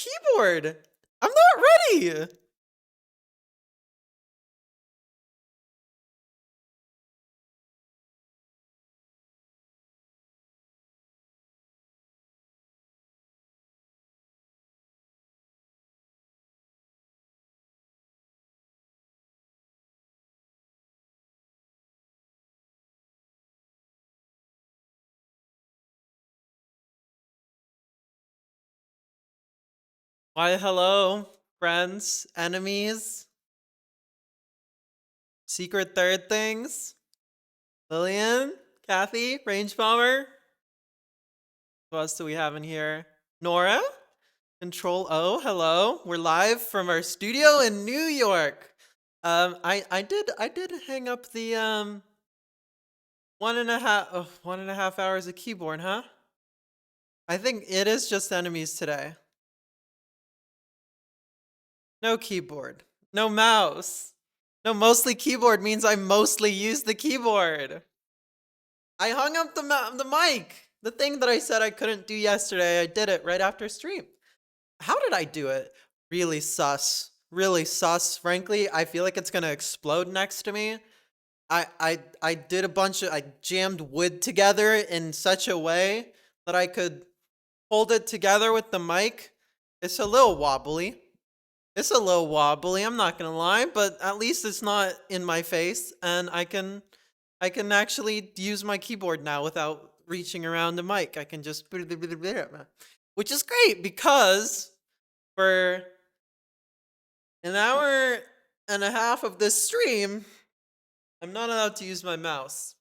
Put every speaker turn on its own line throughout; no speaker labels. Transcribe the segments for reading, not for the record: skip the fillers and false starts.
keyboard. I'm not ready. Why, hello, friends, enemies, secret third things. Lillian, Kathy, Range Bomber. Who else do we have in here? Nora, Control O. Hello, we're live from our studio in New York. I did hang up the 1.5 hours of keyboard, huh? I think it is just enemies today. No keyboard, no mouse. No, mostly keyboard means I mostly use the keyboard. I hung up the mic. The thing that I said I couldn't do yesterday, I did it right after stream. How did I do it? Really sus. Really sus. Frankly, I feel like it's gonna explode next to me. I did a bunch of I jammed wood together in such a way that I could hold it together with the mic. It's a little wobbly. It's a little wobbly, I'm not gonna lie, but at least it's not in my face, and I can actually use my keyboard now without reaching around the mic. I can just which is great because for an hour and a half of this stream, I'm not allowed to use my mouse.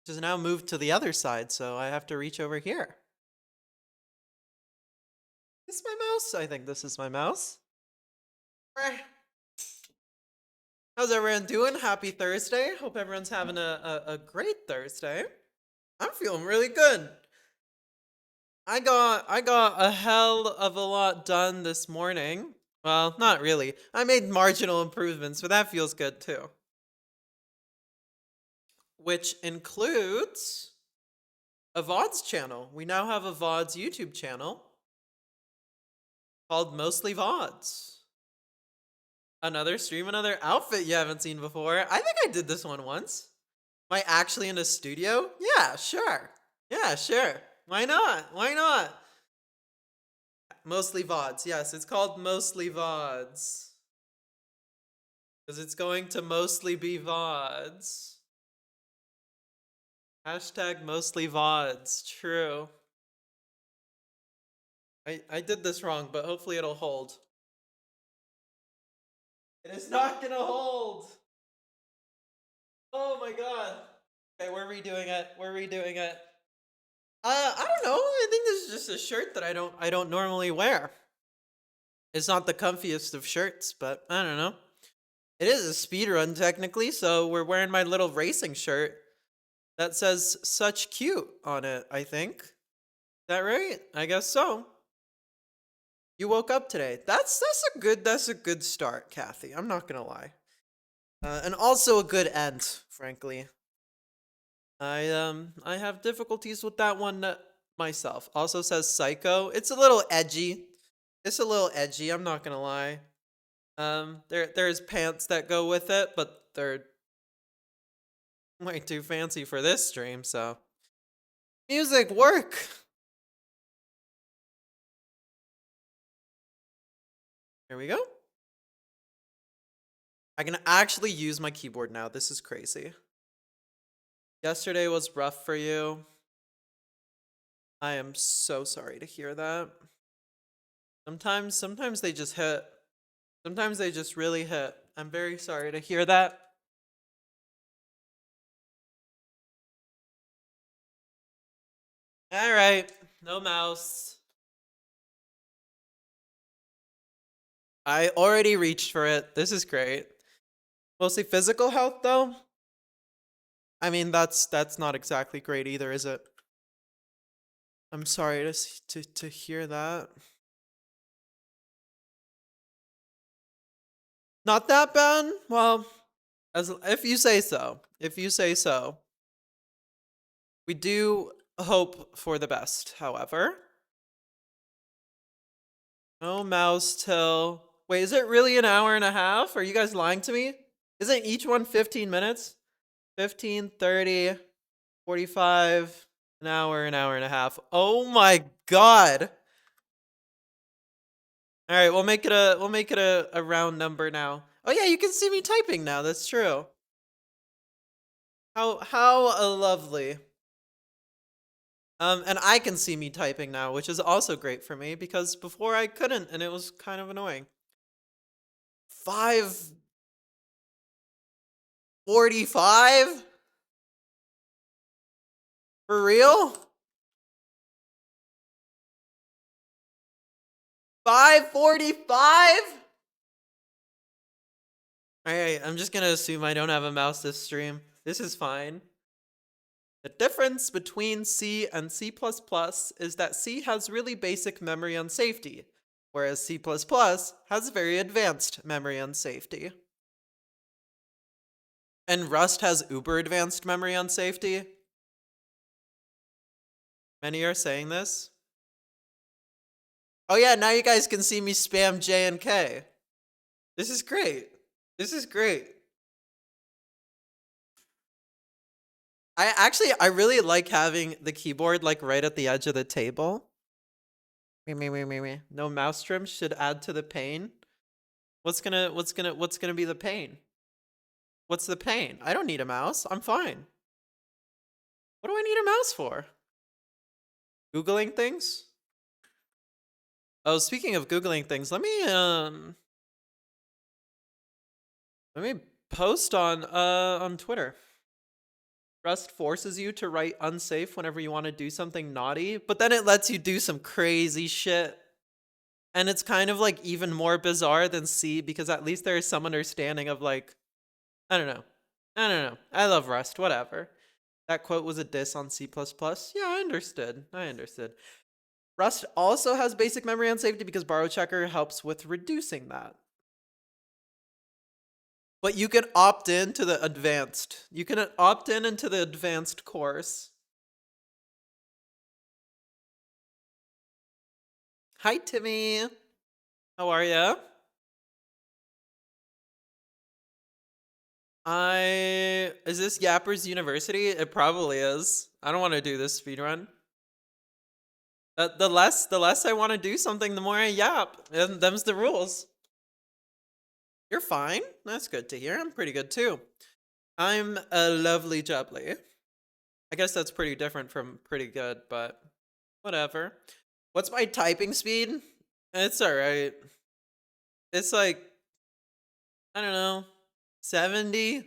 Which is now moved to the other side, so I have to reach over here. Is this my mouse? I think this is my mouse. How's everyone doing? Happy Thursday. Hope everyone's having a great Thursday. I'm feeling really good. I got a hell of a lot done this morning. Well, not really. I made marginal improvements, but that feels good too. Which includes a VODs channel. We now have a VODs YouTube channel called Mostly VODs. Another stream, another outfit you haven't seen before. I think I did this one once. Am I actually in a studio? Yeah, sure. Yeah, sure. Why not? Why not? Mostly VODs. Yes, it's called Mostly VODs. Because it's going to mostly be VODs. Hashtag mostly VODs. True. I did this wrong, but hopefully it'll hold. It is not gonna hold. Oh my god. Okay, we're redoing it. We're redoing it. I don't know. I think this is just a shirt that I don't normally wear. It's not the comfiest of shirts, but I don't know. It is a speed run technically, so we're wearing my little racing shirt that says "such cute" on it, I think. Is that right? I guess so. You woke up today. That's a good start, Kathy. I'm not gonna lie. And also a good end, frankly. I have difficulties with that one myself. Also says psycho. It's a little edgy. It's a little edgy, I'm not gonna lie. There's pants that go with it, but they're way too fancy for this stream, so. Music, work! Here we go. I can actually use my keyboard now. This is crazy. Yesterday was rough for you. I am so sorry to hear that. Sometimes they just hit. Sometimes they just really hit. I'm very sorry to hear that. All right, no mouse. I already reached for it. This is great. Mostly physical health though. I mean, that's not exactly great either, is it? I'm sorry to hear that. Not that bad? Well, if you say so. If you say so. We do hope for the best, however. No mouse till. Wait, is it really an hour and a half? Are you guys lying to me? Isn't each one 15 minutes? 15, 30, 45, an hour and a half. Oh my god. All right, we'll make it a round number now. Oh yeah, you can see me typing now. That's true. How lovely. And I can see me typing now, which is also great for me because before I couldn't, and it was kind of annoying. 5:45? For real? 5:45? Alright, I'm just gonna assume I don't have a mouse this stream. This is fine. The difference between C and C++ is that C has really basic memory and safety, whereas C++ has very advanced memory and safety. And Rust has uber advanced memory and safety. Many are saying this. Oh yeah, now you guys can see me spam J and K. This is great. This is great. I really like having the keyboard like right at the edge of the table. Me. No mouse trim should add to the pain. What's gonna be the pain? What's the pain? I don't need a mouse. I'm fine. What do I need a mouse for? Googling things? Oh, speaking of Googling things, let me post on Twitter. Rust forces you to write unsafe whenever you want to do something naughty, but then it lets you do some crazy shit. And it's kind of like even more bizarre than C because at least there is some understanding of like, I don't know. I love Rust, whatever. That quote was a diss on C++. Yeah, I understood. Rust also has basic memory and safety because borrow checker helps with reducing that. But you can opt in to the advanced. You can opt in into the advanced course. Hi, Timmy. How are ya? Is this Yappers University? It probably is. I don't want to do this speedrun. The less I want to do something, the more I yap. And them's the rules. You're fine. That's good to hear. I'm pretty good too. I'm a lovely jubbly. I guess that's pretty different from pretty good, but whatever. What's my typing speed? It's alright. It's like, I don't know, 70?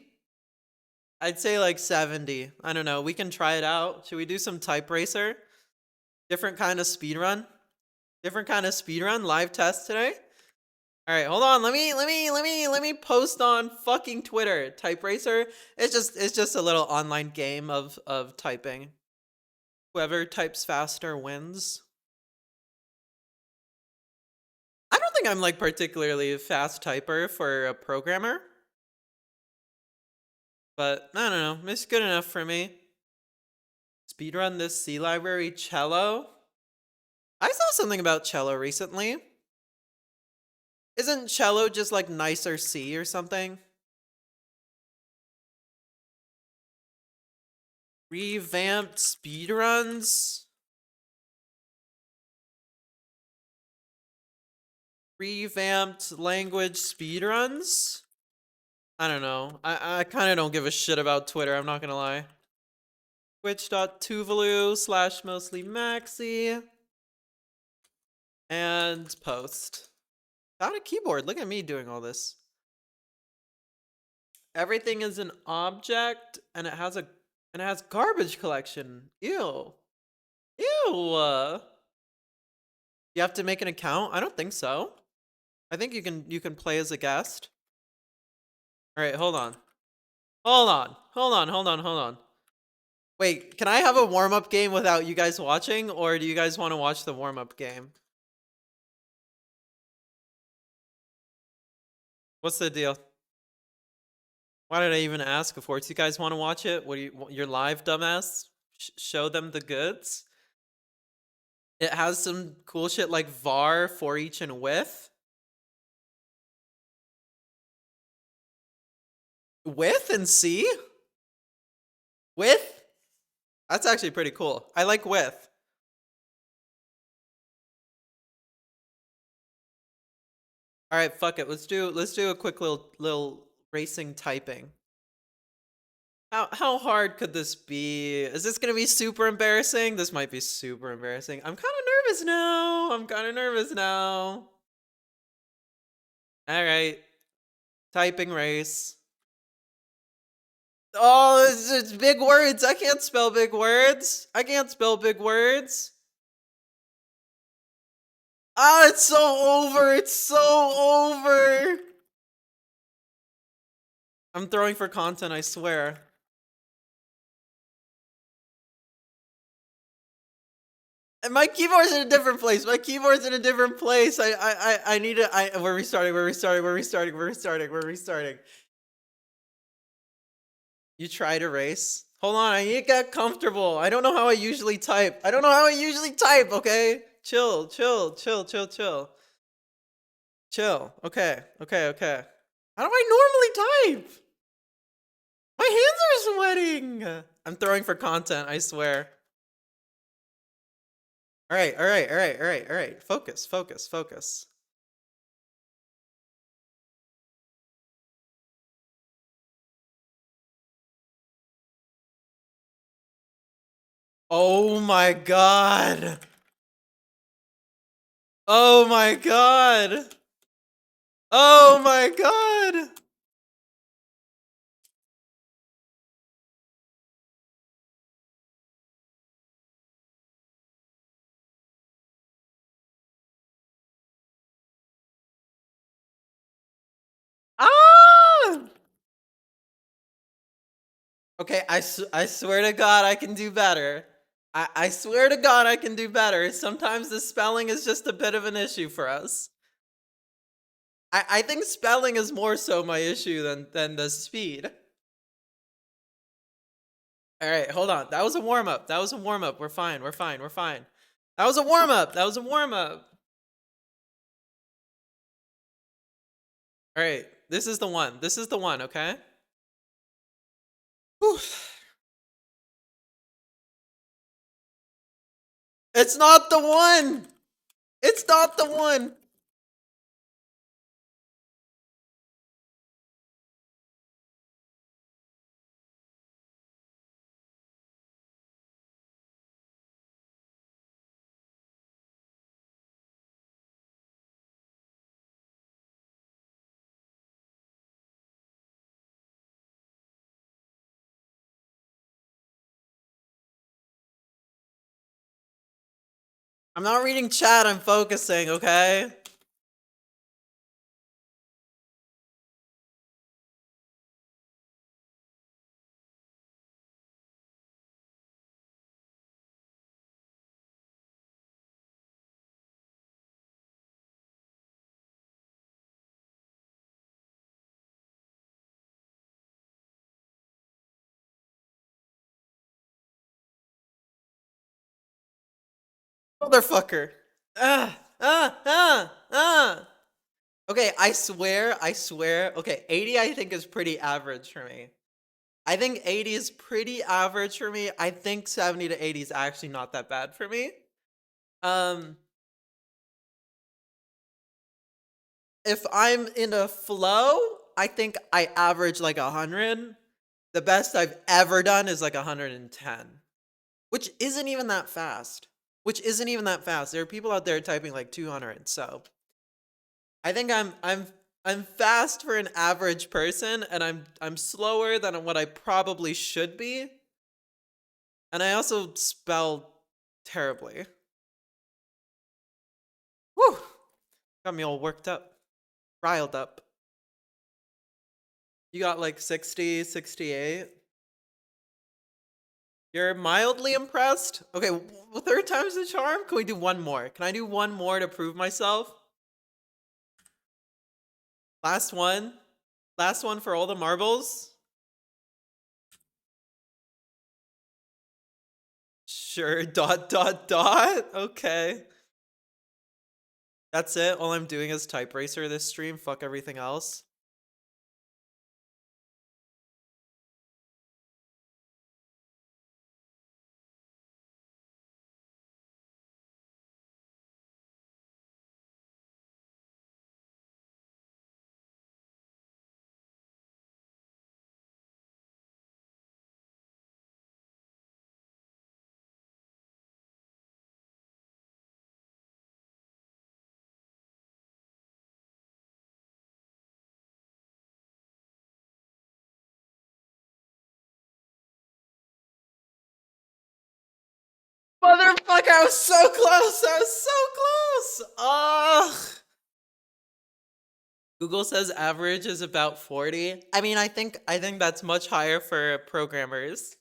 I'd say like 70. I don't know. We can try it out. Should we do some type racer? Different kind of speedrun? Different kind of speedrun? Live test today? Alright, hold on. Let me post on fucking Twitter. Type racer. It's just a little online game of typing. Whoever types faster wins. I don't think I'm like particularly a fast typer for a programmer. But I don't know. It's good enough for me. Speedrun this C library cello. I saw something about cello recently. Isn't cello just like nicer C or something? Revamped speedruns? Revamped language speedruns? I don't know. I kind of don't give a shit about Twitter, I'm not gonna lie. Twitch.tuvalu/mostly maxi. And post. Found a keyboard. Look at me doing all this. Everything is an object, and it has garbage collection. Ew. Ew. You have to make an account? I don't think so. I think you can play as a guest. All right, hold on. Hold on. Wait, can I have a warm-up game without you guys watching, or do you guys want to watch the warm-up game? What's the deal? Why did I even ask before? Do you guys want to watch it? You're live, dumbass? Show them the goods? It has some cool shit like var, for each, and with. With and C? With? That's actually pretty cool. I like with. All right, fuck it. Let's do a quick little racing typing. How hard could this be? Is this gonna be super embarrassing? This might be super embarrassing. I'm kind of nervous now. I'm kind of nervous now. All right, typing race. Oh, it's big words. I can't spell big words. I can't spell big words. Ah, it's so over. It's so over. I'm throwing for content, I swear. And my keyboard's in a different place. My keyboard's in a different place. I need to. We're restarting. We're restarting. We're restarting. We're restarting. We're restarting. You try to race. Hold on. I need to get comfortable. I don't know how I usually type. I don't know how I usually type. Okay. Chill. Chill. Chill. Chill. Chill. Chill. Okay. Okay. Okay. How do I normally type? My hands are sweating. I'm throwing for content. I swear. All right. All right. All right. All right. All right. Focus. Focus. Focus. Oh my god. Oh my god. Oh my god. Ah! Okay, I swear to God I can do better. I swear to God I can do better. Sometimes the spelling is just a bit of an issue for us. I think spelling is more so my issue than the speed. All right, hold on. That was a warm up. That was a warm up. We're fine. We're fine. We're fine. That was a warm up. That was a warm up. All right, this is the one. This is the one. Okay. Whew. It's not the one. It's not the one. I'm not reading chat. I'm focusing. Okay. Motherfucker. Okay, I swear. Okay, 80 I think is pretty average for me. I think 80 is pretty average for me. I think 70 to 80 is actually not that bad for me. If I'm in a flow, I think I average like 100. The best I've ever done is like 110, which isn't even that fast. There are people out there typing like 200, so I think I'm fast for an average person, and I'm slower than what I probably should be. And I also spell terribly. Whew! Got me all worked up. Riled up. You got like 60, 68. You're mildly impressed? Okay, third time's the charm? Can we do one more? Can I do one more to prove myself? Last one? Last one for all the marbles? Sure, dot, dot, dot. Okay. That's it? All I'm doing is Type Racer this stream? Fuck everything else? Motherfucker, I was so close! I was so close! Ugh! Google says average is about 40. I mean, I think that's much higher for programmers.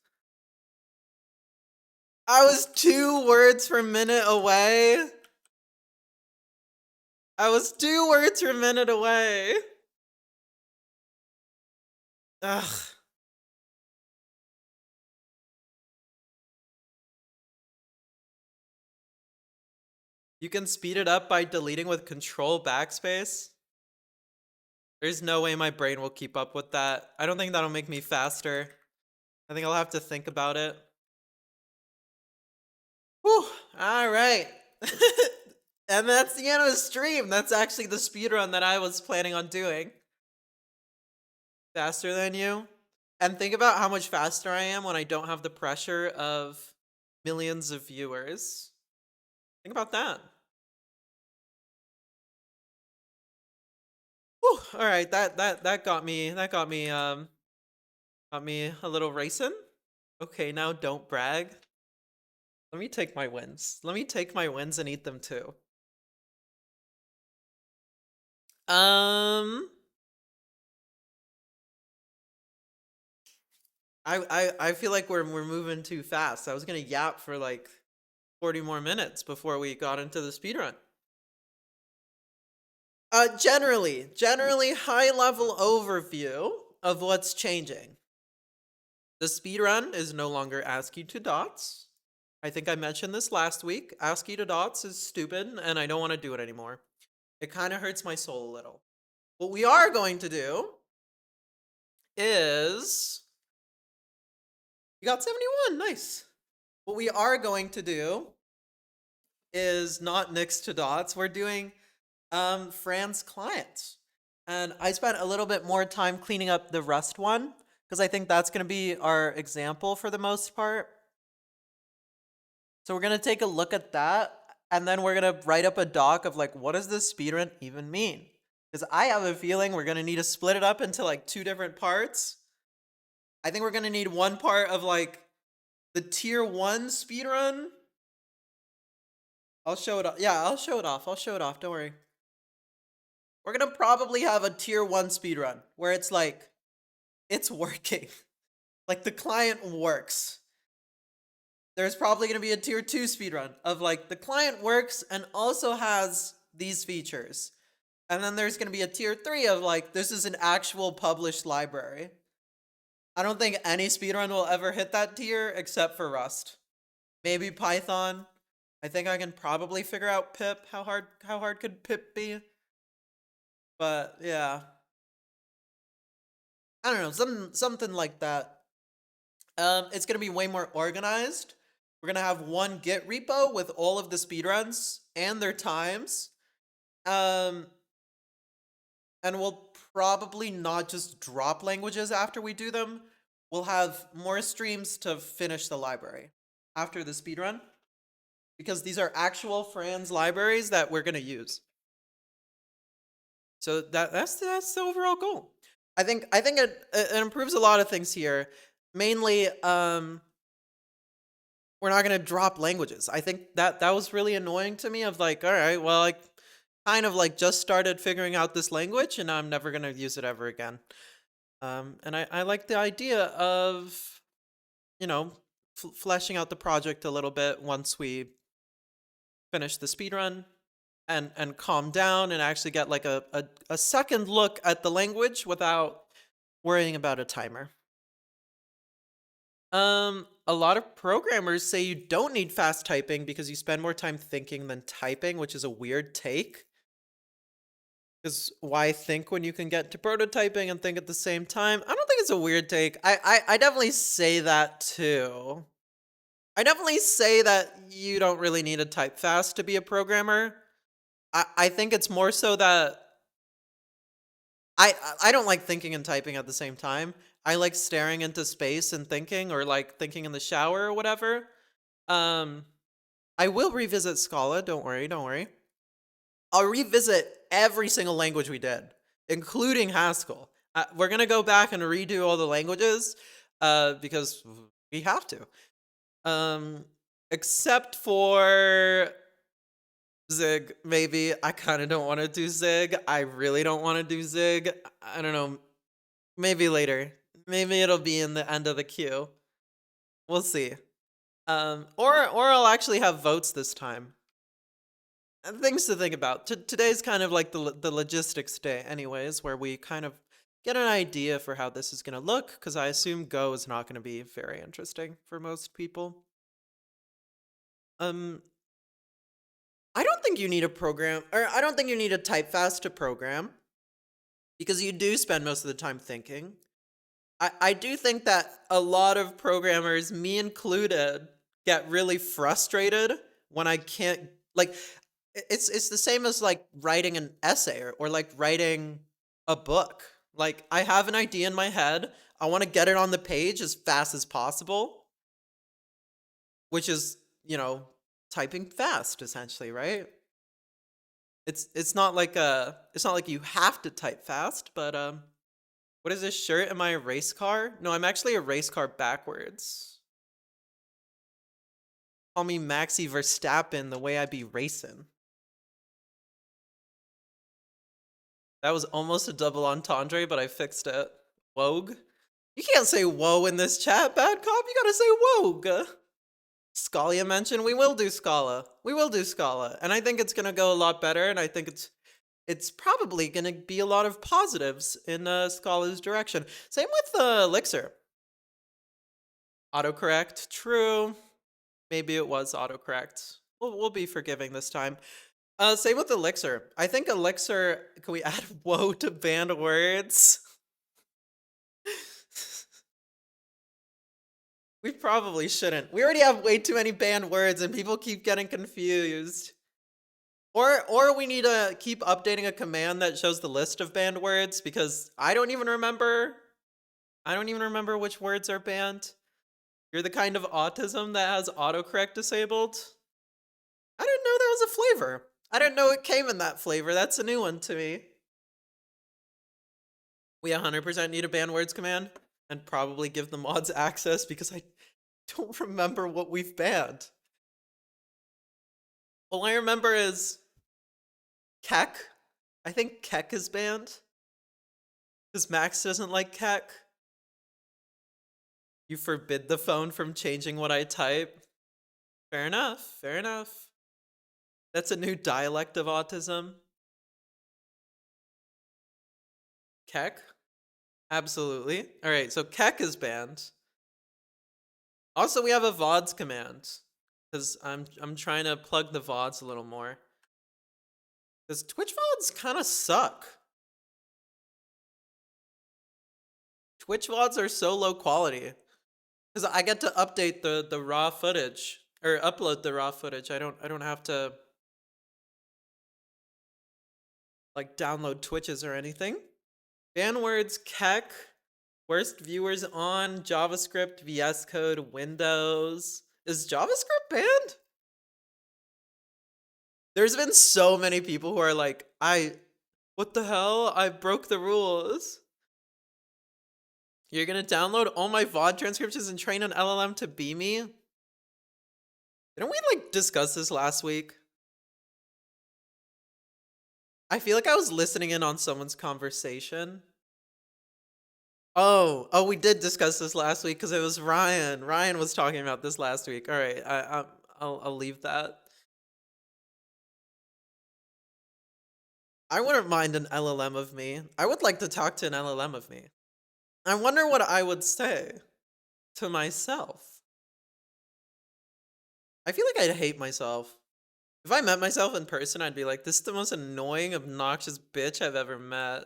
I was 2 words per minute away. I was 2 words per minute away. Ugh. You can speed it up by deleting with control backspace. There's no way my brain will keep up with that. I don't think that'll make me faster. I think I'll have to think about it. Whew, alright. And that's the end of the stream. That's actually the speedrun that I was planning on doing. Faster than you. And think about how much faster I am when I don't have the pressure of millions of viewers. Think about that. Whew, all right, that got me got me a little racing. Okay, now don't brag. Let me take my wins. Let me take my wins and eat them too. I feel like we're moving too fast. I was gonna yap for like 40 more minutes before we got into the speedrun. Generally high level overview of what's changing. The speedrun is no longer ASCII to dots. I think I mentioned this last week. ASCII to dots is stupid and I don't want to do it anymore. It kind of hurts my soul a little. What we are going to do is... You got 71, nice. What we are going to do is not nix to dots. We're doing Fran's client. And I spent a little bit more time cleaning up the Rust one because I think that's going to be our example for the most part. So we're going to take a look at that and then we're going to write up a doc of like, what does this speedrun even mean? Because I have a feeling we're going to need to split it up into like 2 different parts. I think we're going to need one part of like the tier 1 speedrun. I'll show it off. Yeah, I'll show it off. Don't worry. We're going to probably have a tier 1 speedrun where it's like, it's working. Like the client works. There's probably going to be a tier 2 speedrun of like the client works and also has these features. And then there's going to be a tier 3 of like, this is an actual published library. I don't think any speedrun will ever hit that tier except for Rust. Maybe Python. I think I can probably figure out pip. How hard could pip be? But yeah. I don't know, something like that. It's gonna be way more organized. We're gonna have one Git repo with all of the speedruns and their times. And we'll probably not just drop languages after we do them. We'll have more streams to finish the library after the speedrun. Because these are actual Fran's libraries that we're gonna use. So that's the overall goal. I think it improves a lot of things here. Mainly, we're not gonna drop languages. I think that was really annoying to me. Of like, all right, well, I kind of like just started figuring out this language, and I'm never gonna use it ever again. And I like the idea of, you know, fleshing out the project a little bit once we finish the speedrun and calm down and actually get like a second look at the language without worrying about a timer. A lot of programmers say you don't need fast typing because you spend more time thinking than typing, which is a weird take. Because why think when you can get to prototyping and think at the same time? I don't think it's a weird take. I definitely say that too. I definitely say that you don't really need to type fast to be a programmer. I think it's more so that I don't like thinking and typing at the same time. I like staring into space and thinking, or like thinking in the shower or whatever. Um, I will revisit Scala. Don't worry, don't worry. I'll revisit every single language we did, including Haskell. We're gonna go back and redo all the languages, because we have to. Um, except for Zig, maybe. I kind of don't want to do Zig. I really don't want to do Zig. I don't know. Maybe later. Maybe it'll be in the end of the queue. We'll see. Or I'll actually have votes this time. And things to think about. Today's kind of like the logistics day, anyways, where we kind of get an idea for how this is gonna look. Because I assume Go is not gonna be very interesting for most people. Um, I don't think you need a program, or I don't think you need a type fast to program, because you do spend most of the time thinking. I do think that a lot of programmers, me included, get really frustrated when I can't, like, it's the same as like writing an essay, or like writing a book. Like, I have an idea in my head, I want to get it on the page as fast as possible, which is, typing fast essentially, right? It's not like you have to type fast, but what is this shirt? Am I a race car? No, I'm actually a race car backwards. Call me Maxi Verstappen the way I be racing. That was almost a double entendre, but I fixed it. Wogue? You can't say whoa in this chat, bad cop. You gotta say wogue. Scalia mentioned we will do Scala. We will do Scala. And I think it's gonna go a lot better, and I think it's probably gonna be a lot of positives in Scala's direction. Same with Elixir. Autocorrect, true. Maybe it was autocorrect. We'll be forgiving this time. Same with Elixir. I think Elixir, can we add whoa to banned words? We probably shouldn't. We already have way too many banned words and people keep getting confused. Or we need to keep updating a command that shows the list of banned words, because I don't even remember which words are banned. You're the kind of autism that has autocorrect disabled? I didn't know that was a flavor. I didn't know it came in that flavor. That's a new one to me. We 100% need a ban words command, and probably give the mods access, because I don't remember what we've banned. All I remember is Keck. I think Keck is banned, because Max doesn't like Keck. You forbid the phone from changing what I type. Fair enough, fair enough. That's a new dialect of autism. Keck? Absolutely. Alright, so Keck is banned. Also, we have a VODs command, because I'm trying to plug the VODs a little more. Because Twitch VODs kind of suck. Twitch VODs are so low quality. Because I get to update the raw footage, or upload the raw footage. I don't have to like download Twitches or anything. Ban words, Keck, worst viewers on, JavaScript, VS Code, Windows. Is JavaScript banned? There's been so many people who are like, what the hell? I broke the rules. You're gonna download all my VOD transcriptions and train an LLM to be me? Didn't we like discuss this last week? I feel like I was listening in on someone's conversation. Oh, we did discuss this last week because it was Ryan. Ryan was talking about this last week. All right, I'll leave that. I wouldn't mind an LLM of me. I would like to talk to an LLM of me. I wonder what I would say to myself. I feel like I'd hate myself. If I met myself in person, I'd be like, this is the most annoying, obnoxious bitch I've ever met.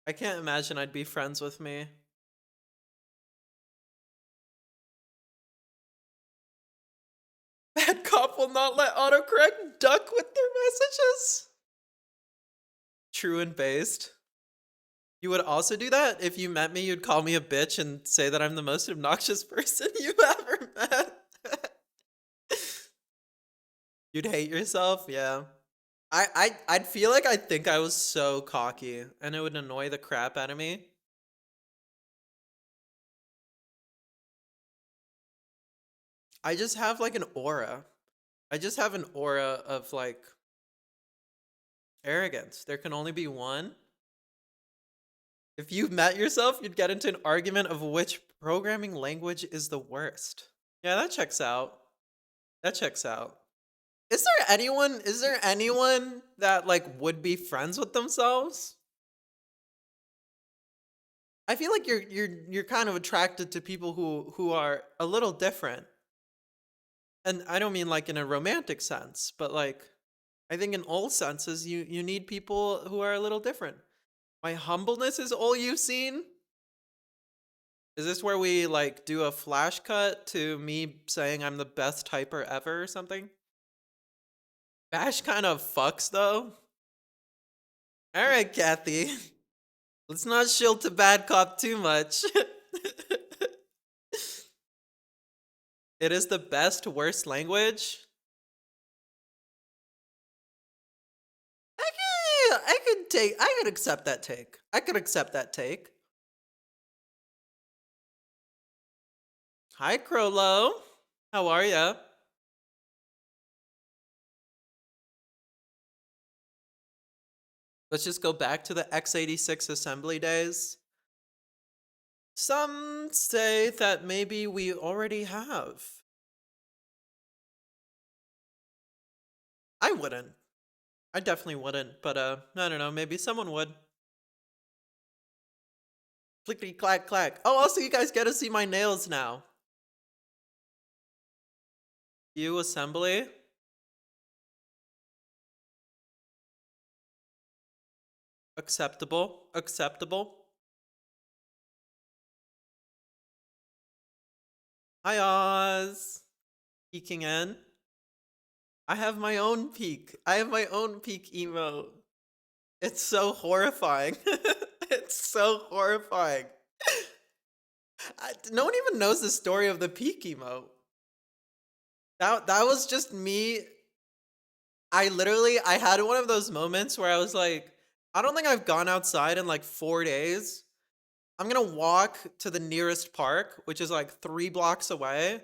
I can't imagine I'd be friends with me. Bad cop will not let autocorrect duck with their messages. True and based. You would also do that? If you met me, you'd call me a bitch and say that I'm the most obnoxious person you've ever met. You'd hate yourself? Yeah. I'd feel like I'd think I was so cocky and it would annoy the crap out of me. I just have like an aura. I just have an aura of like arrogance. There can only be one. If you met yourself, you'd get into an argument of which programming language is the worst. Yeah, that checks out. That checks out. Is there anyone that like would be friends with themselves? I feel like you're kind of attracted to people who are a little different. And I don't mean like in a romantic sense, but like I think in all senses you need people who are a little different. My humbleness is all you've seen? Is this where we like do a flash cut to me saying I'm the best typer ever or something? Bash kind of fucks though. Alright, Kathy. Let's not shield to bad cop too much. It is the best worst language. I could accept that take. I could accept that take. Hi, Crowlow. How are ya? Let's just go back to the x86 assembly days. Some say that maybe we already have. I wouldn't. I definitely wouldn't, but I don't know, maybe someone would. Clickety clack clack. Oh, also you guys get to see my nails now. You assembly? Acceptable. Acceptable. Hi Oz. Peeking in. I have my own peak. I have my own peak emote. It's so horrifying. It's so horrifying. No one even knows the story of the peak emote. That was just me. I had one of those moments where I was like, I don't think I've gone outside in like 4 days. I'm gonna walk to the nearest park, which is like 3 blocks away,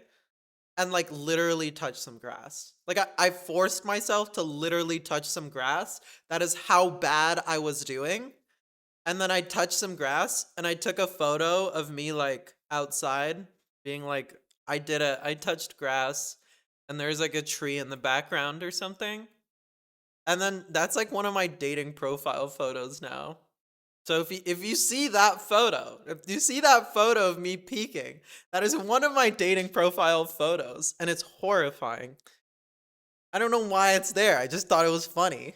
and like literally touch some grass. Like I forced myself to literally touch some grass. That is how bad I was doing. And then I touched some grass and I took a photo of me like outside being like, I did it. I touched grass and there's like a tree in the background or something. And then that's like one of my dating profile photos now. So if you see that photo, if you see that photo of me peeking, that is one of my dating profile photos, and it's horrifying. I don't know why it's there. I just thought it was funny,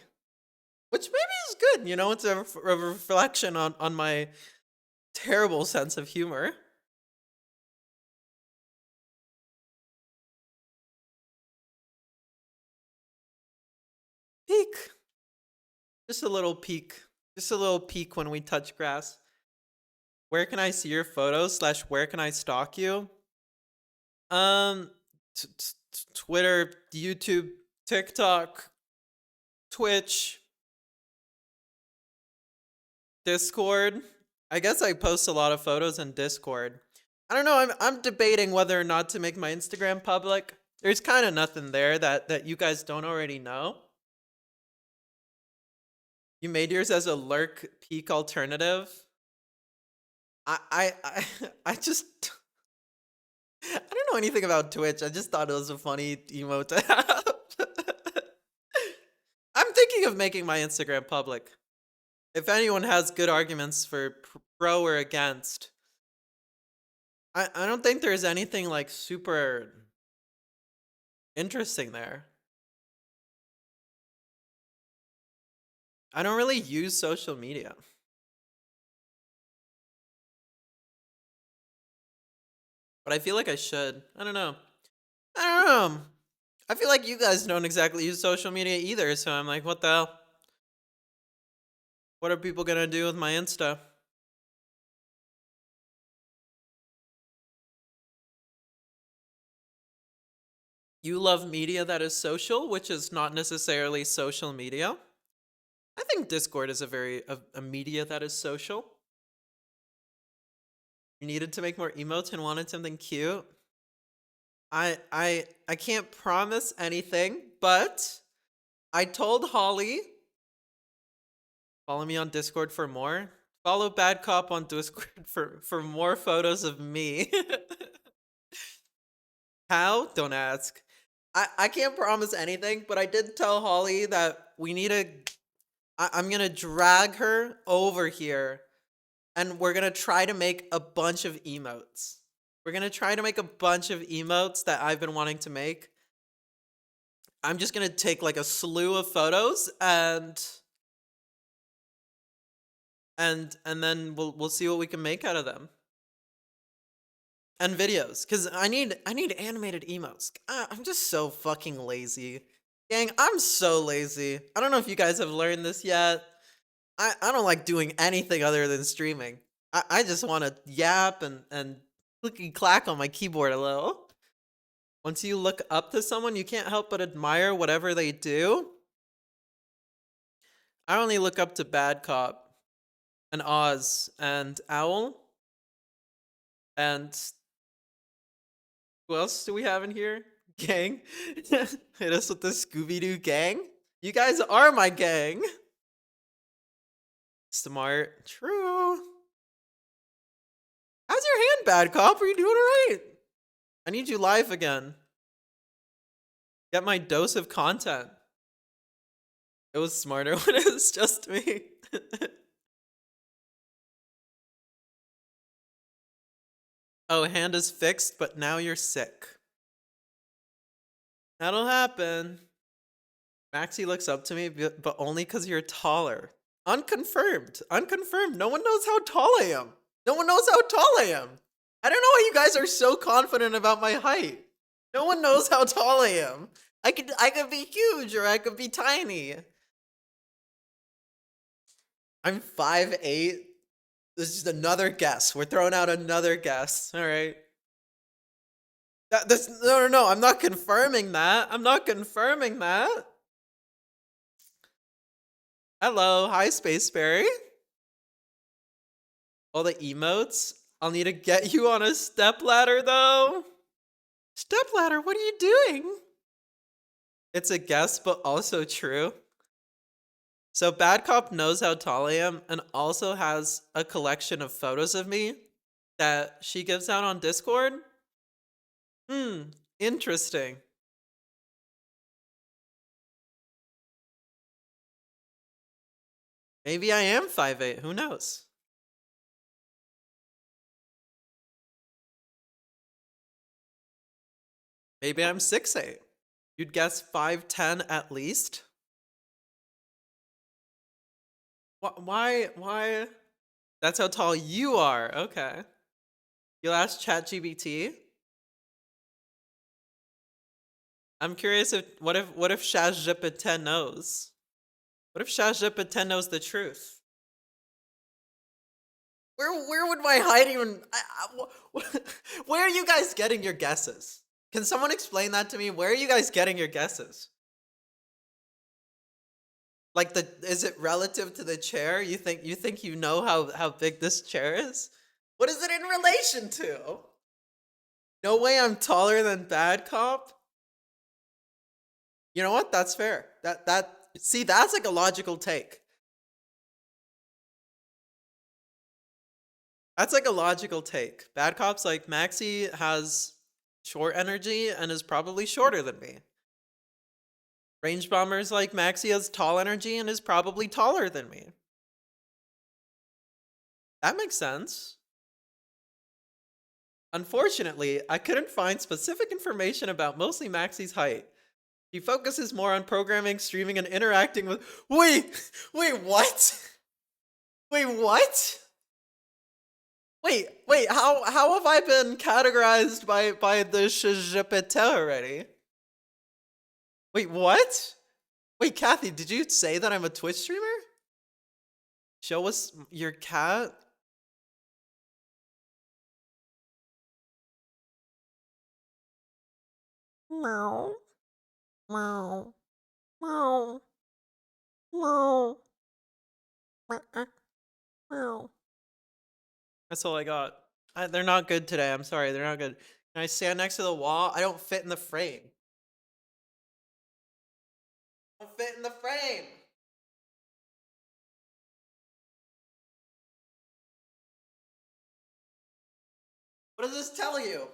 which maybe is good. You know, it's a reflection on my terrible sense of humor. Peek, just a little peek, just a little peek when we touch grass. Where can I see your photos? Slash, where can I stalk you? Um, Twitter, YouTube, TikTok, Twitch, Discord. I guess I post a lot of photos in Discord. I don't know. I'm debating whether or not to make my Instagram public. There's kind of nothing there that you guys don't already know. You made yours as a lurk peak alternative. I just I don't know anything about Twitch. I just thought it was a funny emote to have. I'm thinking of making my Instagram public. If anyone has good arguments for pro or against, I don't think there's anything like super interesting there. I don't really use social media. But I feel like I should. I don't know. I don't know. I feel like you guys don't exactly use social media either, so I'm like, what the hell? What are people gonna do with my Insta? You love media that is social, which is not necessarily social media. I think Discord is a media that is social. You needed to make more emotes and wanted something cute. I can't promise anything, but I told Holly, follow me on Discord for more. Follow Bad Cop on Discord for more photos of me. How? Don't ask. I can't promise anything, but I did tell Holly that we need to. I'm gonna drag her over here, and we're gonna try to make a bunch of emotes. We're gonna try to make a bunch of emotes that I've been wanting to make. I'm just gonna take like a slew of photos and then we'll see what we can make out of them. And videos, because I need animated emotes. I'm just so fucking lazy. Gang, I'm so lazy. I don't know if you guys have learned this yet. I don't like doing anything other than streaming. I just want to yap and clicky clack on my keyboard a little. Once you look up to someone, you can't help but admire whatever they do. I only look up to Bad Cop and Oz and Owl. And who else do we have in here? Gang. Hit us with the Scooby-Doo gang. You guys are my gang. Smart. True. How's your hand, Bad Cop? Are you doing alright? I need you live again. Get my dose of content. It was smarter when it was just me. Oh, hand is fixed, but now you're sick. That'll happen. Maxie looks up to me, but only because you're taller. Unconfirmed. Unconfirmed. No one knows how tall I am. No one knows how tall I am. I don't know why you guys are so confident about my height. No one knows how tall I am. I could be huge or I could be tiny. I'm 5'8". This is another guess. We're throwing out another guess. All right. No. I'm not confirming that. I'm not confirming that. Hello. Hi, Spaceberry. All the emotes. I'll need to get you on a stepladder, though. Stepladder, what are you doing? It's a guess, but also true. So Bad Cop knows how tall I am and also has a collection of photos of me that she gives out on Discord. Interesting. Maybe I am 5'8", who knows? Maybe I'm 6'8". You'd guess 5'10" at least? Why? That's how tall you are, okay. You'll ask ChatGPT? I'm curious what if ChatGPT knows? What if ChatGPT knows the truth? Where would my height even? Where are you guys getting your guesses? Can someone explain that to me? Where are you guys getting your guesses? Like is it relative to the chair? You think you know how big this chair is? What is it in relation to? No way I'm taller than Bad Cop. You know what? That's fair. See, that's like a logical take. That's like a logical take. Bad Cop's like Maxie has short energy and is probably shorter than me. Range Bomber's like Maxie has tall energy and is probably taller than me. That makes sense. Unfortunately, I couldn't find specific information about mostly Maxie's height. He focuses more on programming, streaming, and interacting with. Wait, what? Wait, what? Wait, how have I been categorized by the SHJPT already? Wait, what? Wait, Kathy, did you say that I'm a Twitch streamer? Show us your cat. Meow. Meow. Meow. Meow. Meow. That's all I got. They're not good today. I'm sorry. They're not good. Can I stand next to the wall? I don't fit in the frame. I don't fit in the frame. What does this tell you?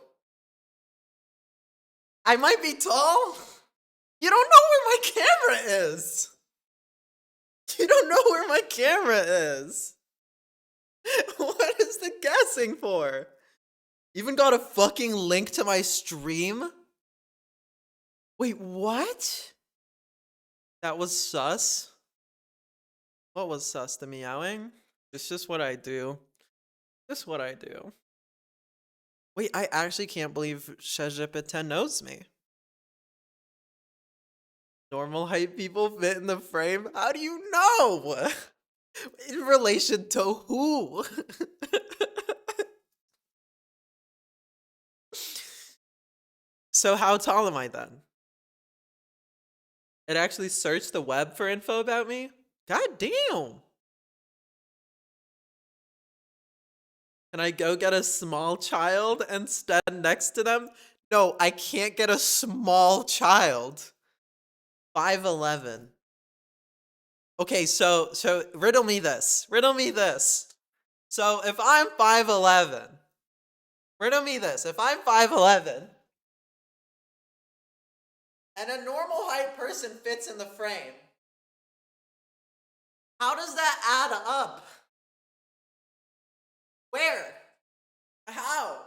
I might be tall. You don't know where my camera is. You don't know where my camera is. What is the guessing for? Even got a fucking link to my stream? Wait, what? That was sus? What was sus? The meowing? It's just what I do. Just what I do. Wait, I actually can't believe SHJPT knows me. Normal height people fit in the frame? How do you know? In relation to who? So how tall am I then? It actually searched the web for info about me? God damn! Can I go get a small child and stand next to them? No, I can't get a small child. 5'11". Okay, so riddle me this. Riddle me this. So if I'm 5'11", riddle me this. If I'm 5'11", and a normal height person fits in the frame, how does that add up? Where? How?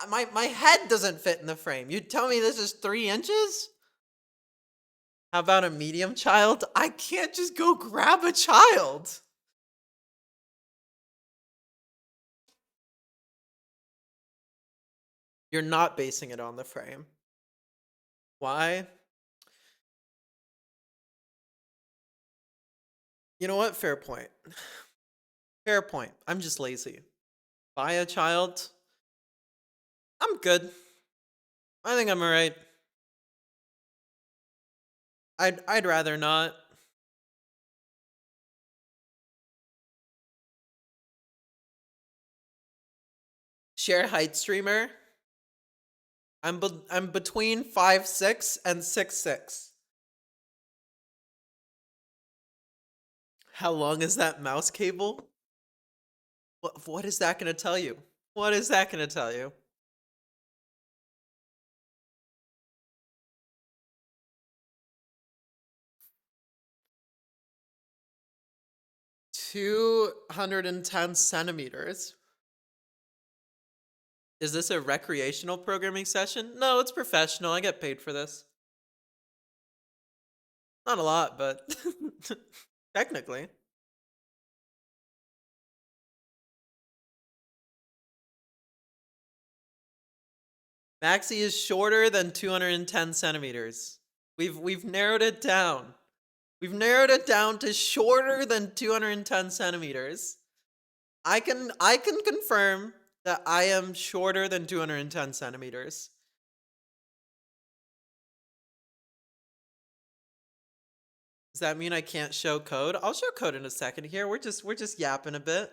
My head doesn't fit in the frame. You tell me this is 3 inches? How about a medium child? I can't just go grab a child. You're not basing it on the frame. Why? You know what? Fair point. Fair point. I'm just lazy. Buy a child? I'm good. I think I'm alright. I'd rather not. Share height streamer. I'm between 5'6" and 6'6". How long is that mouse cable? What is that gonna tell you? What is that gonna tell you? $210 centimeters. Is this a recreational programming session? No, it's professional. I get paid for this. Not a lot, but technically. Maxie is shorter than 210 centimeters. We've narrowed it down. We've narrowed it down to shorter than 210 centimeters. I can confirm that I am shorter than 210 centimeters. Does that mean I can't show code? I'll show code in a second here. We're just yapping a bit.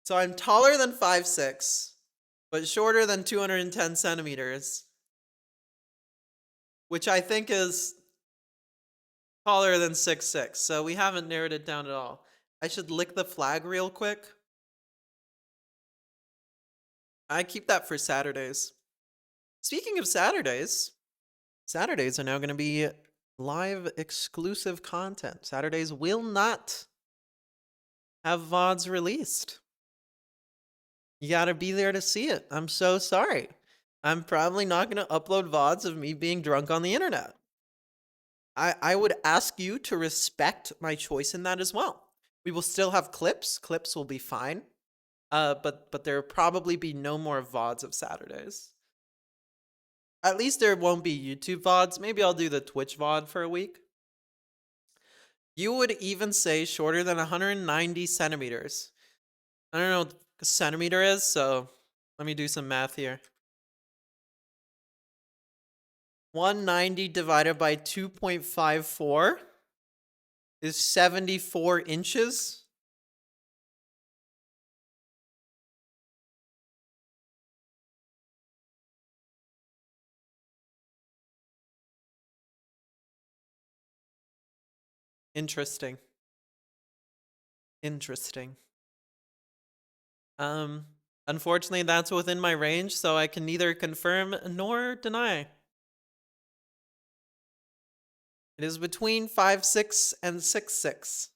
So I'm taller than 5'6", but shorter than 210 centimeters, which I think is taller than 6'6". So we haven't narrowed it down at all. I should lick the flag real quick. I keep that for Saturdays. Speaking of Saturdays, Saturdays are now going to be live exclusive content. Saturdays will not have VODs released. You gotta be there to see it. I'm so sorry. I'm probably not gonna upload VODs of me being drunk on the internet. I would ask you to respect my choice in that as well. We will still have clips. Clips will be fine. But there'll probably be no more VODs of Saturdays. At least there won't be YouTube VODs. Maybe I'll do the Twitch VOD for a week. You would even say shorter than 190 centimeters. I don't know what a centimeter is, so let me do some math here. 190 divided by 2.54 is 74 inches. Interesting. Interesting. Unfortunately, that's within my range, so I can neither confirm nor deny. It is between 5'6" and 6'6".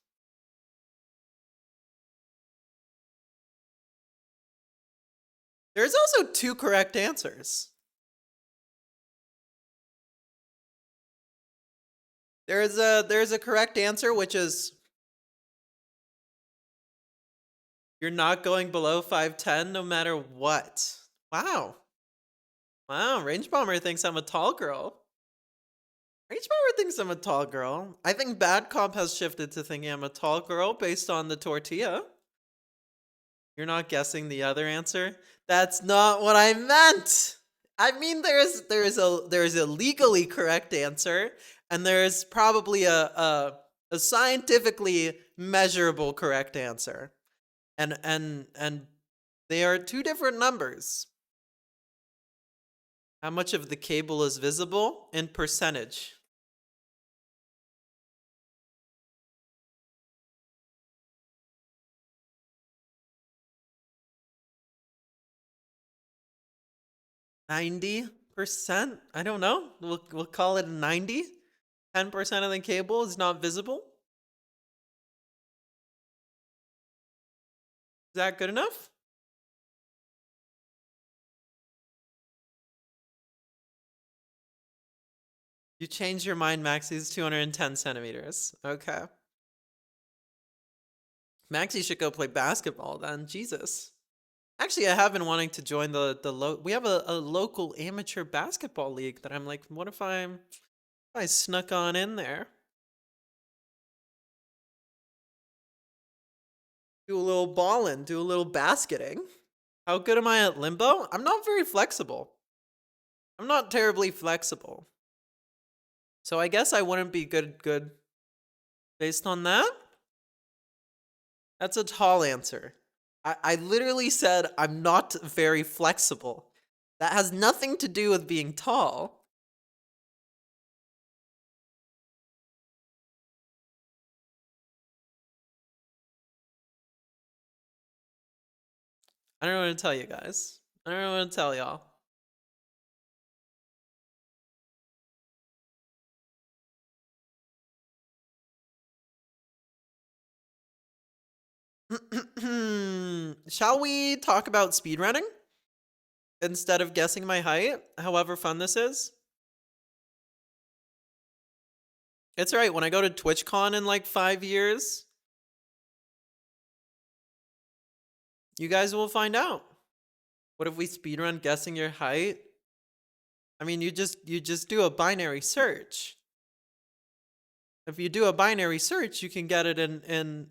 There's also two correct answers. There's a correct answer, which is you're not going below 5'10" no matter what. Wow. Wow, Range Bomber thinks I'm a tall girl. Range Bomber thinks I'm a tall girl. I think Bad Cop has shifted to thinking I'm a tall girl based on the tortilla. You're not guessing the other answer? That's not what I meant. I mean, there's a legally correct answer, and there's probably a scientifically measurable correct answer, and they are two different numbers. How much of the cable is visible in percentage? %? I don't know. We'll call it 90. 10% of the cable is not visible. Is that good enough? You changed your mind, Maxie's 210 centimeters. Okay. Maxie should go play basketball then. Jesus. Actually, I have been wanting to join we have a local amateur basketball league that I'm like, what if I snuck on in there? Do a little balling, do a little basketing. How good am I at limbo? I'm not very flexible. I'm not terribly flexible. So I guess I wouldn't be good based on that. That's a tall answer. I literally said I'm not very flexible. That has nothing to do with being tall. I don't know what to tell you guys. I don't know what to tell y'all. Shall we talk about speedrunning? Instead of guessing my height, however fun this is? It's right, when I go to TwitchCon in like 5 years, you guys will find out. What if we speedrun guessing your height? I mean, you just do a binary search. If you do a binary search, you can get it in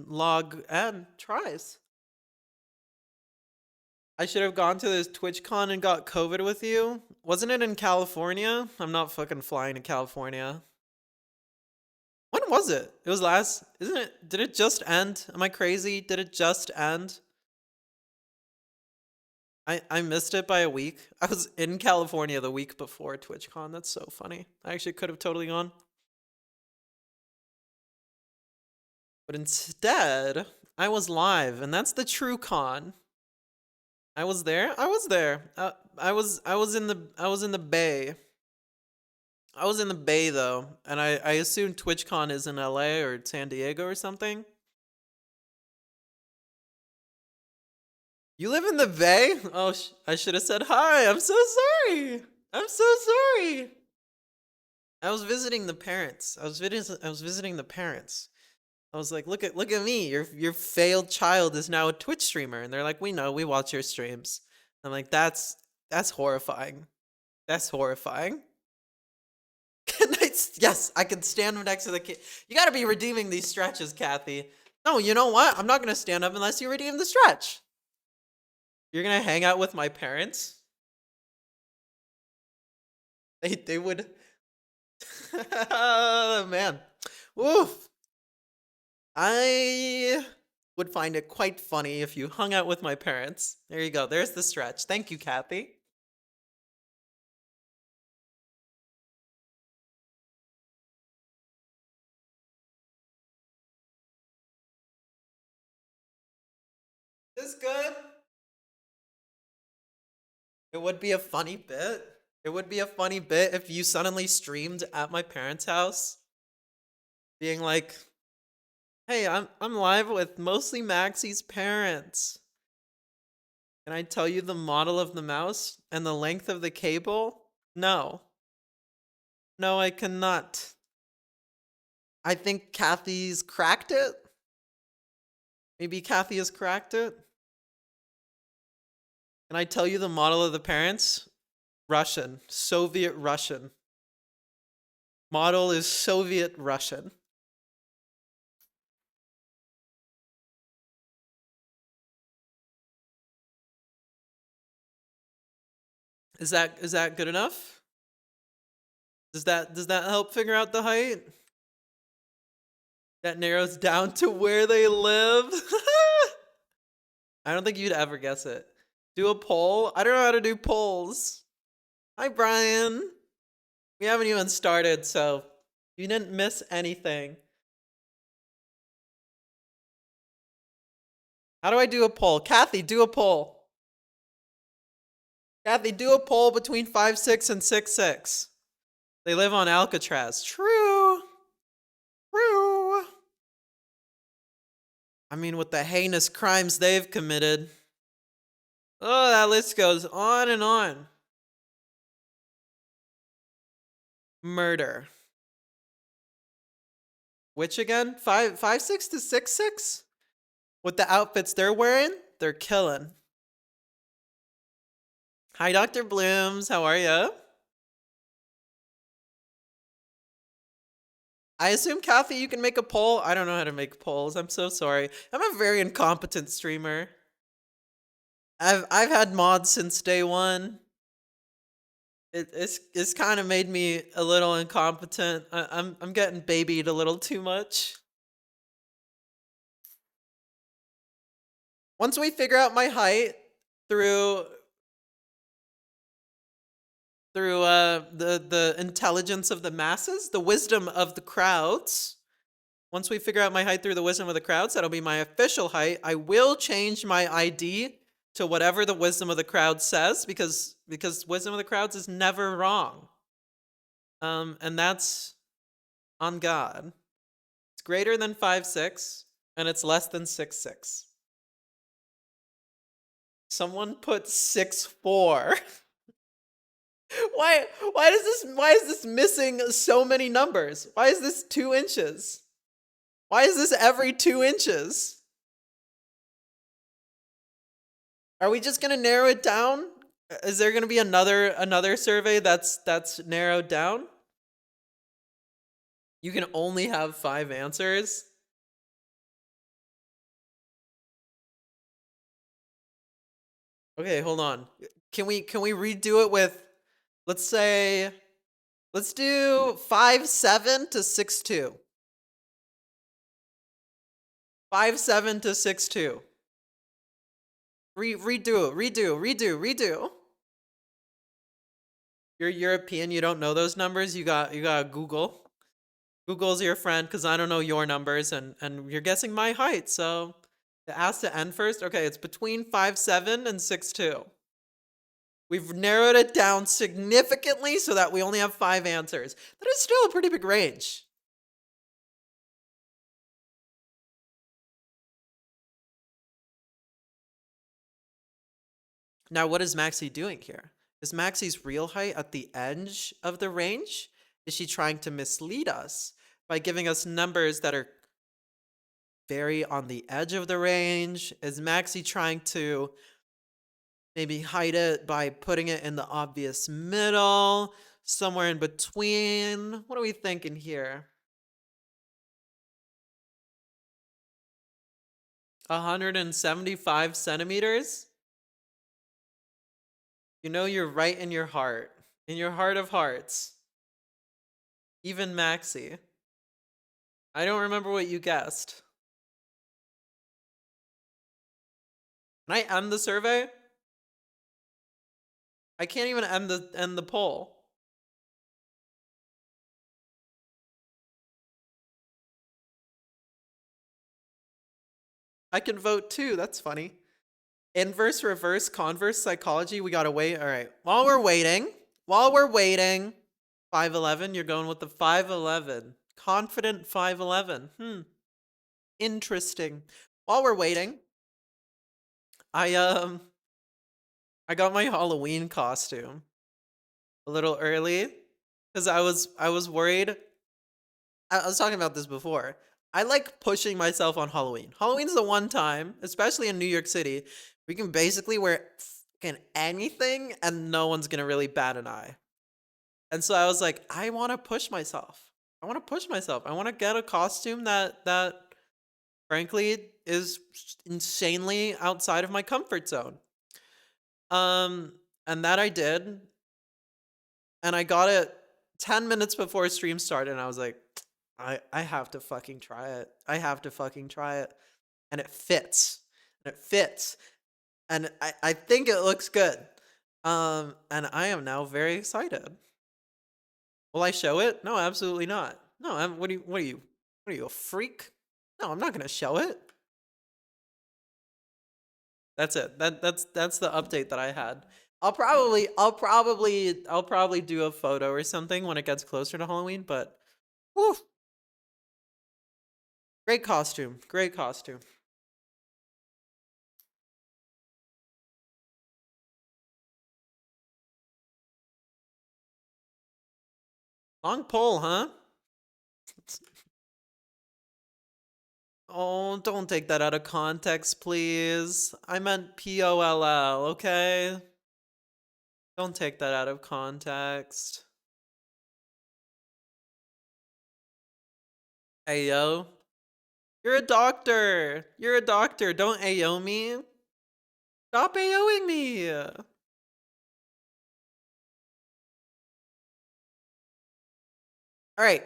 log n tries. I should have gone to this TwitchCon and got COVID with you. Wasn't it in California? I'm not fucking flying to California. When was it? It was last, isn't it? Did it just end? Am I crazy? Did it just end? I missed it by a week. I was in California the week before TwitchCon. That's so funny. I actually could have totally gone. But instead, I was live, and that's the true con. I was there. I was there. I was in the Bay. I was in the Bay though, and I assume TwitchCon is in LA or San Diego or something. You live in the Bay? Oh, I should have said hi. I'm so sorry. I'm so sorry. I was visiting the parents. I was visiting the parents. I was like, look at me. Your failed child is now a Twitch streamer." And they're like, "We know. We watch your streams." I'm like, "That's horrifying. That's horrifying." Can yes, I can stand next to the kid. You got to be redeeming these stretches, Kathy. No, you know what? I'm not going to stand up unless you redeem the stretch. You're going to hang out with my parents? They would. Oh, man. Woof. I would find it quite funny if you hung out with my parents. There you go. There's the stretch. Thank you, Kathy. This good? It would be a funny bit. It would be a funny bit if you suddenly streamed at my parents' house, being like, "Hey, I'm live with mostly Maxie's parents. Can I tell you the model of the mouse and the length of the cable?" No. No, I cannot. I think Kathy's cracked it. Maybe Kathy has cracked it. Can I tell you the model of the parents? Russian. Soviet Russian. Model is Soviet Russian. Is that good enough? Does that help figure out the height? That narrows down to where they live. I don't think you'd ever guess it. Do a poll? I don't know how to do polls. Hi, Brian. We haven't even started, so you didn't miss anything. How do I do a poll? Kathy, do a poll. Kathy, do a poll between 5'6" and 6'6". They live on Alcatraz. True. True. I mean, with the heinous crimes they've committed. Oh, that list goes on and on. Murder. Which again? 5'6" to 6'6"? With the outfits they're wearing, they're killing. Hi, Dr. Blooms. How are you? I assume, Kathy, you can make a poll. I don't know how to make polls. I'm so sorry. I'm a very incompetent streamer. I've had mods since day one. It's kind of made me a little incompetent. I'm getting babied a little too much. Once we figure out my height through the intelligence of the masses, the wisdom of the crowds. Once we figure out my height through the wisdom of the crowds, that'll be my official height. I will change my ID to whatever the wisdom of the crowd says, because wisdom of the crowds is never wrong. And that's on God. It's greater than 5'6", and it's less than 6'6". Someone put 6'4". Why is this missing so many numbers? Why is this 2 inches? Why is this every 2 inches? Are we just gonna narrow it down? Is there gonna be another survey that's narrowed down? You can only have 5 answers. Okay, hold on. Can we redo it with, let's do 5'7" to 6'2". 5'7" to 6'2". Redo. You're European, you don't know those numbers. You got Google. Google's your friend because I don't know your numbers, and you're guessing my height, so it has to end first. Okay, it's between 5'7" and 6'2". We've narrowed it down significantly so that we only have 5 answers. That is still a pretty big range. Now, what is Maxie doing here? Is Maxie's real height at the edge of the range? Is she trying to mislead us by giving us numbers that are very on the edge of the range? Is Maxie trying to maybe hide it by putting it in the obvious middle, somewhere in between? What are we thinking here? 175 centimeters? You know you're right in your heart of hearts. Even Maxie. I don't remember what you guessed. Can I end the survey? I can't even end the poll. I can vote too. That's funny. Inverse, reverse, converse psychology. We gotta wait. All right. While we're waiting, 511. You're going with the 511. Confident 511. Interesting. While we're waiting, I got my Halloween costume a little early because I was worried. I was talking about this before. I like pushing myself on Halloween. Halloween's the one time, especially in New York City, we can basically wear fucking anything and no one's gonna really bat an eye. And so I was like, I want to push myself. I want to push myself. I want to get a costume that frankly is insanely outside of my comfort zone. And that I did, and I got it 10 minutes before stream started, and I was like, I have to fucking try it. I have to fucking try it. And it fits. And it fits. And I think it looks good. And I am now very excited. Will I show it? No, absolutely not. No, what are you, a freak? No, I'm not gonna show it. That's it. That's the update that I had. I'll probably do a photo or something when it gets closer to Halloween, but whew. Great costume. Great costume. Long pole, huh? Oh, don't take that out of context, please. I meant POLL, okay? Don't take that out of context. Ayo. You're a doctor. You're a doctor. Don't AO me. Stop AOing me. All right.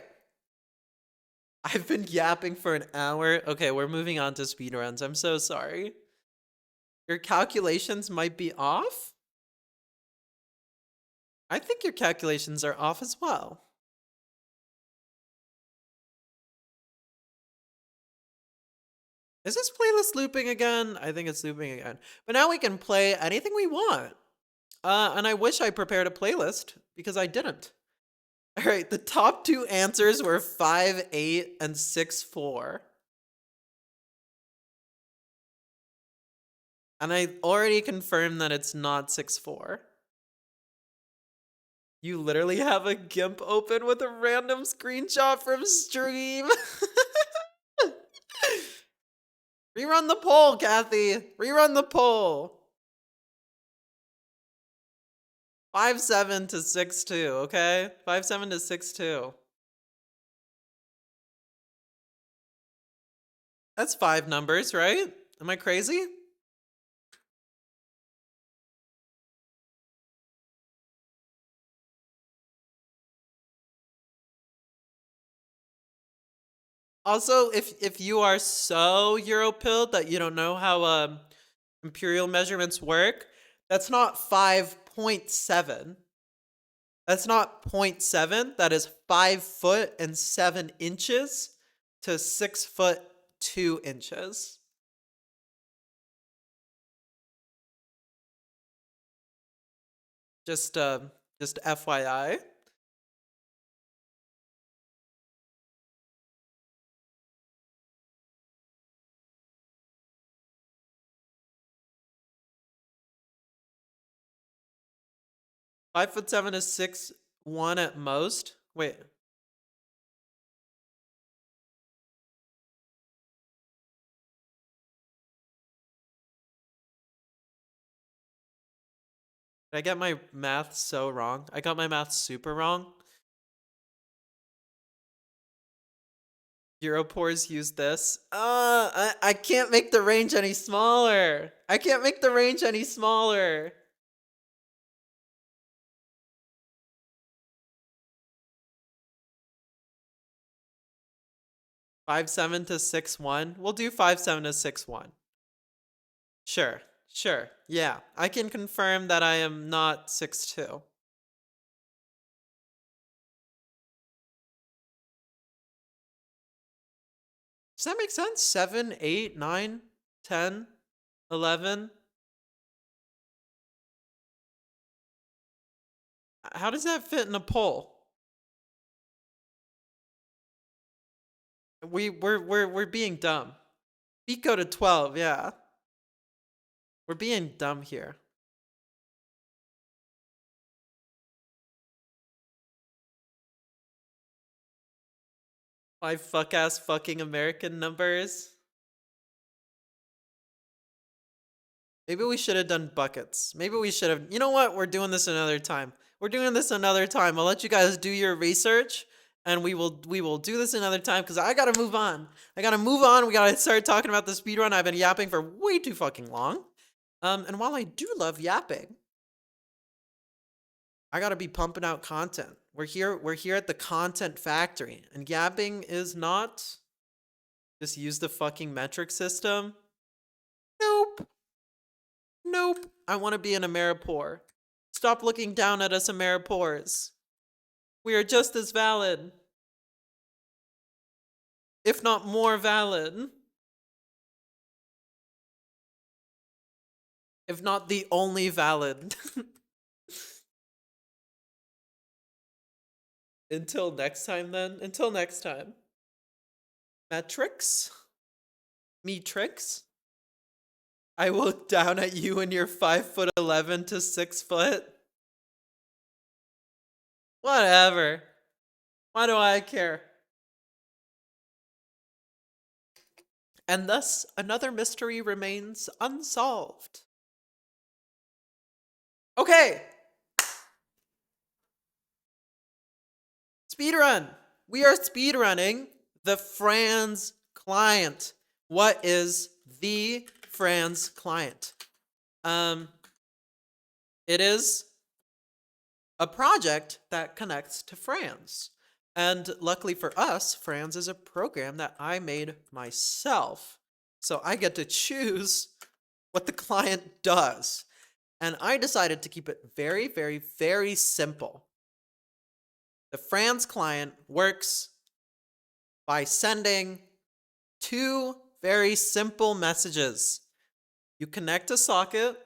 I've been yapping for an hour. Okay, we're moving on to speedruns. I'm so sorry. Your calculations might be off? I think your calculations are off as well. Is this playlist looping again? I think it's looping again. But now we can play anything we want. And I wish I prepared a playlist because I didn't. All right, the top two answers were 5-8 and 6-4. And I already confirmed that it's not 6-4. You literally have a GIMP open with a random screenshot from stream. Rerun the poll, Kathy. Rerun the poll. 5-7 to 6-2, okay? 5-7 to 6-2. That's 5 numbers, right? Am I crazy? Also, if you are so Europilled that you don't know how imperial measurements work, that's not 5.7. That's not 0.7. That is 5 foot and 7 inches to 6 foot 2 inches. Just FYI. 5'7" is 6'1" at most. Wait. Did I get my math so wrong? I got my math super wrong. Europores use this. I can't make the range any smaller. I can't make the range any smaller. Five seven to 6'1". We'll do 5'7" to 6'1". Sure, sure. Yeah, I can confirm that I am not 6'2". Does that make sense? 7, 8, 9, 10, 11. How does that fit in a poll? We're being dumb. Feet go to 12, yeah. We're being dumb here. Five fuck-ass fucking American numbers. Maybe we should have done buckets. Maybe we should have. You know what? We're doing this another time. We're doing this another time. I'll let you guys do your research, and we will do this another time because I gotta move on. I gotta move on. We gotta start talking about the speedrun. I've been yapping for way too fucking long. And while I do love yapping, I gotta be pumping out content. We're here at the content factory, and yapping is not just use the fucking metric system. Nope. Nope. I want to be an Ameripore. Stop looking down at us Ameripores. We are just as valid, if not more valid. If not the only valid. Until next time then. Until next time. Metrics? Metrics? I will look down at you and your 5'11" to 6 foot. Whatever. Why do I care? And thus, another mystery remains unsolved. Okay. Speedrun. We are speedrunning the Franz client. What is the Franz client? It is a project that connects to Franz. And luckily for us, Franz is a program that I made myself. So I get to choose what the client does. And I decided to keep it very, very, very simple. The Franz client works by sending two very simple messages. You connect a socket,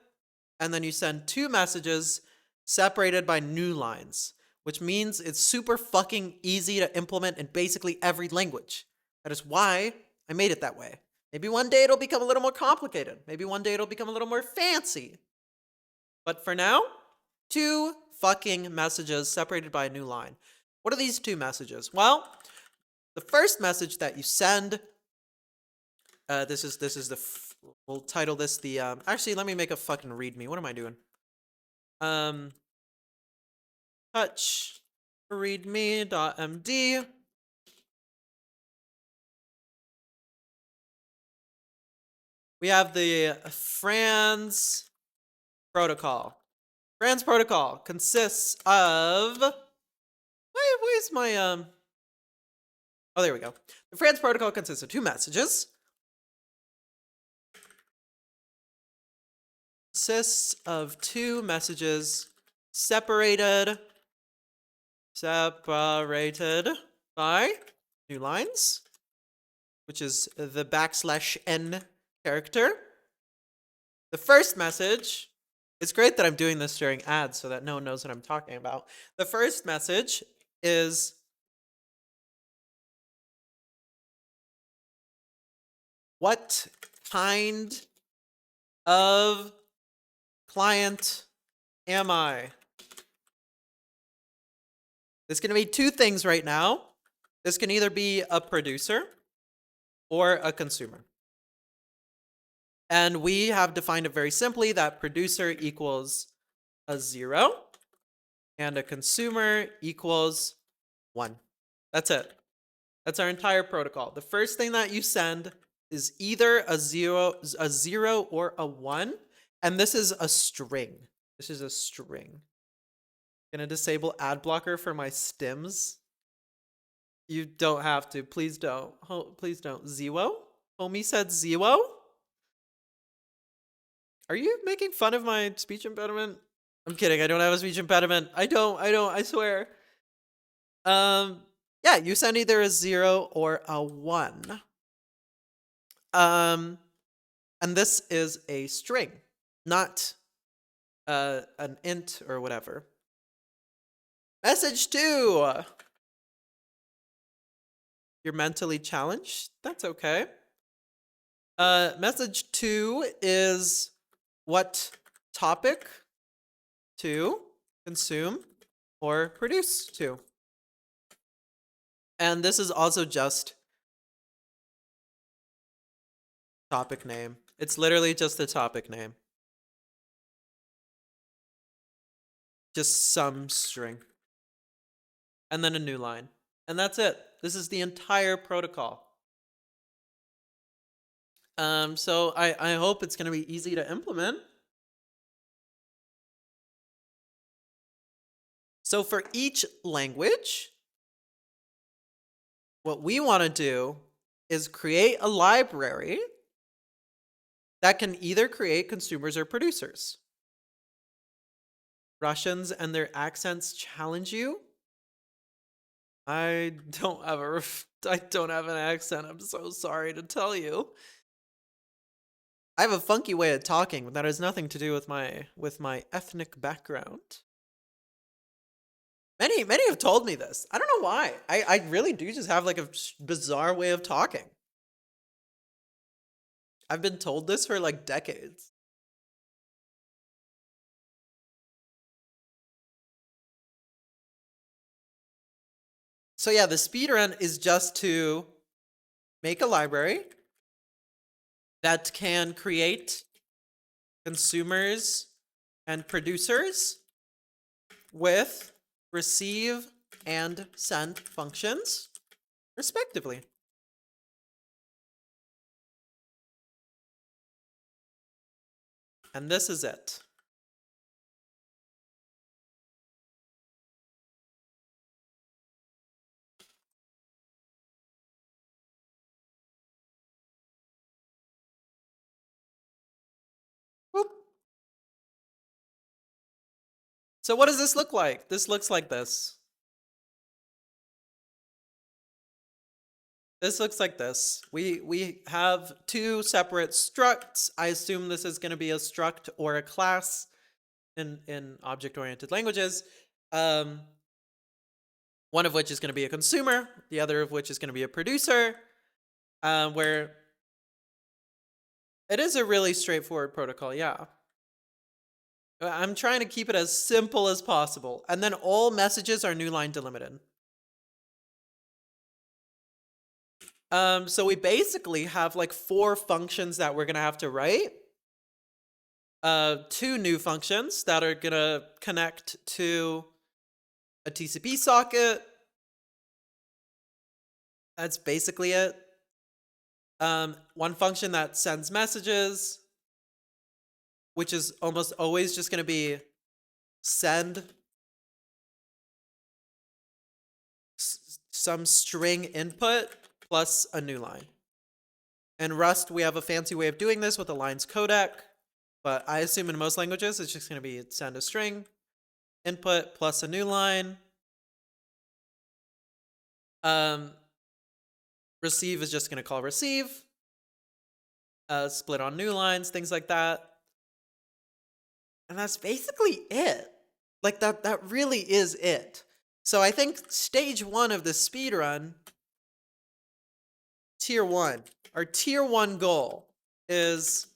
and then you send two messages separated by new lines, which means it's super fucking easy to implement in basically every language. That is why I made it that way. Maybe one day it'll become a little more complicated. Maybe one day it'll become a little more fancy. But for now, two fucking messages separated by a new line. What are these two messages? Well, the first message that you send, we'll title this the, actually, let me make a fucking readme. What am I doing? Touch readme.md. We have the Franz protocol. Franz protocol consists of, where's my, oh, there we go. The Franz protocol consists of two messages. Consists of two messages separated by new lines, which is the \n character. The first message, it's great that I'm doing this during ads so that no one knows what I'm talking about. The first message is what kind of client am I? This can be two things right now. This can either be a producer or a consumer. And we have defined it very simply that producer equals a 0 and a consumer equals 1. That's it. That's our entire protocol. The first thing that you send is either a 0 or a 1, and this is a string. This is a string. Gonna disable ad blocker for my stims. You don't have to. Please don't. Please don't. 0? Homie said 0? Are you making fun of my speech impediment? I'm kidding. I don't have a speech impediment. I don't. I swear. Yeah, you send either a 0 or a 1. And this is a string, not an int or whatever. Message 2. You're mentally challenged. That's okay. Message 2 is what topic to consume or produce to. And this is also just topic name. It's literally just the topic name. Just some string. And then a new line. And that's it. This is the entire protocol. So I hope it's going to be easy to implement. So for each language, what we want to do is create a library that can either create consumers or producers. Russians and their accents challenge you? I don't have an accent. I'm so sorry to tell you. I have a funky way of talking, but that has nothing to do with my ethnic background. Many have told me this. I don't know why. I really do just have like a bizarre way of talking. I've been told this for like decades. So yeah, the speedrun is just to make a library that can create consumers and producers with receive and send functions, respectively. And this is it. Whoop. So what does this look like? This looks like this. This looks like this. We have two separate structs. I assume this is going to be a struct or a class in object-oriented languages. One of which is going to be a consumer, the other of which is going to be a producer, where it is a really straightforward protocol, yeah. I'm trying to keep it as simple as possible. And then all messages are new line delimited. So we basically have like 4 functions that we're going to have to write. 2 new functions that are going to connect to a TCP socket. That's basically it. 1 function that sends messages, which is almost always just going to be send some string input plus a new line. In Rust, we have a fancy way of doing this with a lines codec, but I assume in most languages, it's just going to be send a string, input plus a new line. Receive is just going to call receive. Split on new lines, things like that. And that's basically it. Like that really is it. So I think stage 1 of the speedrun, tier 1, our tier 1 goal is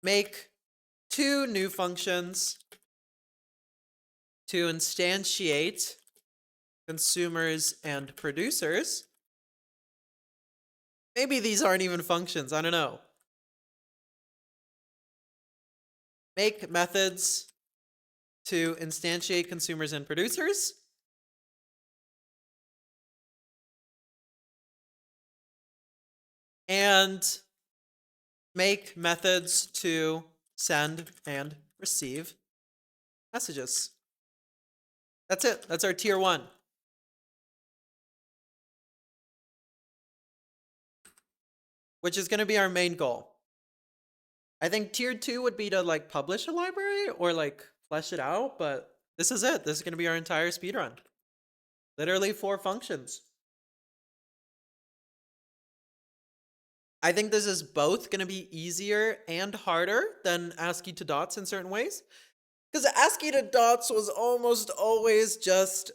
make 2 new functions to instantiate consumers and producers. Maybe these aren't even functions, I don't know. Make methods to instantiate consumers and producers. And make methods to send and receive messages. That's it. That's our tier 1. Which is going to be our main goal. I think tier 2 would be to like publish a library or like flesh it out, but this is it. This is going to be our entire speedrun. Literally 4 functions. I think this is both going to be easier and harder than ASCII to dots in certain ways. Because ASCII to dots was almost always just,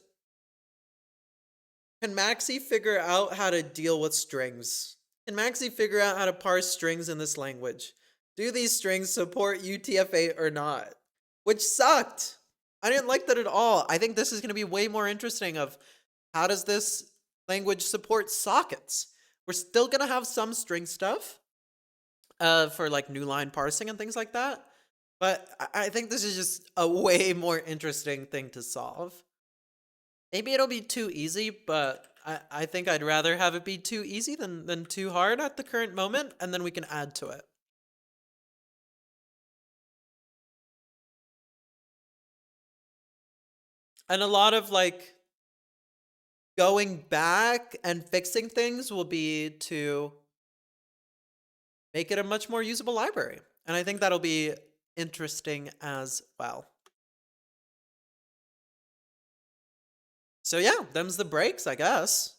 can Maxi figure out how to deal with strings? Can Maxi figure out how to parse strings in this language? Do these strings support UTF-8 or not? Which sucked. I didn't like that at all. I think this is going to be way more interesting of how does this language support sockets? We're still going to have some string stuff for like new line parsing and things like that. But I think this is just a way more interesting thing to solve. Maybe it'll be too easy, but I think I'd rather have it be too easy than too hard at the current moment, and then we can add to it. And a lot of like going back and fixing things will be to make it a much more usable library. And I think that'll be interesting as well. So yeah, them's the breaks, I guess.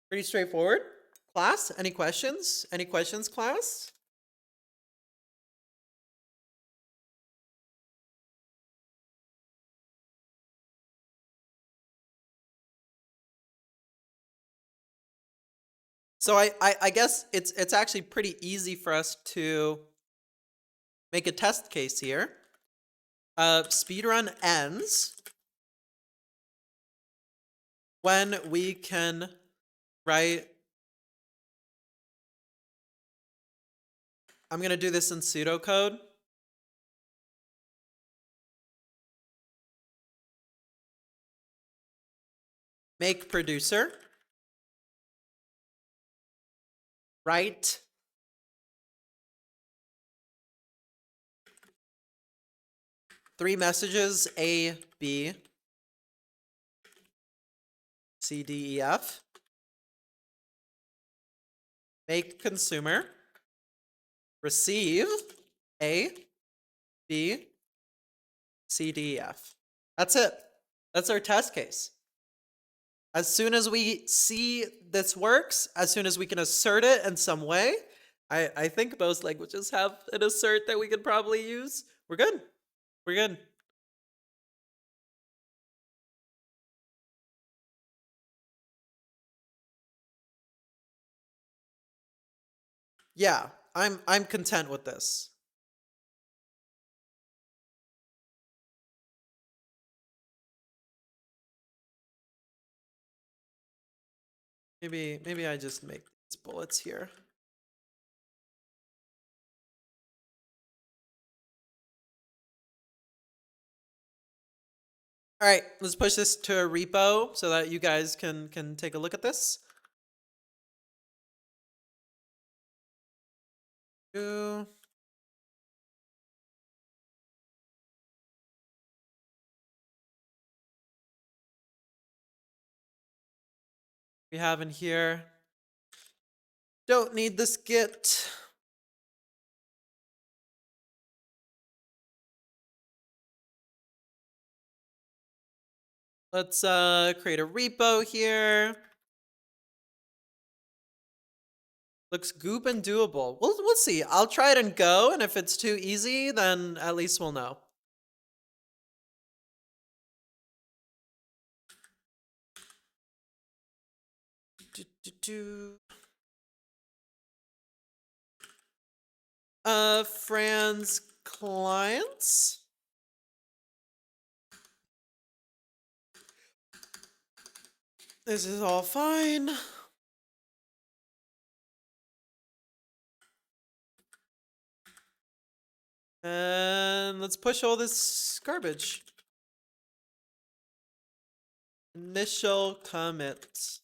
Pretty straightforward. Class, any questions? Any questions, class? So I guess it's actually pretty easy for us to make a test case here. Speedrun ends when we can write. I'm going to do this in pseudocode. Make producer. Write. Three messages, A, B, C, D, E, F. Make consumer. Receive A, B, C, D, E, F. That's it. That's our test case. As soon as we see this works, as soon as we can assert it in some way, I think most languages have an assert that we could probably use. We're good. We're good. Yeah, I'm content with this. Maybe I just make these bullets here. All right, let's push this to a repo so that you guys can take a look at this. We have in here. Don't need this Git. Let's create a repo here. Looks goop and doable. We'll see. I'll try it in Go, and if it's too easy, then at least we'll know. Fran's clients. This is all fine. And let's push all this garbage. Initial commits.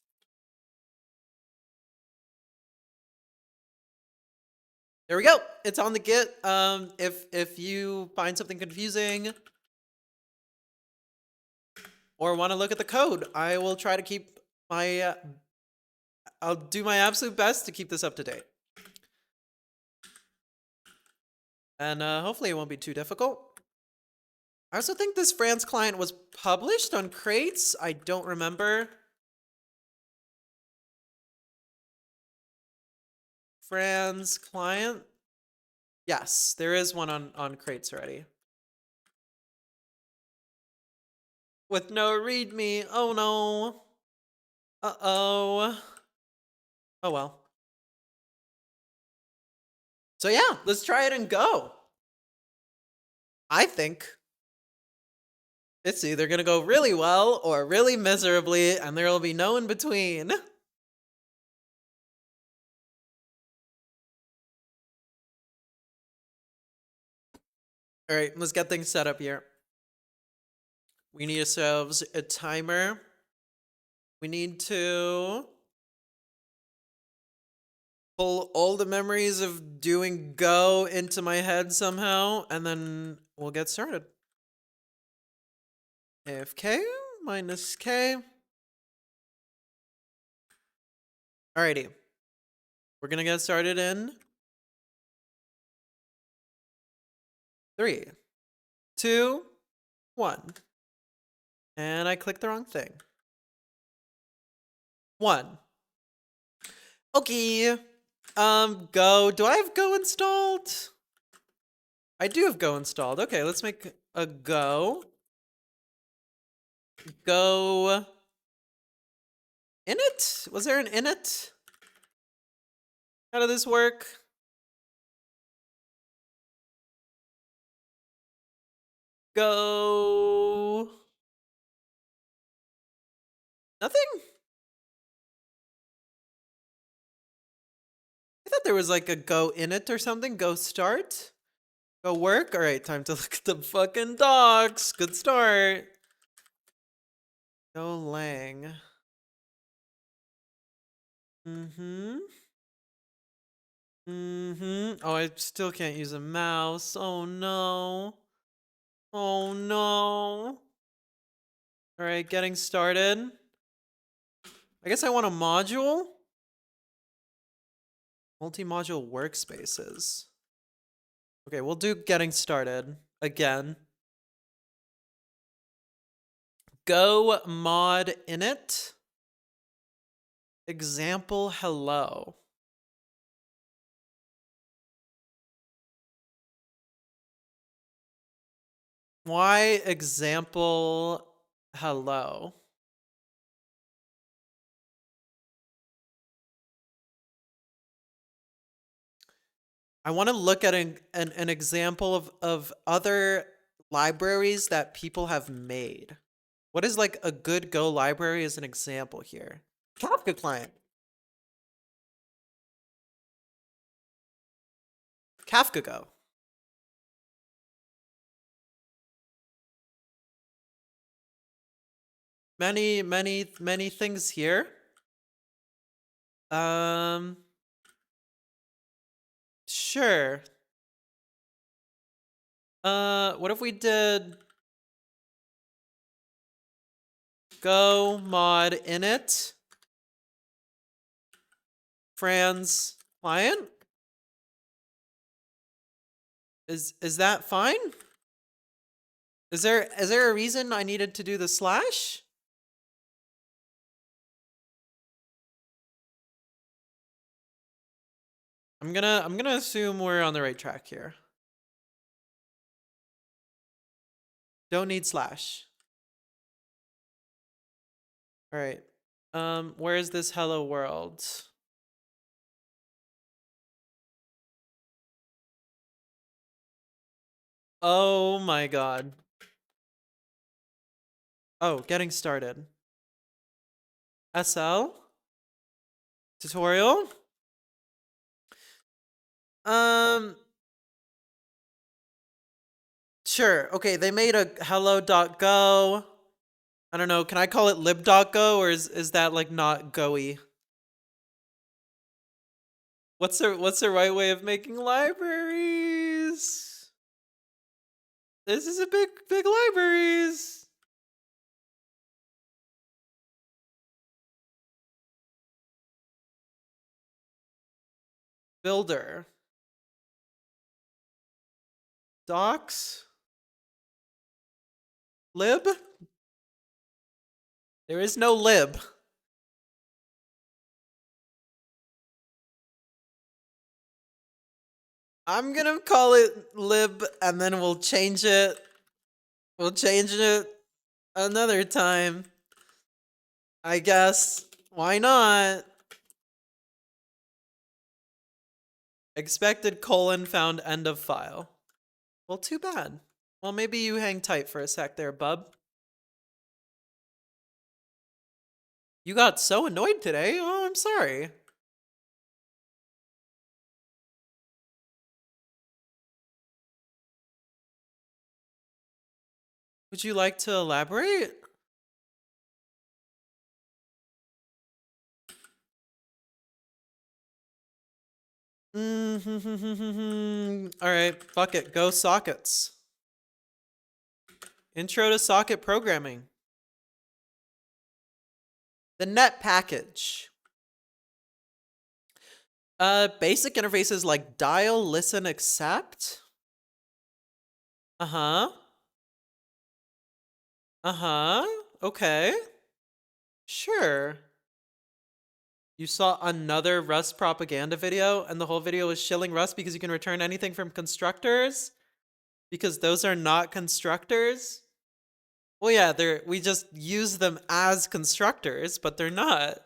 There we go. It's on the Git. If you find something confusing or want to look at the code, I will try to keep my I'll do my absolute best to keep this up to date. And hopefully it won't be too difficult. I also think this France client was published on crates. I don't remember. France client. Yes, there is one on crates already. With no readme. Oh no. Uh-oh. Oh well. So yeah, let's try it and go. I think it's either gonna go really well or really miserably, and there will be no in between. All right, let's get things set up here. We need ourselves a timer. We need to pull all the memories of doing Go into my head somehow, and then we'll get started. AFK minus K. Alrighty. We're gonna get started in 3, 2, 1. And I clicked the wrong thing. 1. Okay. Go. Do I have Go installed? I do have Go installed. Okay, let's make a Go. Go. Init? Was there an init? How did this work? Go. Nothing? I thought there was like a go init or something. Go start. Go work. All right, time to look at the fucking docs. Good start. Go lang. Mm-hmm. Oh, I still can't use a mouse. Oh no. Oh no. All right, getting started. I guess I want a module. Multi-module workspaces. Okay, we'll do getting started again. Go mod init. Example hello. Why example hello? I want to look at an example of other libraries that people have made. What is like a good Go library as an example here? Kafka client. Kafka Go. Many things here. Sure. What if we did go mod init Franz client? Is that fine? Is there a reason I needed to do the slash? I'm gonna assume we're on the right track here. Don't need slash. All right. Where is this hello world? Oh my god. Oh, getting started. SL tutorial. Sure. Okay, they made a hello.go. I don't know. Can I call it lib.go, or is that like not go-y? What's the right way of making libraries? This is a big libraries. Builder. Docs. Lib? There is no lib. I'm gonna call it lib, and then we'll change it. We'll change it another time. I guess. Why not? Expected : found end of file. Well, too bad. Well, maybe you hang tight for a sec there, bub. You got so annoyed today. Oh, I'm sorry. Would you like to elaborate? All right, fuck it. Go sockets. Intro to socket programming. The net package. Basic interfaces like dial, listen, accept. Uh-huh. Uh-huh. Okay. Sure. You saw another Rust propaganda video, and the whole video was shilling Rust because you can return anything from constructors? Because those are not constructors? Well, yeah, we just use them as constructors, but they're not.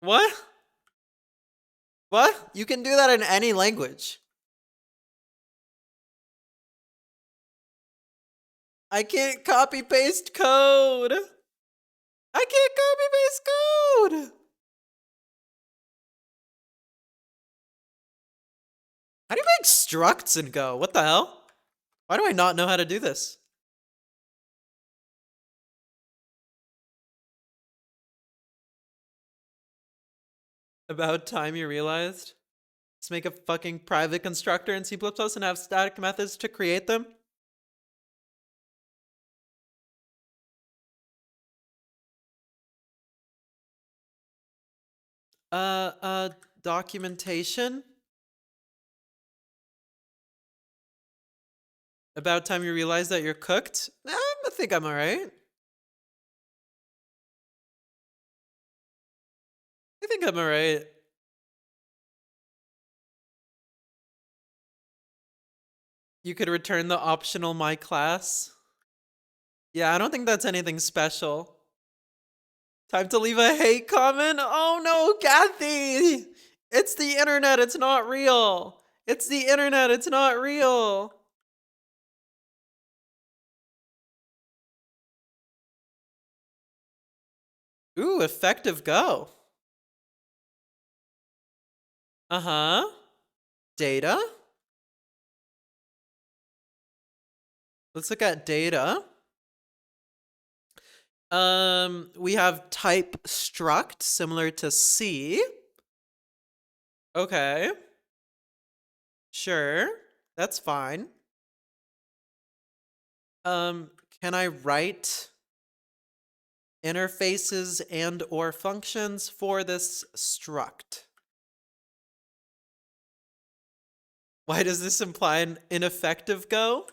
What? What? You can do that in any language. I can't copy paste code. I can't copy paste code. How do you make structs in Go? What the hell? Why do I not know how to do this? About time you realized. Let's make a fucking private constructor in C++ and have static methods to create them. Documentation. About time you realize that you're cooked. I think I'm alright. I think I'm alright. You could return the optional my class. Yeah, I don't think that's anything special. Time to leave a hate comment? Oh no, Kathy! It's the internet, it's not real. It's the internet, it's not real. Ooh, effective Go. Uh-huh. Data. Let's look at data. We have type struct, similar to C. Okay. Sure. That's fine. Can I write interfaces and or functions for this struct? Why does this imply an ineffective Go?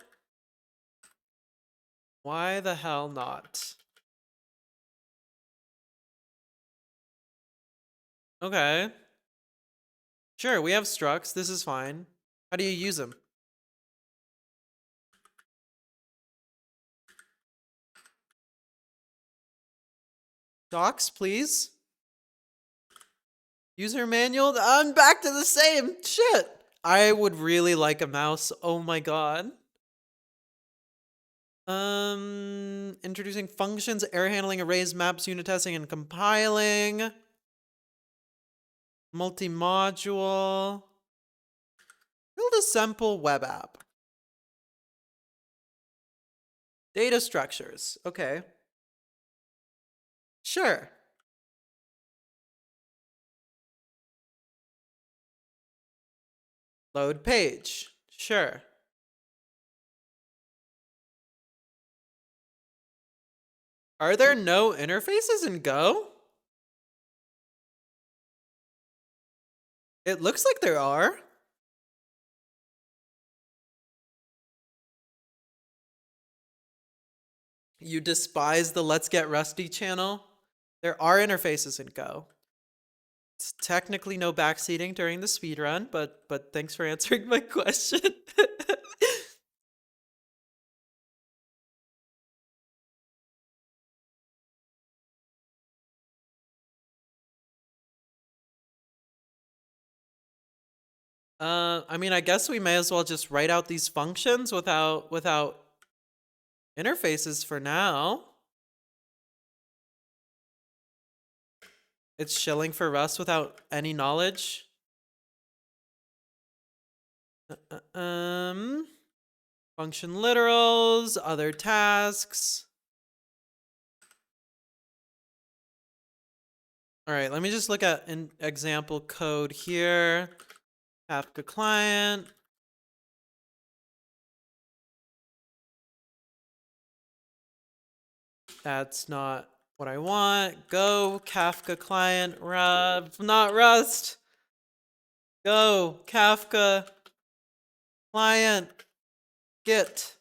Why the hell not? Okay. Sure, we have structs. This is fine. How do you use them? Docs, please. User manual. I'm back to the same shit. I would really like a mouse. Oh my god. Introducing functions, error handling, arrays, maps, unit testing, and compiling. Multi-module. Build a simple web app. Data structures. Okay. Sure. Load page. Sure. Are there no interfaces in Go? It looks like there are. You despise the Let's Get Rusty channel? There are interfaces in Go. It's technically no backseating during the speedrun, but thanks for answering my question. I mean, I guess we may as well just write out these functions without interfaces for now. It's shilling for Rust without any knowledge. Function literals, other tasks. All right, let me just look at an example code here. Kafka client. That's not what I want. Go Kafka client, not Rust. Go Kafka client, git.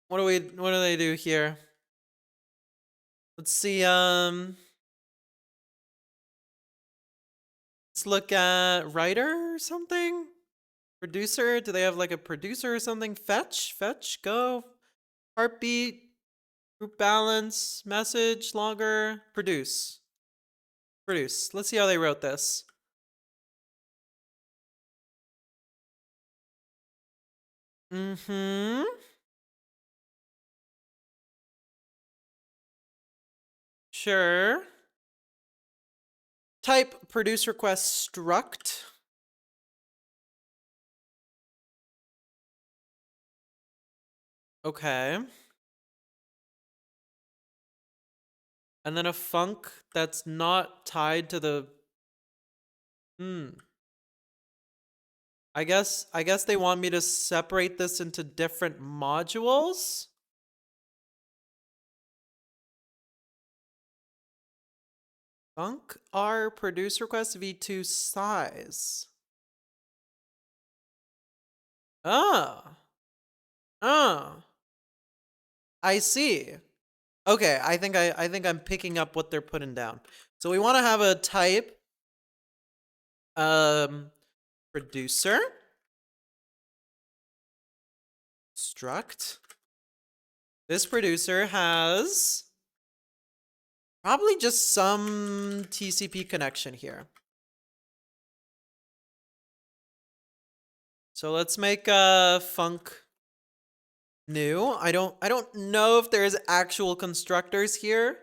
What do they do here? Let's see, let's look at writer or something. Producer, do they have like a producer or something? Fetch, go. Heartbeat, group balance, message, logger, produce. Let's see how they wrote this. Sure. Type produce request struct. Okay. And then a func that's not tied to the I guess they want me to separate this into different modules. Func R produce request v2 size. I see. Okay, I think I'm picking up what they're putting down. So we want to have a type producer struct. This producer has probably just some TCP connection here. So let's make a func new. I don't know if there's actual constructors here.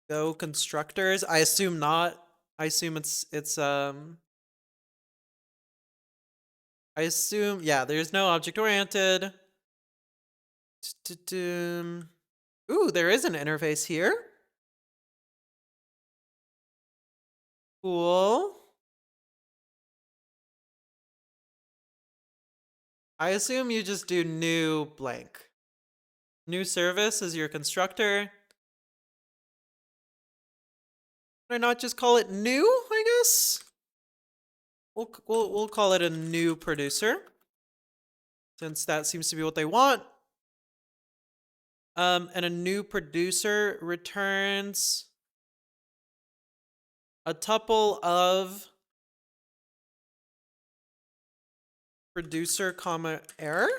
Go constructors. I assume not. I assume it's I assume, yeah, there's no object oriented. Ooh, there is an interface here. Cool. I assume you just do new blank. New service is your constructor. Why not just call it new, I guess? We'll call it a new producer, since that seems to be what they want. And a new producer returns a tuple of producer comma error.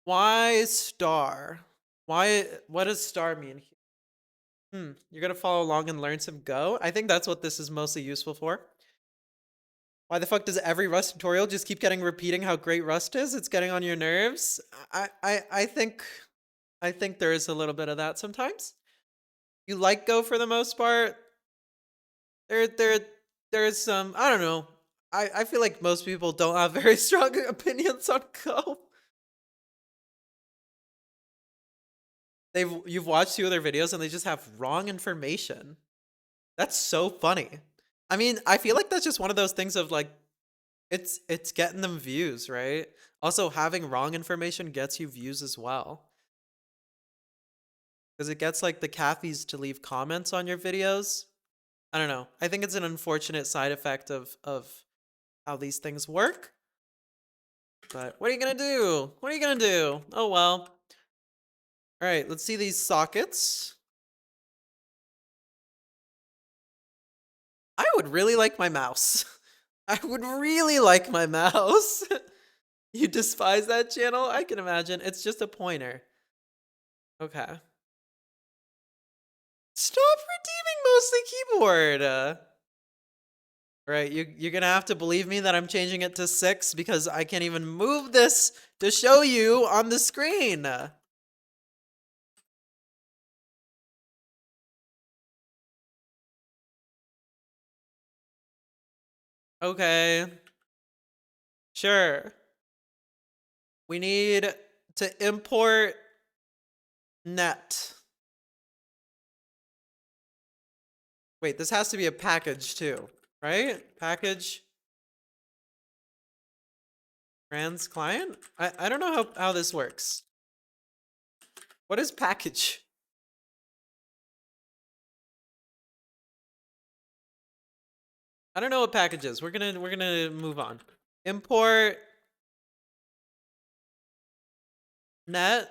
Why star? What does star mean here? You're gonna follow along and learn some Go? I think that's what this is mostly useful for. Why the fuck does every Rust tutorial just keep repeating how great Rust is? It's getting on your nerves. I think there is a little bit of that sometimes. You like Go for the most part. There's some, I don't know. I feel like most people don't have very strong opinions on Go. You've watched 2 other videos and they just have wrong information. That's so funny. I mean, I feel like that's just one of those things of like, it's getting them views, right? Also, having wrong information gets you views as well. Because it gets like the Cathies to leave comments on your videos. I don't know. I think it's an unfortunate side effect of how these things work. But what are you gonna do? What are you gonna do? Oh well. All right, let's see these sockets. I would really like my mouse. I would really like my mouse. You despise that channel? I can imagine. It's just a pointer. Okay. Stop redeeming mostly keyboard. Right, you're gonna have to believe me that I'm changing it to 6 because I can't even move this to show you on the screen. Okay. Sure. We need to import net. Wait, this has to be a package too, right? Package trans client? I don't know how this works. What is package? I don't know what package is. We're gonna move on. Import net.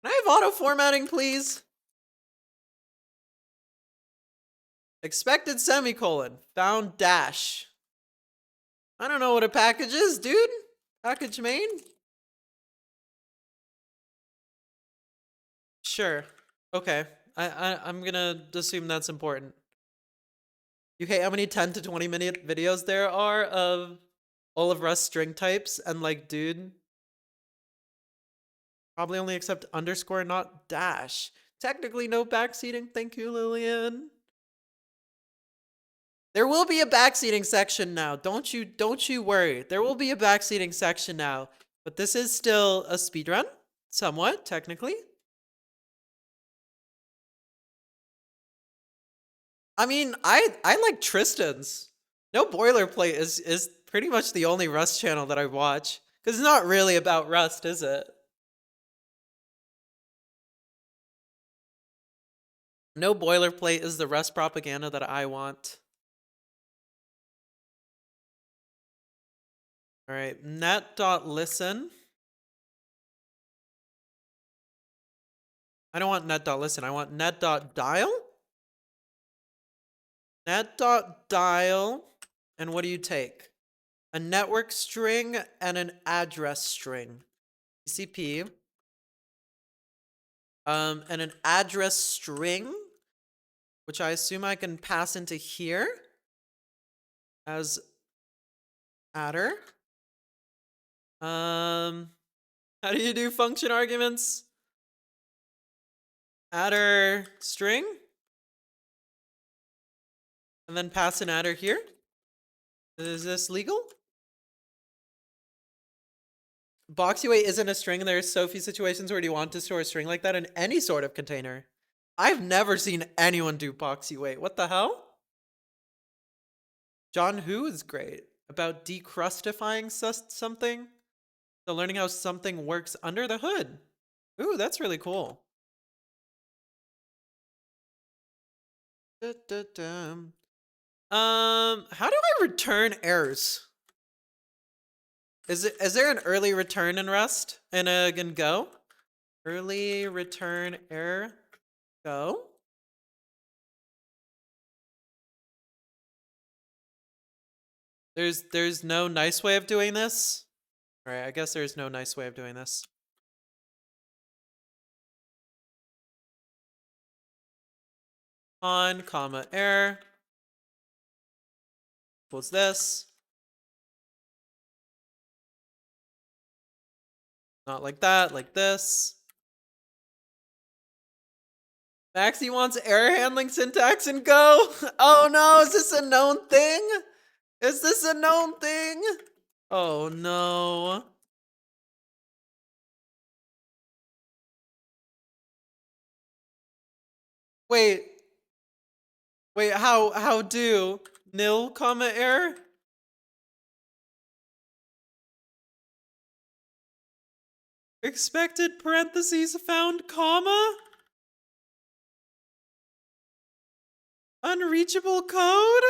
Can I have auto formatting, please? Expected semicolon. Found dash. I don't know what a package is, dude. Package main? Sure. Okay. I'm gonna assume that's important. You hate how many 10 to 20-minute videos there are of all of Rust string types and like, dude, probably only accept underscore, not dash. Technically no backseating. Thank you, Lillian. There will be a backseating section now. Don't you worry. There will be a backseating section now. But this is still a speedrun, somewhat, technically. I mean, I like Tristan's. No Boilerplate is pretty much the only Rust channel that I watch. Because it's not really about Rust, is it? No Boilerplate is the Rust propaganda that I want. All right, net.listen. I don't want net.listen. I want net.dial. Net.dial. And what do you take? A network string and an address string. TCP. And an address string, which I assume I can pass into here as adder. How do you do function arguments? Adder string. And then pass an adder here. Is this legal? Boxy isn't a string, and there are so few situations where you want to store a string like that in any sort of container. I've never seen anyone do boxy weight. What the hell? John Who is great about decrustifying something. So learning how something works under the hood. Ooh, that's really cool. How do I return errors? Is there an early return in Rust in Go? Early return error Go. There's no nice way of doing this. All right, I guess there's no nice way of doing this. on, comma, error equals this. Not like that, like this. Maxie wants error handling syntax in Go. Oh no, is this a known thing? Is this a known thing? Oh no. Wait, how do nil comma error? Expected parentheses found comma? Unreachable code?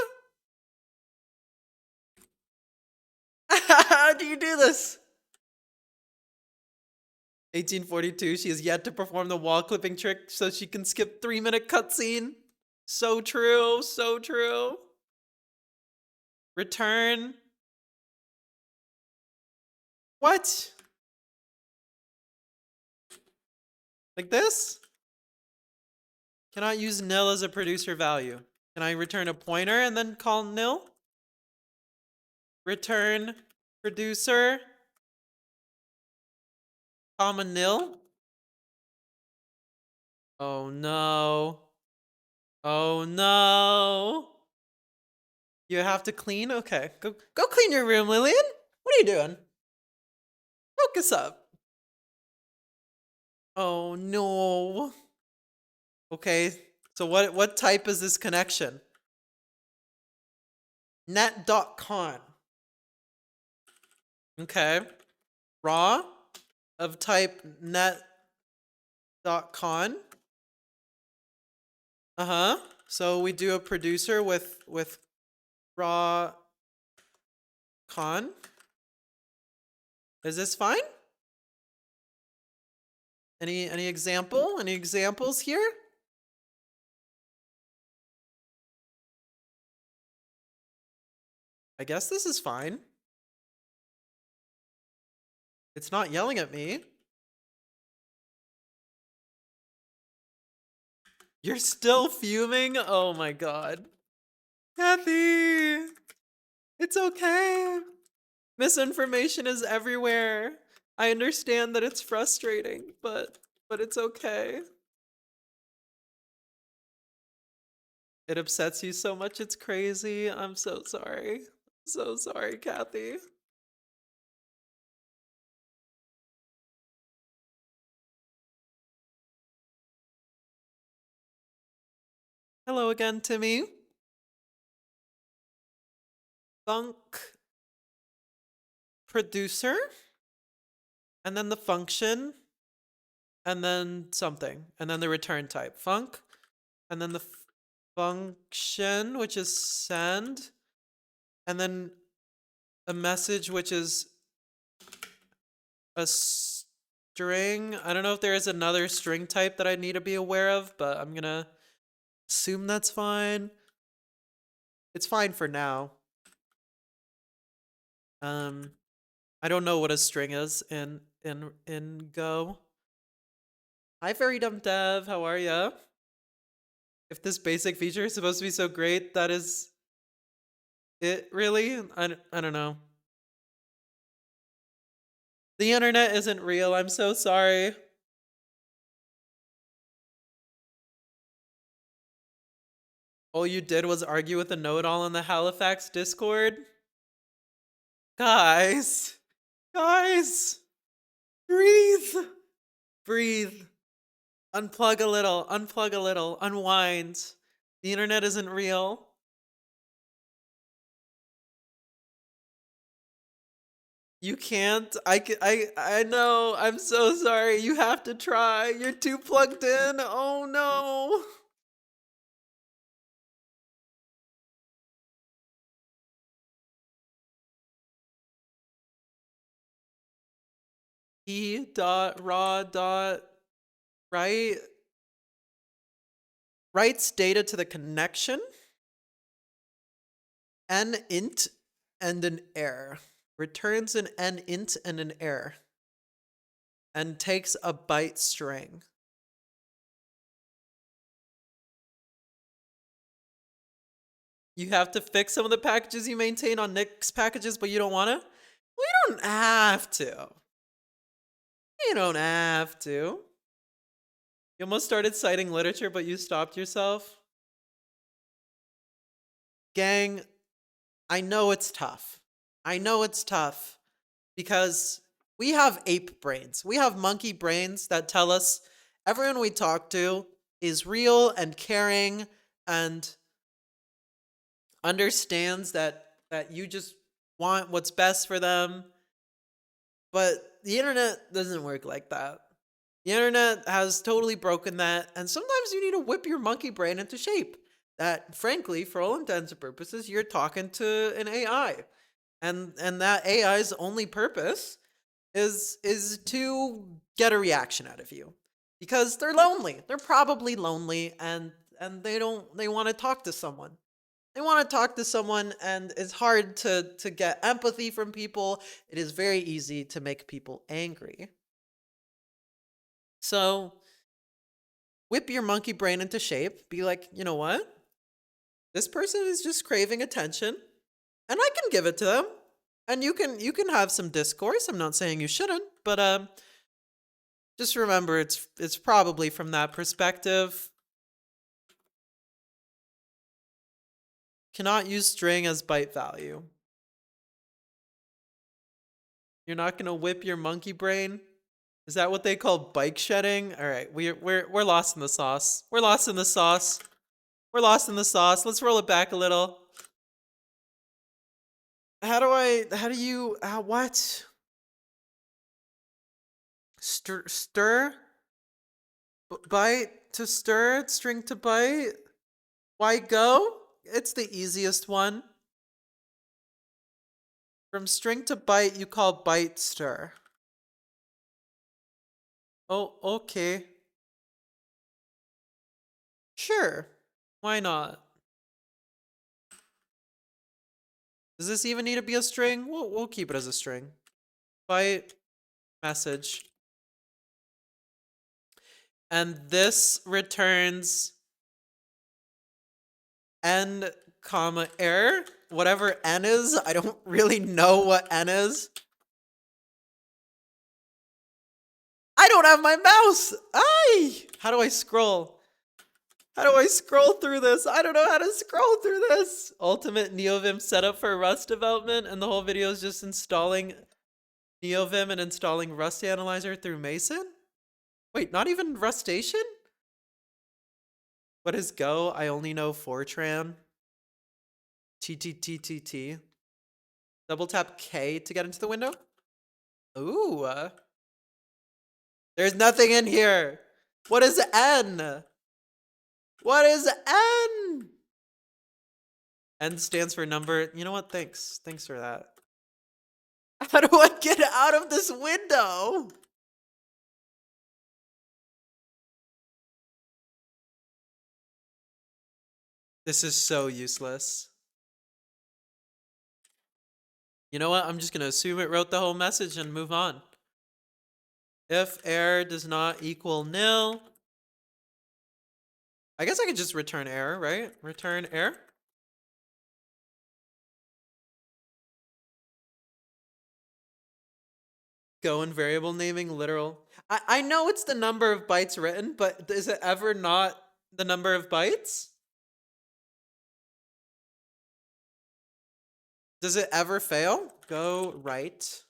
How do you do this? 1842, she has yet to perform the wall clipping trick so she can skip 3-minute cutscene. So true, so true. Return. What? Like this? Cannot use nil as a producer value. Can I return a pointer and then call nil? Return producer, comma nil. Oh no. Oh no. You have to clean? Okay. Go clean your room, Lillian. What are you doing? Focus up. Oh no. Okay. So what type is this connection? Net.con. Okay. Raw of type net.con. Uh-huh. So we do a producer with raw con. Is this fine? Any example? Any examples here? I guess this is fine. It's not yelling at me. You're still fuming? Oh my god. Kathy! It's okay. Misinformation is everywhere. I understand that it's frustrating, but it's okay. It upsets you so much, it's crazy. I'm so sorry. So sorry, Kathy. Hello again, Timmy. Func producer, and then the function, and then something, and then the return type. Func, and then the function, which is send, and then a message, which is a string. I don't know if there is another string type that I need to be aware of, but I'm gonna assume that's fine. It's fine for now. I don't know what a string is in Go. Hi, Very Dumb Dev. How are ya? If this basic feature is supposed to be so great, that is it, really? I don't know. The internet isn't real. I'm so sorry. All you did was argue with a know-it-all in the Halifax Discord? Guys. Guys. Breathe. Breathe. Unplug a little, unwind. The internet isn't real. You can't. I know. I'm so sorry. You have to try. You're too plugged in. Oh no. Write writes data to the connection, an int and an error. Returns an int and an error. And takes a byte string. You have to fix some of the packages you maintain on Nick's packages, but you don't want to? We don't have to. You don't have to. You almost started citing literature, but you stopped yourself. Gang, I know it's tough. I know it's tough because we have ape brains. We have monkey brains that tell us everyone we talk to is real and caring and understands that you just want what's best for them. But the internet doesn't work like that. The internet has totally broken that, and sometimes you need to whip your monkey brain into shape. That, frankly, for all intents and purposes, you're talking to an AI, and that AI's only purpose is to get a reaction out of you, because they're lonely. They're probably lonely, and they want to talk to someone. They want to talk to someone, and it's hard to get empathy from people. It is very easy to make people angry. So whip your monkey brain into shape. Be like, you know what? This person is just craving attention, and I can give it to them. And you can have some discourse. I'm not saying you shouldn't, but just remember it's probably from that perspective. Cannot use string as byte value. You're not gonna whip your monkey brain? Is that what they call bike shedding? All right, we're lost in the sauce. We're lost in the sauce. We're lost in the sauce. Let's roll it back a little. How do you, what? Stir? Bite to stir? String to bite? Why go? It's the easiest one. From string to bite, you call bite stir. Oh, okay. Sure. Why not? Does this even need to be a string? We'll keep it as a string. Byte message. And this returns n comma error. Whatever n is, I don't really know what n is. I don't have my mouse. Ay! How do I scroll? How do I scroll through this? I don't know how to scroll through this. Ultimate NeoVim setup for Rust development, and the whole video is just installing NeoVim and installing Rust Analyzer through Mason? Wait, not even Rustation? What is Go? I only know Fortran. TTTTT. Double tap K to get into the window? Ooh. There's nothing in here. What is N? What is N? N stands for number. You know what? Thanks. Thanks for that. How do I get out of this window? This is so useless. You know what? I'm just going to assume it wrote the whole message and move on. If error does not equal nil. I guess I could just return error, right? Return error. Go in variable naming literal. I know it's the number of bytes written, but is it ever not the number of bytes? Does it ever fail? Go right.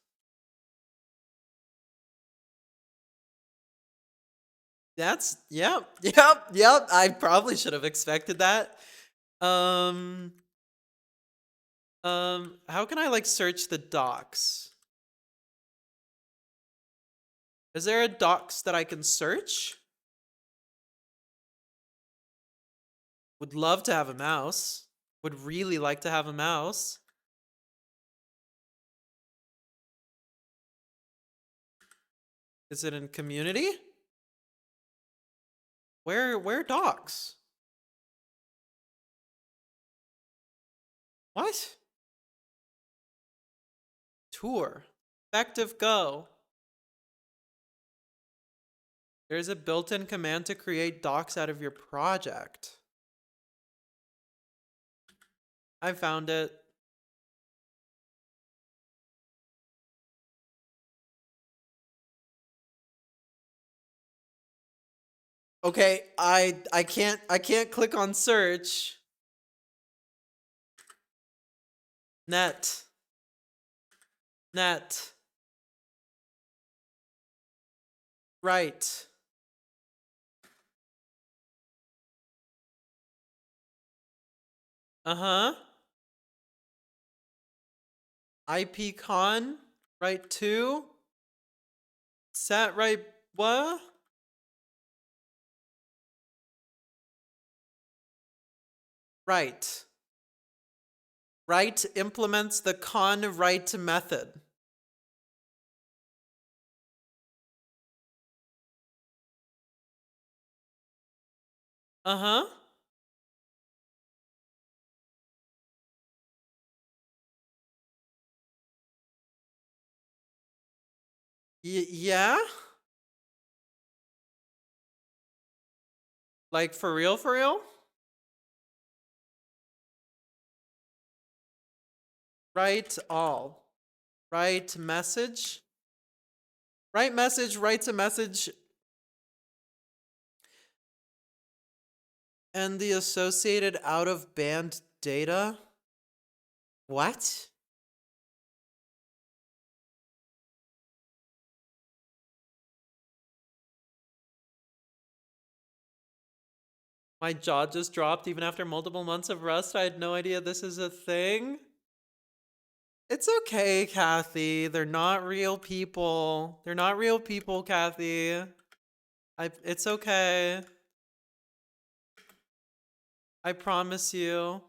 That's, yep. I probably should have expected that. How can I like search the docs? Is there a docs that I can search? Would love to have a mouse. Would really like to have a mouse. Is it in community? Where docs? What? Tour. Effective Go. There's a built-in command to create docs out of your project. I found it. Okay, I can't click on search. Net. Right. Uh-huh. IPCon, right 2. Set right what? Right. Right implements the con right method. Uh-huh. Yeah? Like for real, for real? Write all. Write message. Write message writes a message and the associated out of band data. What? My jaw just dropped even after multiple months of rust. I had no idea this is a thing. It's okay, Kathy. They're not real people. They're not real people, Kathy. It's okay. I promise you.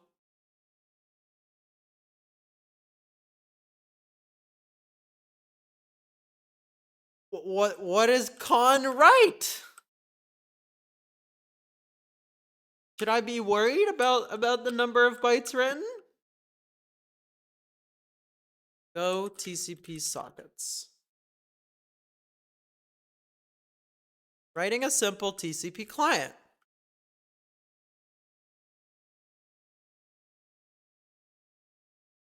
What is con right? Should I be worried about the number of bytes written? Go TCP sockets. Writing a simple TCP client.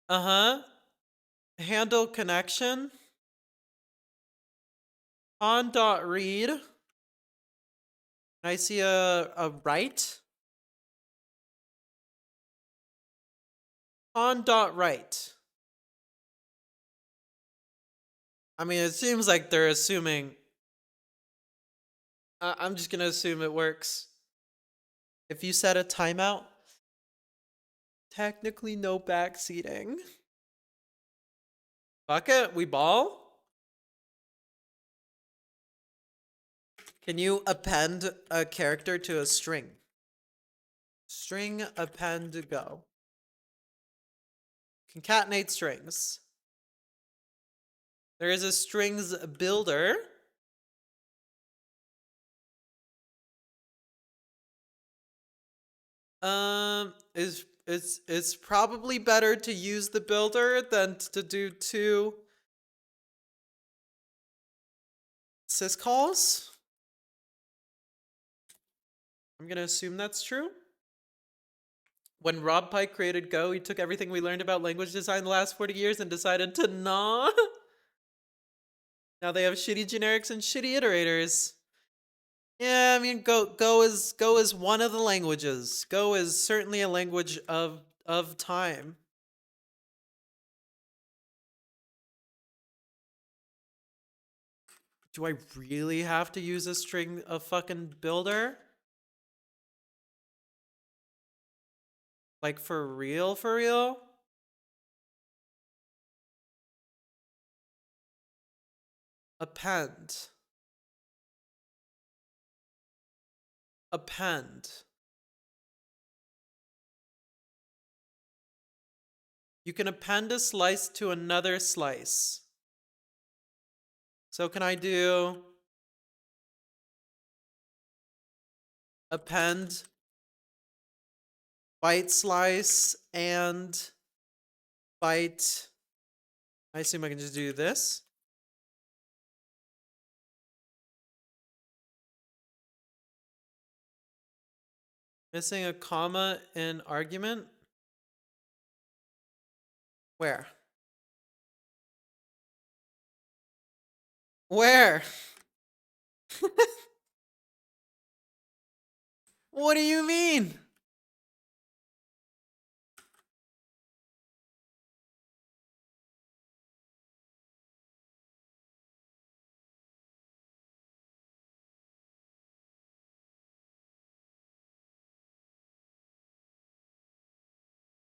Uh-huh. Handle connection. On.read. I see a write. On.write. I mean, it seems like they're assuming. I'm just gonna assume it works. If you set a timeout, technically no backseating. Fuck it, we ball? Can you append a character to a string? String append go. Concatenate strings. There is a strings builder. It's probably better to use the builder than to do 2 syscalls. I'm gonna assume that's true. When Rob Pike created Go, he took everything we learned about language design the last 40 years and decided to nah. Now they have shitty generics and shitty iterators. Yeah, I mean, Go is one of the languages. Go is certainly a language of time. Do I really have to use a string of fucking builder? Like for real, for real? Append. Append. You can append a slice to another slice. So can I do append byte slice and byte? I assume I can just do this. Missing a comma in argument. Where? Where? What do you mean?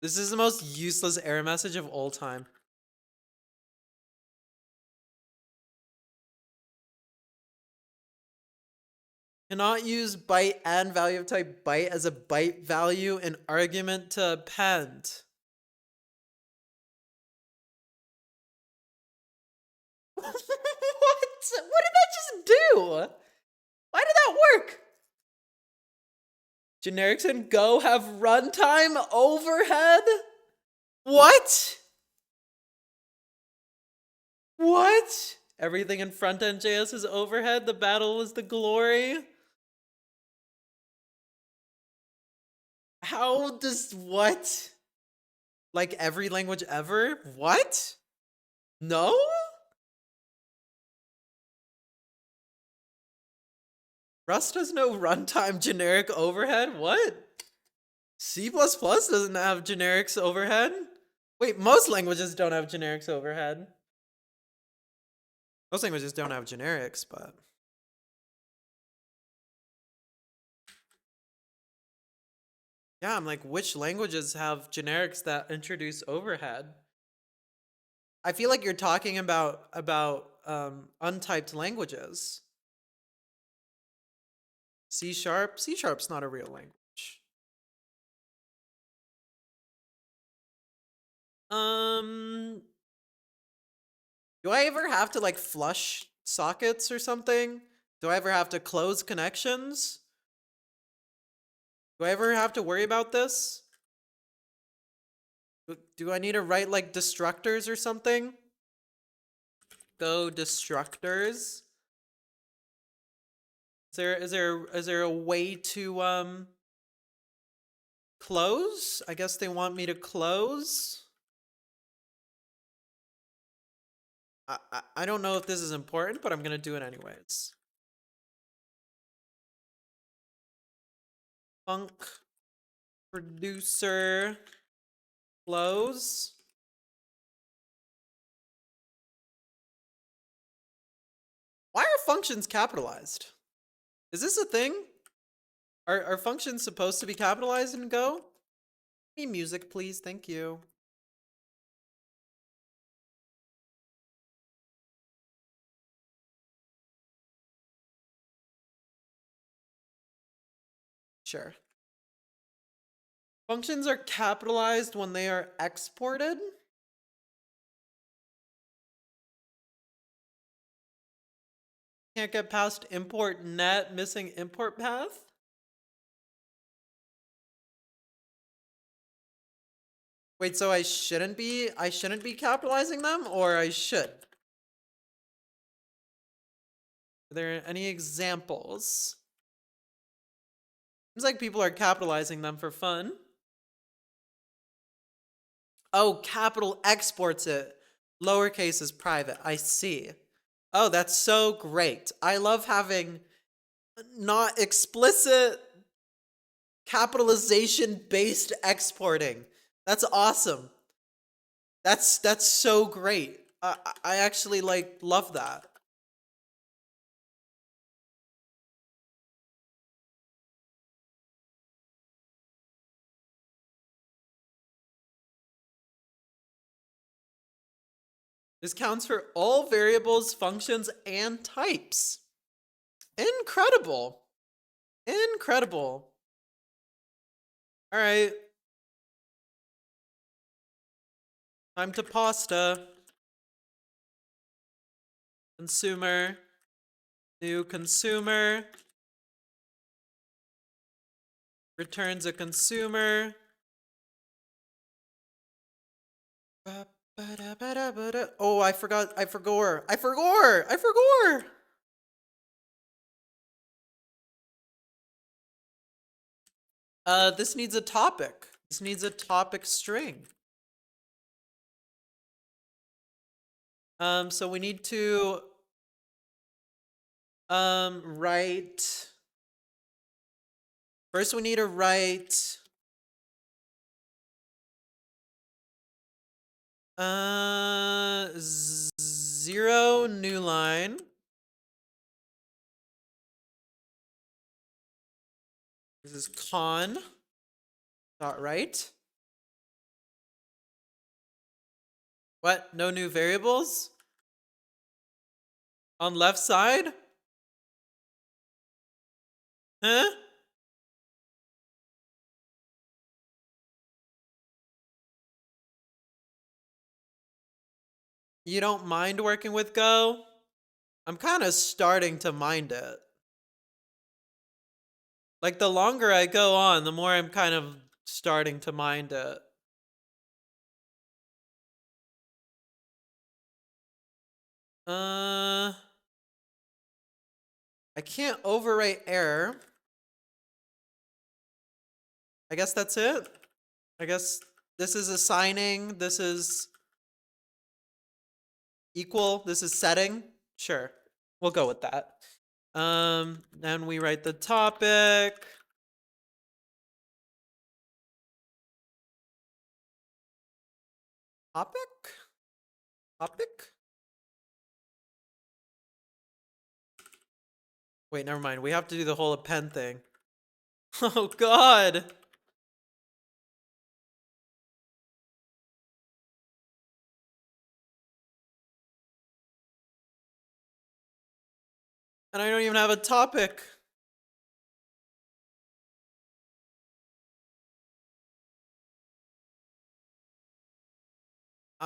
This is the most useless error message of all time. Cannot use byte and value of type byte as a byte value in argument to append. What? What did that just do? Why did that work? Generics in Go have runtime overhead? What? What? Everything in front-end JS is overhead, the battle is the glory? How does what? Like every language ever? What? No? Rust has no runtime generic overhead? What? C++ doesn't have generics overhead? Wait, most languages don't have generics overhead. Most languages don't have generics, but... Yeah, I'm like, which languages have generics that introduce overhead? I feel like you're talking about untyped languages. C#? C#'s not a real language. Do I ever have to like flush sockets or something? Do I ever have to close connections? Do I ever have to worry about this? Do I need to write like destructors or something? Go destructors. Is there a way to close? I guess they want me to close. I don't know if this is important, but I'm gonna do it anyways. Func producer close. Why are functions capitalized? Is this a thing? Are functions supposed to be capitalized in Go? Give me music, please. Thank you. Sure. Functions are capitalized when they are exported. Can't get past import net, missing import path. Wait, so I shouldn't be capitalizing them, or I should? Are there any examples? Seems like people are capitalizing them for fun. Oh, capital exports it. Lowercase is private. I see. Oh, that's so great. I love having not explicit capitalization based exporting. That's awesome. That's so great. I actually like love that. This counts for all variables, functions, and types. Incredible. Incredible. All right. Time to pasta. Consumer. New consumer. Returns a consumer. Oh, I forgot. I forgot. This needs a topic. This needs a topic string. So we need to write. First we need to write 0 new line. This is con dot right. What? No new variables? On left side? Huh? You don't mind working with Go? I'm kind of starting to mind it. Like, the longer I go on, the more I'm kind of starting to mind it. I can't overwrite error. I guess that's it. I guess this is assigning, this is equal, this is setting. Sure, we'll go with that. Then we write the topic. Topic? Wait, never mind. We have to do the whole append thing. Oh god. And I don't even have a topic.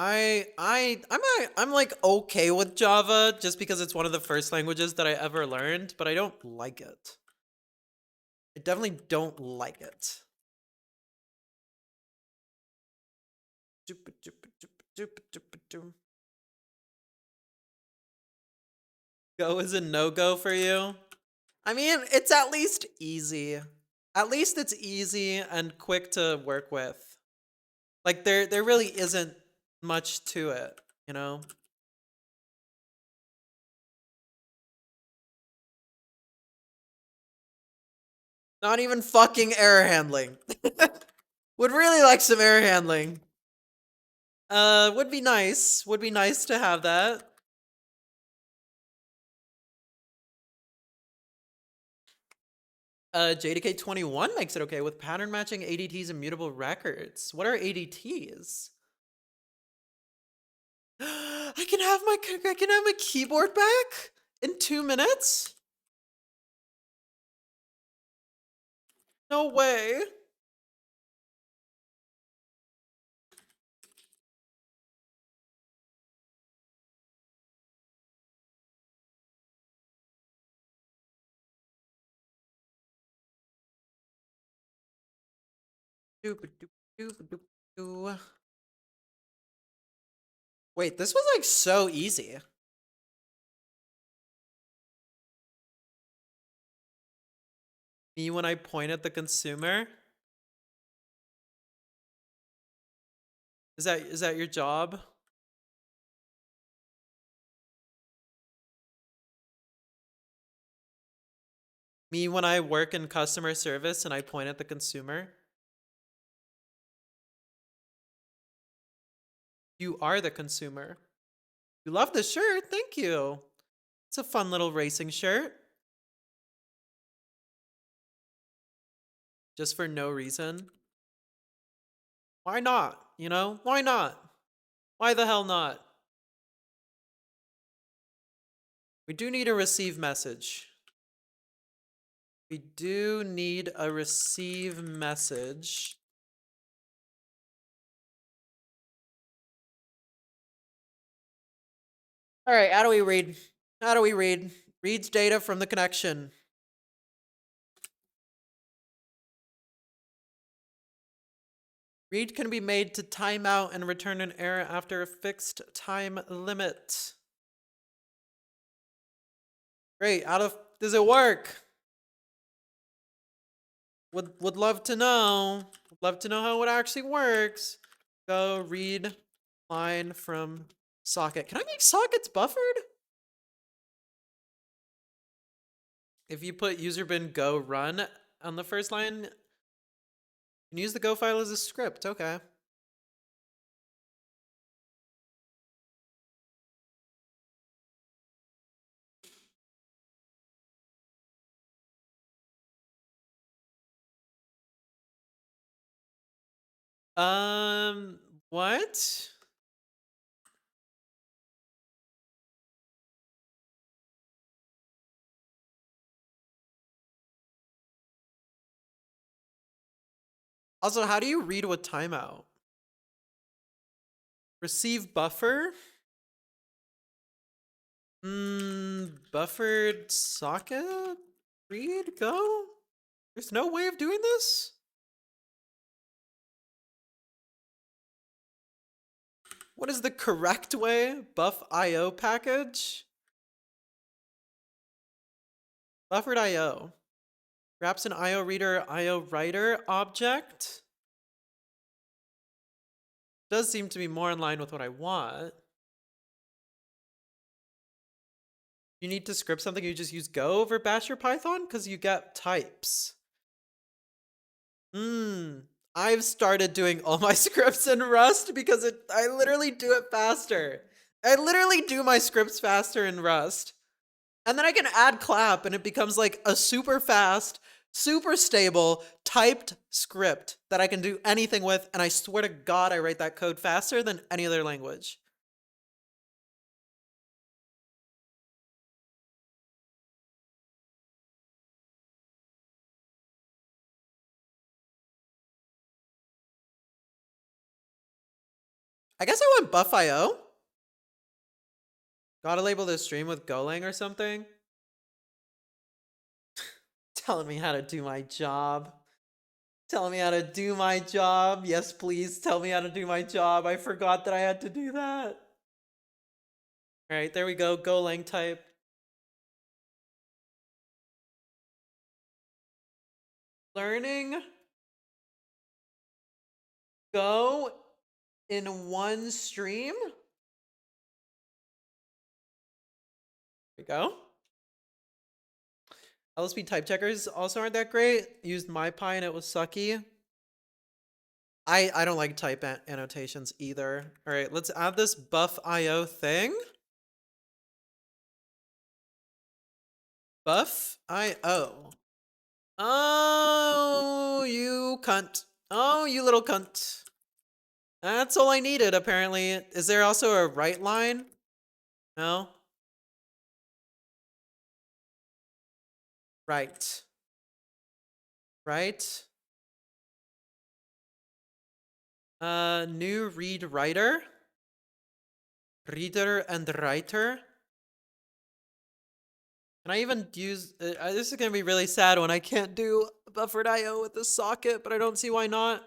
I'm like okay with Java just because it's one of the first languages that I ever learned, but I don't like it. I definitely don't like it. Go is a no-go for you? I mean, it's at least easy. At least it's easy and quick to work with. Like there really isn't much to it, you know? Not even fucking error handling. Would really like some error handling. Would be nice. Would be nice to have that. JDK21 makes it okay with pattern matching ADTs and mutable records. What are ADTs? I can have my keyboard back in 2 minutes? No way. Wait, this was like so easy. Me when I point at the consumer? Is that your job? Me when I work in customer service and I point at the consumer? You are the consumer. You love the shirt, thank you. It's a fun little racing shirt. Just for no reason. Why not? You know, why not? Why the hell not? We do need a receive message. We do need a receive message. All right, how do we read? How do we read? Reads data from the connection. Read can be made to time out and return an error after a fixed time limit. Great, does it work? Would love to know. Would love to know how it actually works. Go read line from socket. Can I make sockets buffered? If you put user bin go run on the first line, you can use the go file as a script. Okay. What? Also, how do you read with timeout? Receive buffer? Buffered socket? Read, go? There's no way of doing this? What is the correct way? Buff IO package? Buffered IO. Wraps an IO reader, IO writer object. Does seem to be more in line with what I want. You need to script something, you just use Go over Bash or Python? Because you get types. I've started doing all my scripts in Rust because I literally do it faster. I literally do my scripts faster in Rust. And then I can add clap and it becomes like a super fast, super stable, typed script that I can do anything with. And I swear to God, I write that code faster than any other language. I guess I went buff IO. Gotta label this stream with Golang or something. Telling me how to do my job. Telling me how to do my job. Yes, please tell me how to do my job. I forgot that I had to do that. All right, there we go. Golang type. Learning Go in one stream. There we go. LSP type checkers also aren't that great. Used MyPy and it was sucky. I don't like type annotations either. All right, let's add this buff IO thing. Buff IO. Oh, you cunt. Oh, you little cunt. That's all I needed, apparently. Is there also a write line? No? Right. Right. New read writer. Reader and writer. Can I even use, this is gonna be really sad when I can't do buffered IO with the socket, but I don't see why not.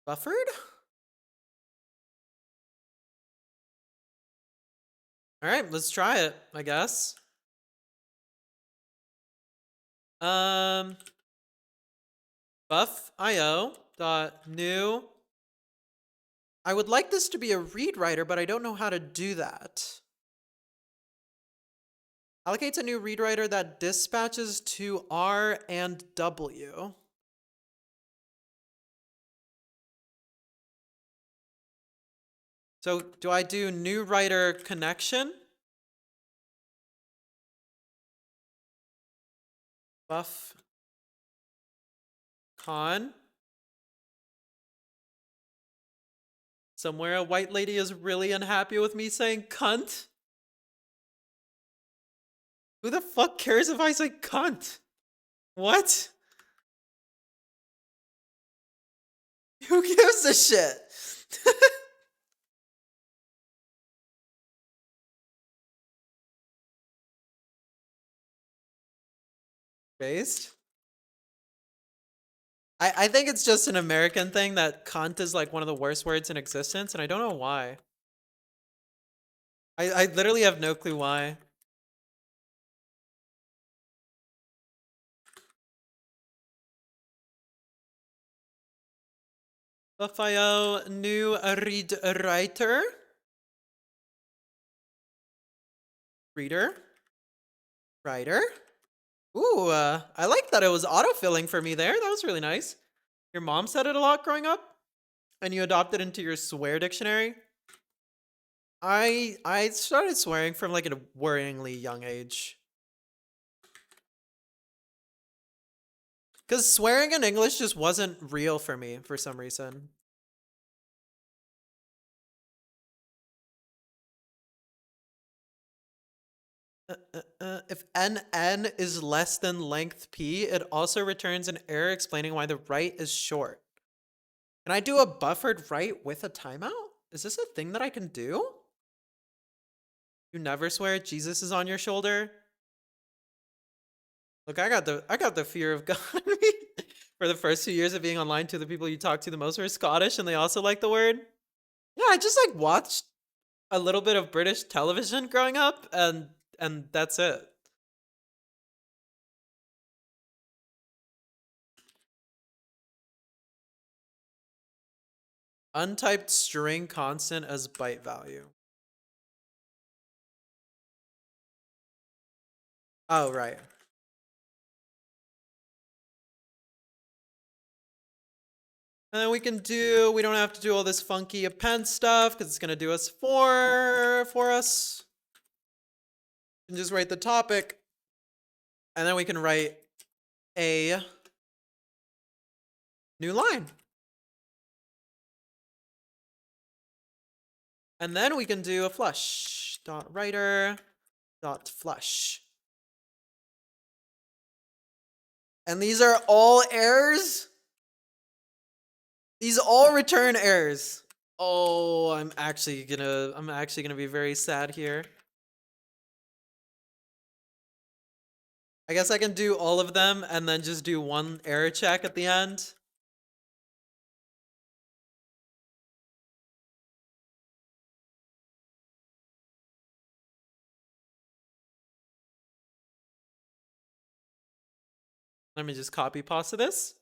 Buffered? All right, let's try it, I guess. Buff IO dot new. I would like this to be a read writer, but I don't know how to do that. Allocates a new read writer that dispatches to R and W. So do I do new writer connection? Buff con. Somewhere a white lady is really unhappy with me saying cunt. Who the fuck cares if I say cunt? What? Who gives a shit? Based? I think it's just an American thing that cunt is like one of the worst words in existence, and I don't know why. I literally have no clue why. Buff.io new read writer. Reader. Writer. Ooh, I like that it was autofilling for me there. That was really nice. Your mom said it a lot growing up? And you adopted into your swear dictionary? I started swearing from like a worryingly young age. Because swearing in English just wasn't real for me for some reason. If NN is less than length P, it also returns an error explaining why the write is short. Can I do a buffered write with a timeout? Is this a thing that I can do? You never swear Jesus is on your shoulder? Look, I got the fear of God in me. For the first 2 years of being online, two of the people you talk to the most were Scottish and they also like the word. Yeah, I just like watched a little bit of British television growing up and that's it. Untyped string constant as byte value. Oh, right. And then we don't have to do all this funky append stuff because it's gonna do us for us. We can just write the topic and then we can write a new line. And then we can do a flush dot writer dot flush. And these are all errors? These all return errors. Oh, I'm actually gonna be very sad here. I guess I can do all of them and then just do one error check at the end. Let me just copy pasta this.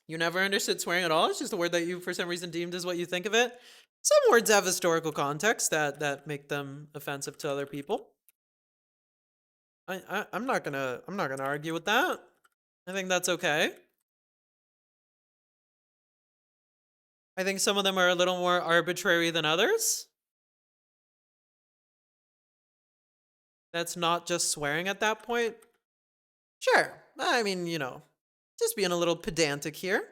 You never understood swearing at all? It's just a word that you, for some reason, deemed as what you think of it. Some words have historical context that make them offensive to other people. I'm not gonna argue with that. I think that's okay. I think some of them are a little more arbitrary than others. That's not just swearing at that point. Sure. I mean, you know, just being a little pedantic here.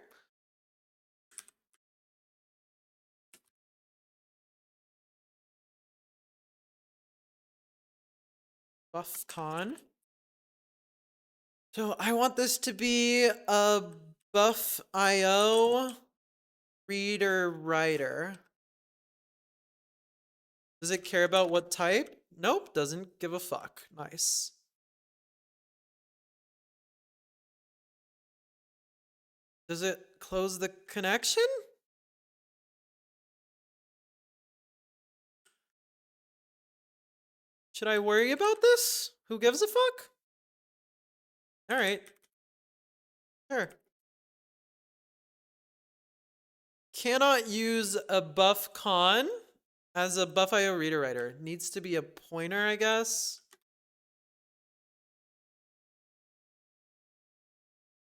BuffCon. So I want this to be a Buff.io reader writer. Does it care about what type? Nope, doesn't give a fuck. Nice. Does it close the connection? Should I worry about this? Who gives a fuck? All right. Sure. Cannot use a BuffCon as a Buff.io reader writer. Needs to be a pointer, I guess.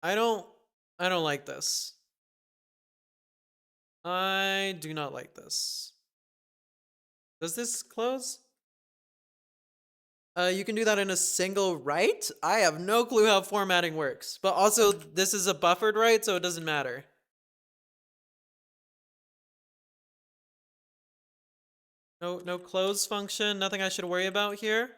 I don't like this. I do not like this. Does this close? You can do that in a single write. I have no clue how formatting works. But also, this is a buffered write, so it doesn't matter. No close function, nothing I should worry about here.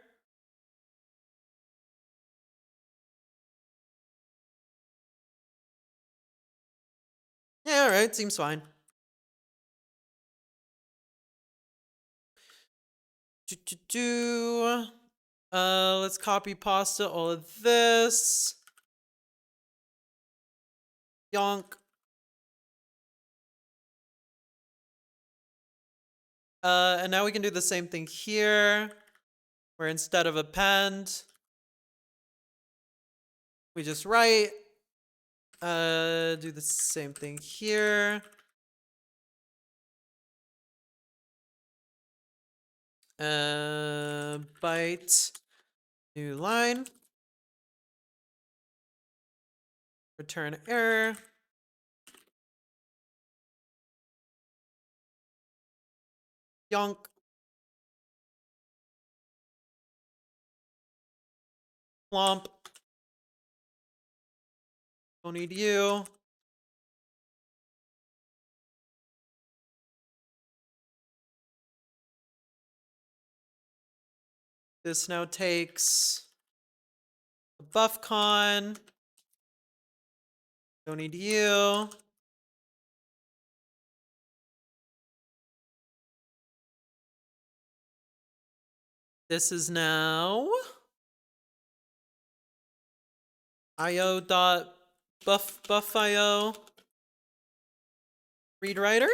Yeah, alright, seems fine. Let's copy pasta all of this. Yonk. And now we can do the same thing here, where instead of append, we just write. Do the same thing here. byte, new line, return error. Yonk. Plomp. Don't need you. This now takes a buff con. Don't need you. This is now io dot buff io read writer.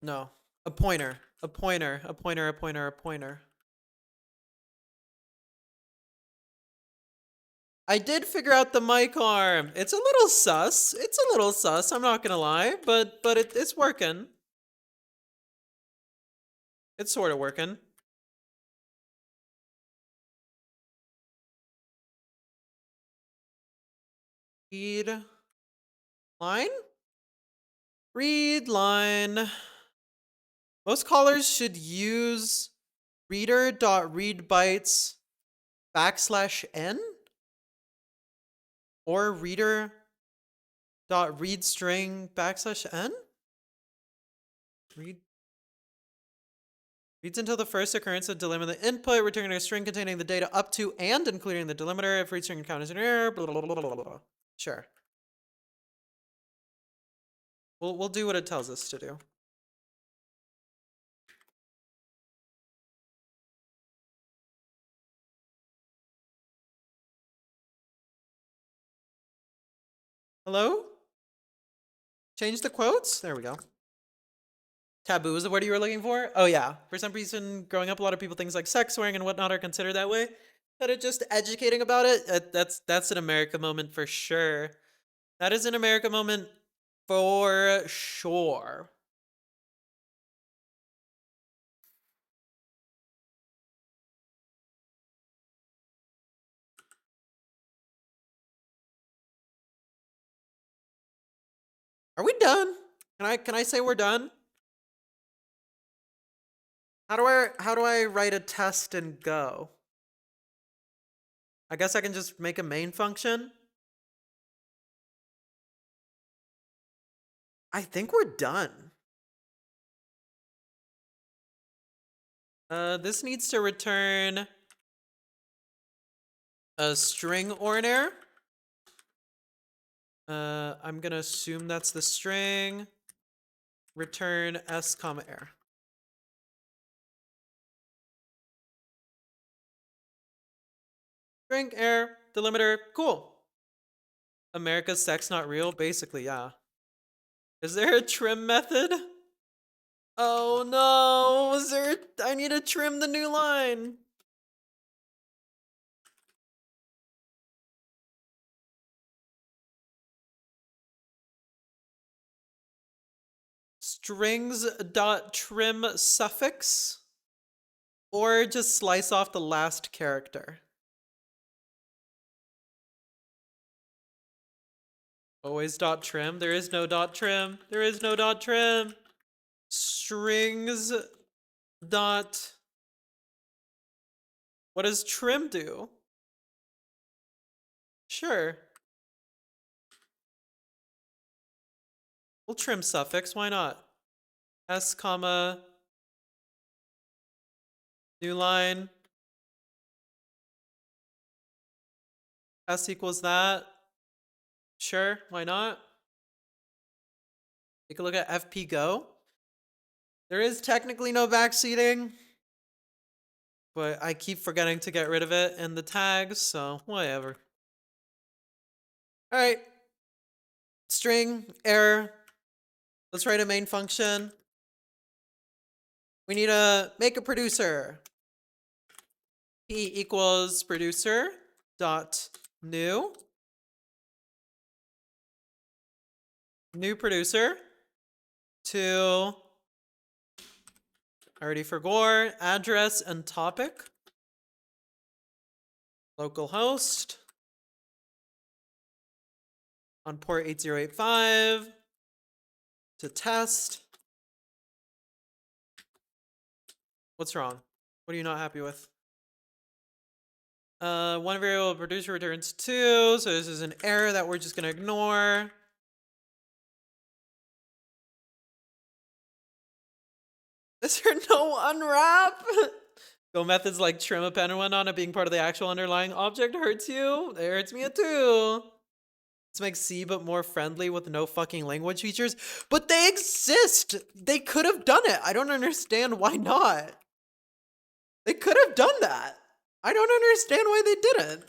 No, a pointer, a pointer, a pointer, a pointer, a pointer. I did figure out the mic arm. It's a little sus. It's a little sus. I'm not gonna lie, but it's working. It's sort of working. Read line. Read line. Most callers should use reader.readbytes \n or reader.readstring \n. Reads until the first occurrence of delimiter the input, returning a string containing the data up to and including the delimiter. If read string encounters an error, blah, blah, blah, blah, blah, blah. Sure. We'll do what it tells us to do. Hello? Change the quotes? There we go. Taboo is the word you were looking for? Oh yeah. For some reason, growing up, a lot of people, things like sex, swearing, and whatnot are considered that way. That it just educating about it, that's an America moment for sure. That is an America moment for sure. Are we done? Can I say we're done? How do I write a test and go? I guess I can just make a main function. I think we're done. This needs to return a string or an error. I'm gonna assume that's the string. Return s comma error. String error delimiter. Cool. America's sex not real. Basically, yeah. Is there a trim method? Oh no! Is there? I need to trim the new line. Strings.trim suffix, or just slice off the last character. Always dot trim. There is no dot trim. There is no dot trim. Strings dot. What does trim do? Sure. We'll trim suffix. Why not? S comma new line. S equals that. Sure, why not? Take a look at FP Go. There is technically no backseating, but I keep forgetting to get rid of it in the tags, so whatever. All right. String, error. Let's write a main function. We need to make a producer. P equals producer dot new. New producer. 2. Already forgot address and topic. Localhost on port 8085 to test. What's wrong? What are you not happy with? One variable producer returns 2, so this is an error that we're just gonna ignore. Is there no unwrap? Go methods like trim a pen and whatnot being part of the actual underlying object hurts you? It hurts me too. Let's make C but more friendly with no fucking language features. But they exist! They could have done it. I don't understand why not. They could have done that. I don't understand why they didn't.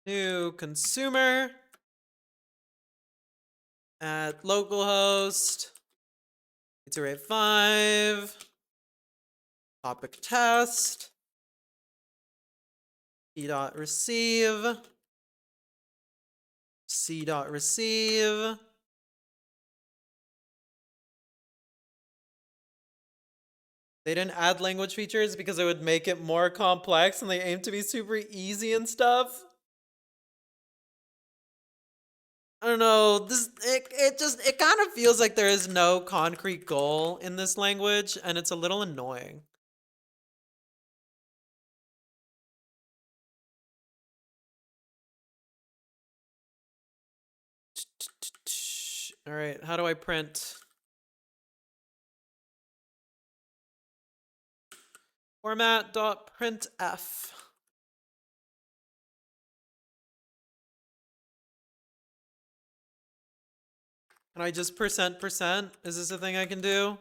New consumer at localhost 8085 topic test p.receive c.receive. They didn't add language features because it would make it more complex and they aim to be super easy and stuff. I don't know, it kind of feels like there is no concrete goal in this language, and it's a little annoying. All right, how do I print? Format.printf. Can I just %%? Is this a thing I can do?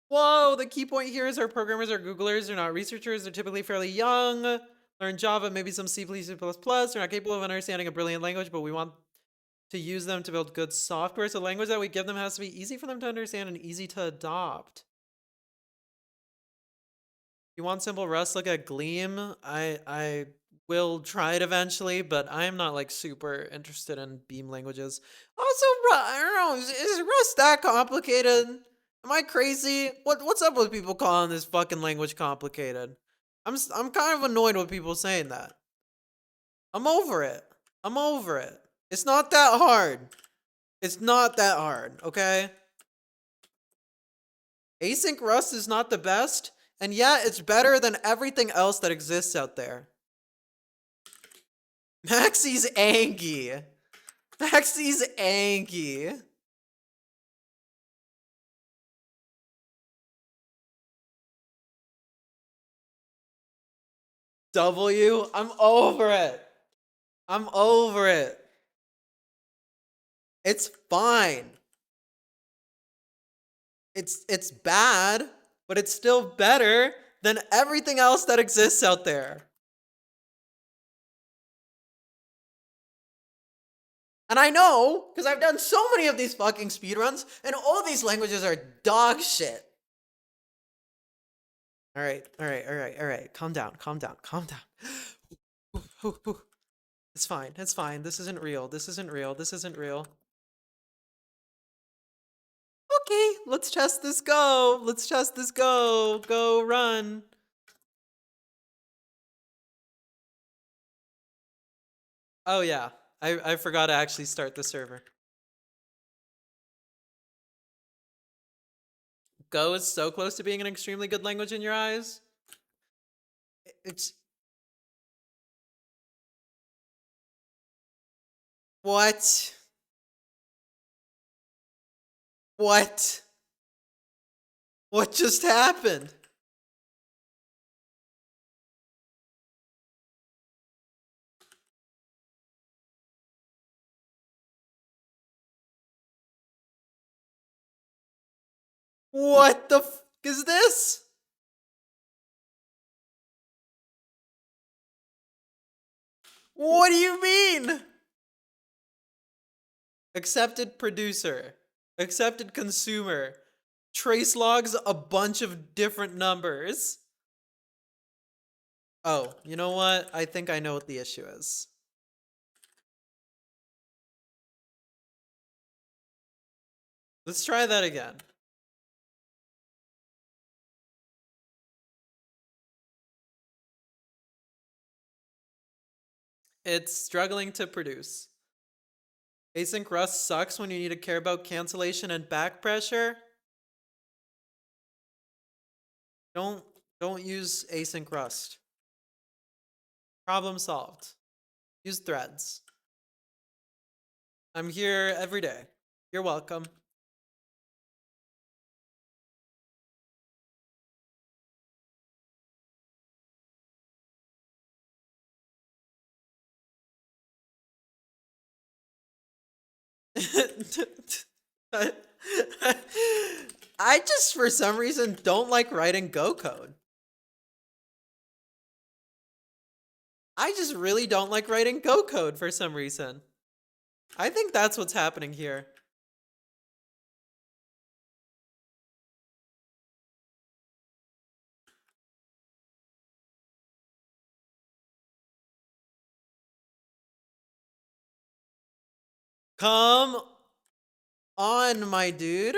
Whoa, the key point here is our programmers are Googlers, they're not researchers, they're typically fairly young, learn Java, maybe some C++, they're not capable of understanding a brilliant language, but we want to use them to build good software, so the language that we give them has to be easy for them to understand and easy to adopt. You want simple Rust, look at Gleam. I will try it eventually, but I'm not like super interested in Beam languages. Also, I don't know, is Rust that complicated? Am I crazy? What's up with people calling this fucking language complicated? I'm kind of annoyed with people saying that. I'm over it. I'm over it. It's not that hard. It's not that hard, okay? Async Rust is not the best, and yeah, it's better than everything else that exists out there. Maxie's angry. Maxie's angry. W, I'm over it. I'm over it. It's fine. It's bad, but it's still better than everything else that exists out there. And I know, because I've done so many of these fucking speedruns, and all these languages are dog shit. All right. Calm down. It's fine. This isn't real. Okay, let's test this go. Go run. Oh yeah, I forgot to actually start the server. Go is so close to being an extremely good language in your eyes. It's... What? What? What just happened? What the f is this? What do you mean? Accepted producer. Accepted consumer. Trace logs a bunch of different numbers. Oh, you know what? I think I know what the issue is. Let's try that again. It's struggling to produce. Async Rust sucks when you need to care about cancellation and back pressure. Don't use async Rust. Problem solved. Use threads. I'm here every day. You're welcome. I just, for some reason, don't like writing Go code. I just really don't like writing Go code for some reason. I think that's what's happening here. Come on, my dude.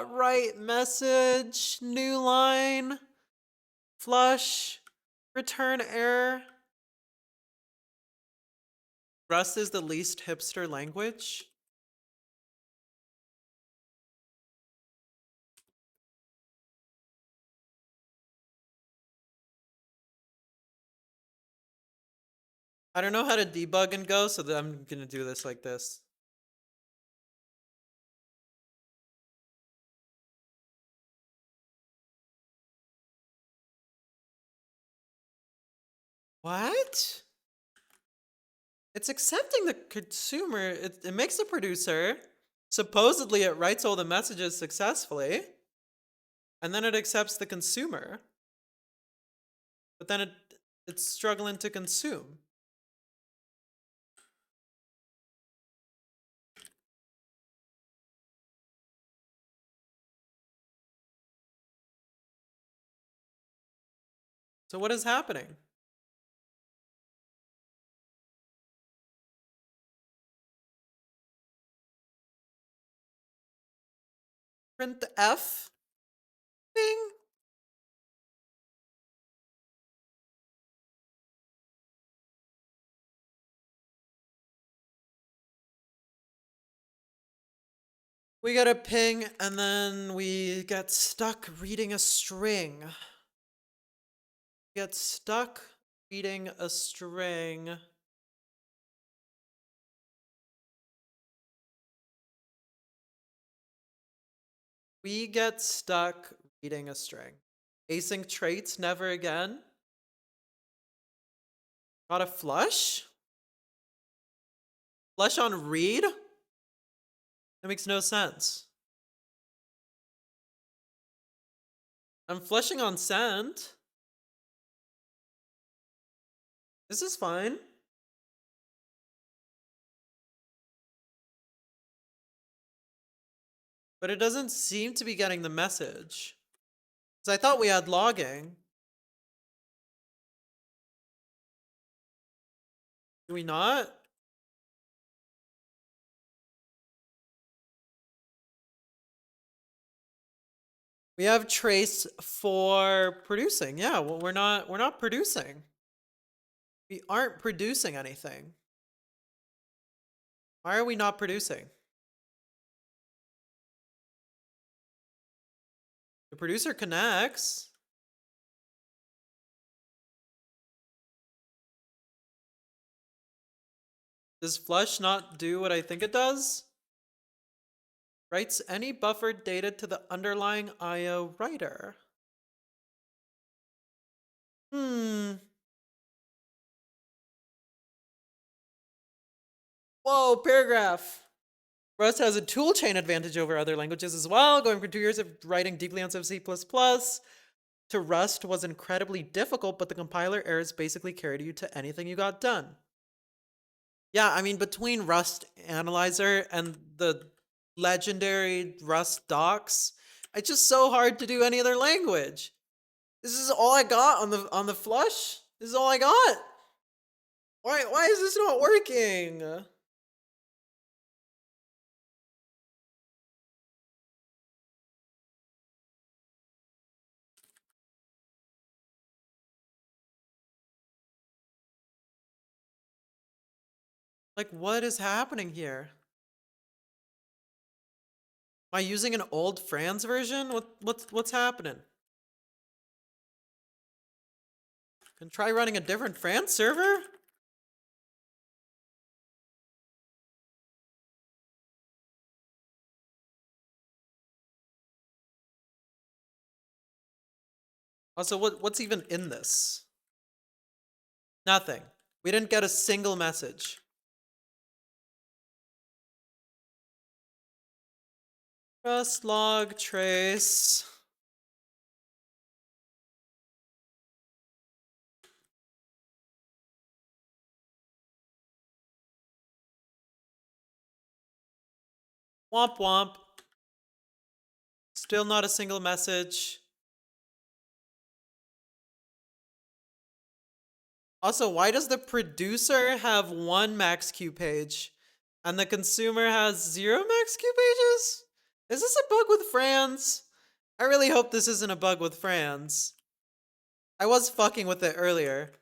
Write message, new line, flush, return error. Rust is the least hipster language. I don't know how to debug and Go, so I'm gonna do this like this. What? It's accepting the consumer. It makes the producer. Supposedly it writes all the messages successfully. And then it accepts the consumer. But then it's struggling to consume. So what is happening? Print the F? Bing. We get a ping and then we get stuck reading a string. Get stuck reading a string. We get stuck reading a string. Async traits, never again. Got a flush? Flush on read? That makes no sense. I'm flushing on send. This is fine. But it doesn't seem to be getting the message. Because I thought we had logging. Do we not? We have trace for producing. Yeah, well, we're not producing. We aren't producing anything. Why are we not producing? The producer connects. Does flush not do what I think it does? Writes any buffered data to the underlying IO writer. Whoa, paragraph. Rust has a toolchain advantage over other languages as well. Going from 2 years of writing deeply on C++ to Rust was incredibly difficult, but the compiler errors basically carried you to anything you got done. Yeah, I mean, between Rust Analyzer and the legendary Rust docs, it's just so hard to do any other language. This is all I got on the flush? This is all I got? Why is this not working? Like, what is happening here? Am I using an old Franz version? What's happening? Can try running a different Franz server? Also, what's even in this? Nothing. We didn't get a single message. Rust log trace. Womp womp. Still not a single message. Also, why does the producer have 1 max-q page and the consumer has 0 max-q pages? Is this a bug with Franz? I really hope this isn't a bug with Franz. I was fucking with it earlier.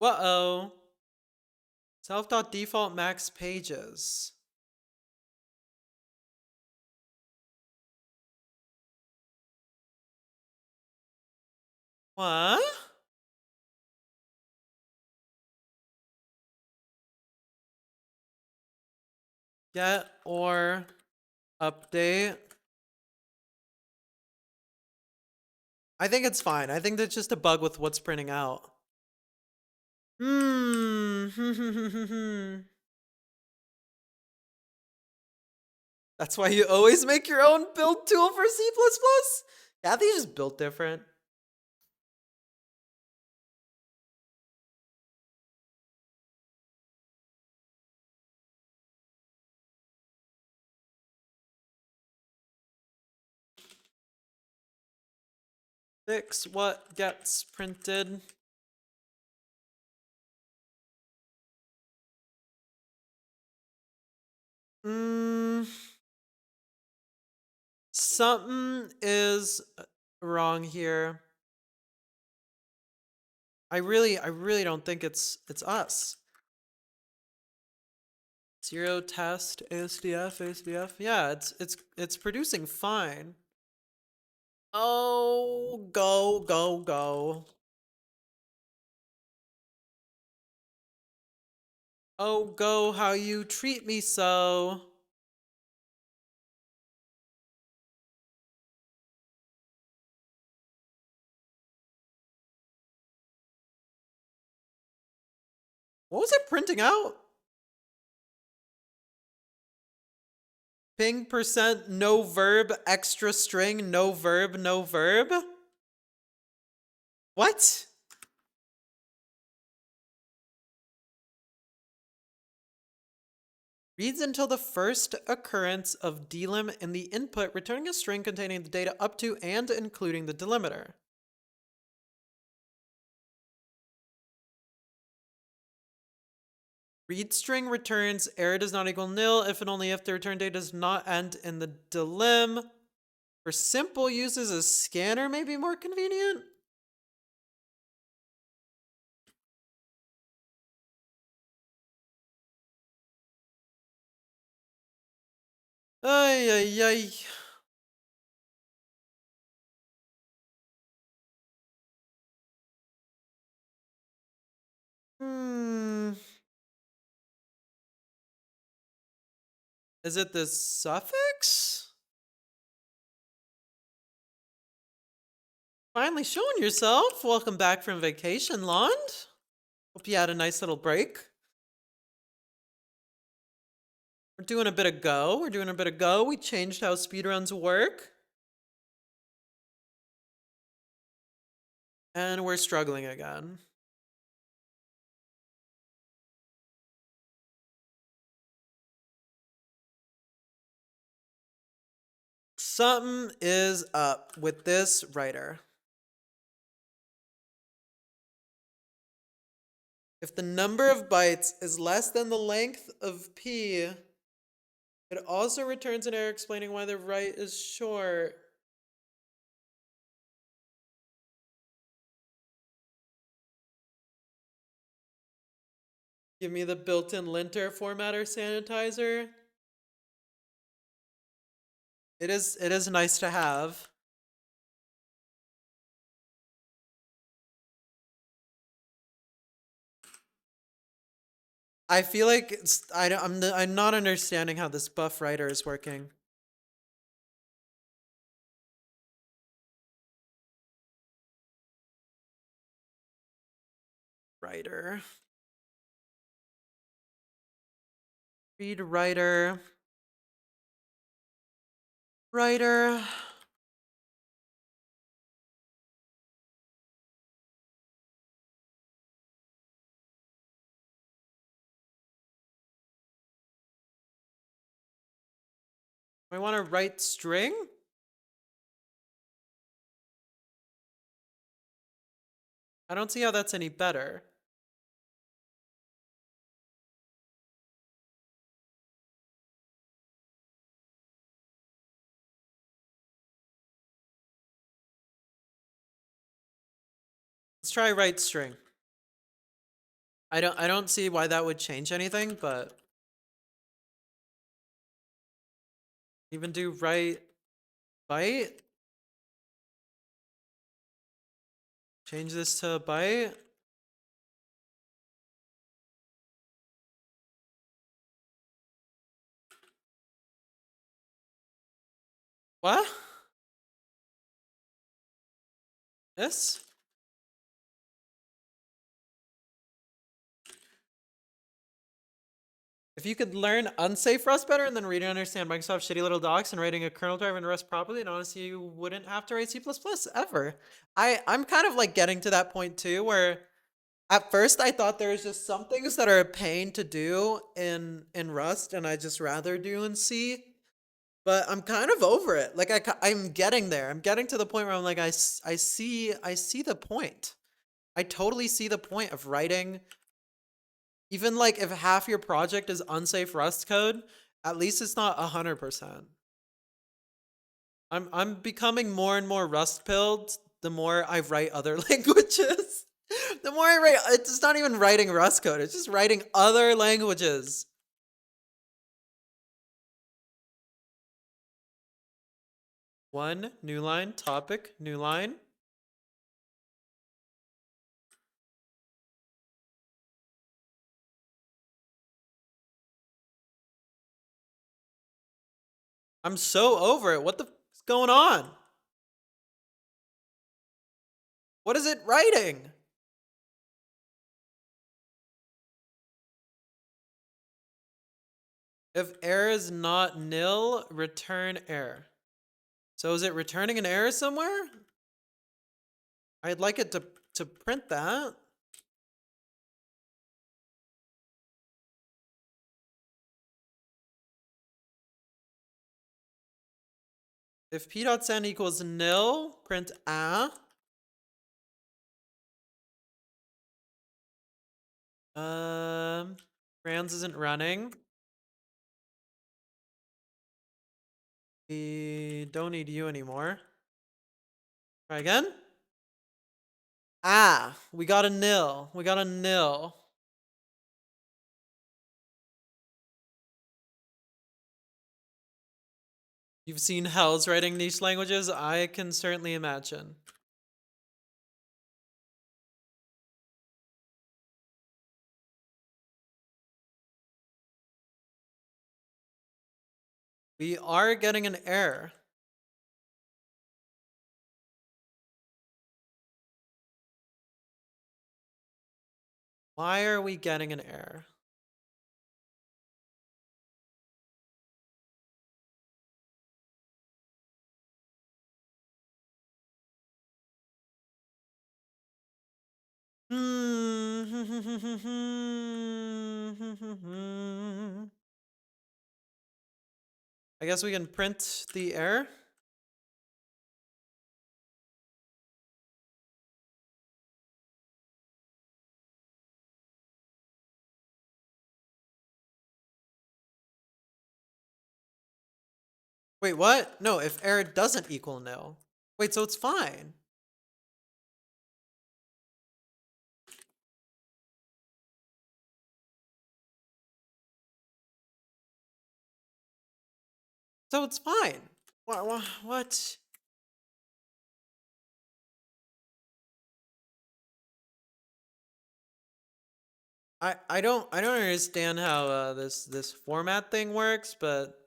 Uh-oh. Self.default max pages. What? Get or update. I think it's fine. I think that's just a bug with what's printing out. That's why you always make your own build tool for C++? Yeah, they just built different. Fix what gets printed. Something is wrong here. I really don't think it's us. 0 test ASDF. Yeah, it's producing fine. Oh, go. Oh, go how you treat me so. What was it printing out? Ping percent no verb extra string no verb no verb? What? Reads until the first occurrence of delim in the input, returning a string containing the data up to and including the delimiter. Read string returns error does not equal nil if and only if the return data does not end in the delim. For simple uses, a scanner may be more convenient. Ay, ay, ay. Hmm. Is it the suffix? Finally showing yourself. Welcome back from vacation, Lond. Hope you had a nice little break. We're doing a bit of Go. We're doing a bit of Go. We changed how speedruns work. And we're struggling again. Something is up with this writer. If the number of bytes is less than the length of P, it also returns an error explaining why the write is short. Give me the built-in linter formatter sanitizer. It is nice to have. I feel like I'm not understanding how this buff writer is working. Writer. Read writer. Writer. I want to write string? I don't see how that's any better. Let's try write string. I don't see why that would change anything, but even do write byte. Change this to byte. What? This? If you could learn unsafe Rust better and then read and understand Microsoft's shitty little docs and writing a kernel driver in Rust properly, then honestly you wouldn't have to write C++ ever. I'm kind of like getting to that point too, where at first I thought there was just some things that are a pain to do in Rust and I just rather do in C. But I'm kind of over it. Like I'm getting there. I'm getting to the point where I'm like I see the point. I totally see the point of writing. Even like if half your project is unsafe Rust code, at least it's not 100%. I'm becoming more and more Rust pilled the more I write other languages. The more I write, it's not even writing Rust code, it's just writing other languages. One, new line, topic, new line. I'm so over it. What the is going on? What is it writing? If error is not nil, return error. So is it returning an error somewhere? I'd like it to print that. If p.send equals nil, print a. Franz isn't running. We don't need you anymore. Try again. Ah, we got a nil. We got a nil. You've seen hells writing niche languages? I can certainly imagine. We are getting an error. Why are we getting an error? I guess we can print the error. Wait, what? No, if error doesn't equal nil. Wait, so it's fine. So it's fine. What? I don't understand how this format thing works, but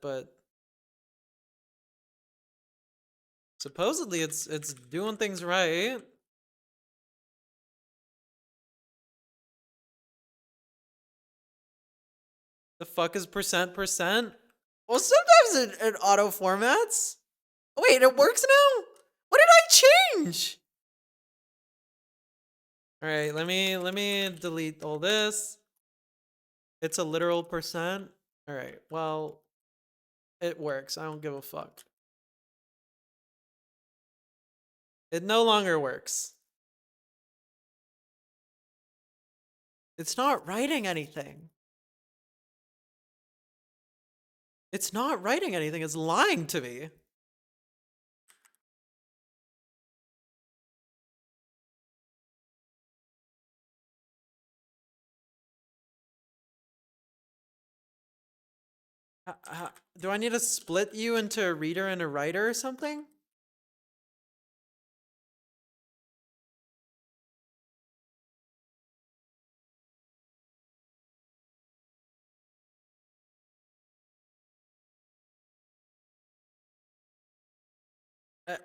supposedly it's doing things right. The fuck is percent percent? Well, sometimes it auto formats. Wait, it works now? What did I change? All right, let me delete all this. It's a literal percent. All right, well, it works. I don't give a fuck. It no longer works. It's not writing anything. It's not writing anything. It's lying to me. Do I need to split you into a reader and a writer or something?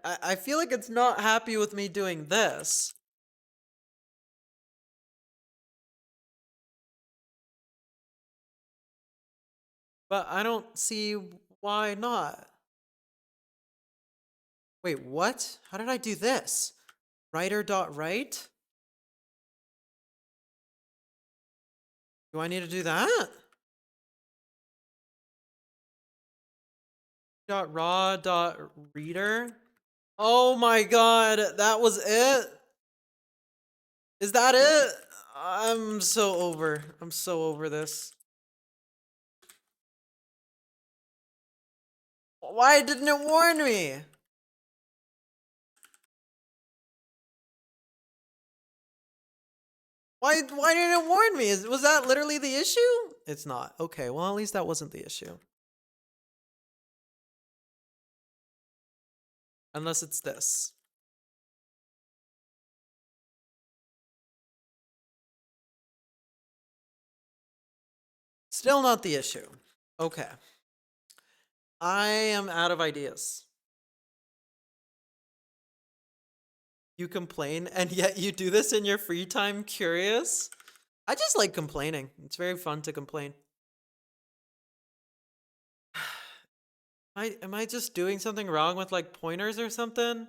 I feel like it's not happy with me doing this. But I don't see why not. Wait, what? How did I do this? Writer.write? Do I need to do that? .raw.reader? Oh my god, that was it? Is that it? I'm so over this. Why didn't it warn me? Why didn't it warn me? Was that literally the issue? It's not. Okay, well at least that wasn't the issue. Unless it's this. Still not the issue. Okay. I am out of ideas. You complain, and yet you do this in your free time? Curious? I just like complaining. It's very fun to complain. Am I just doing something wrong with like pointers or something? Am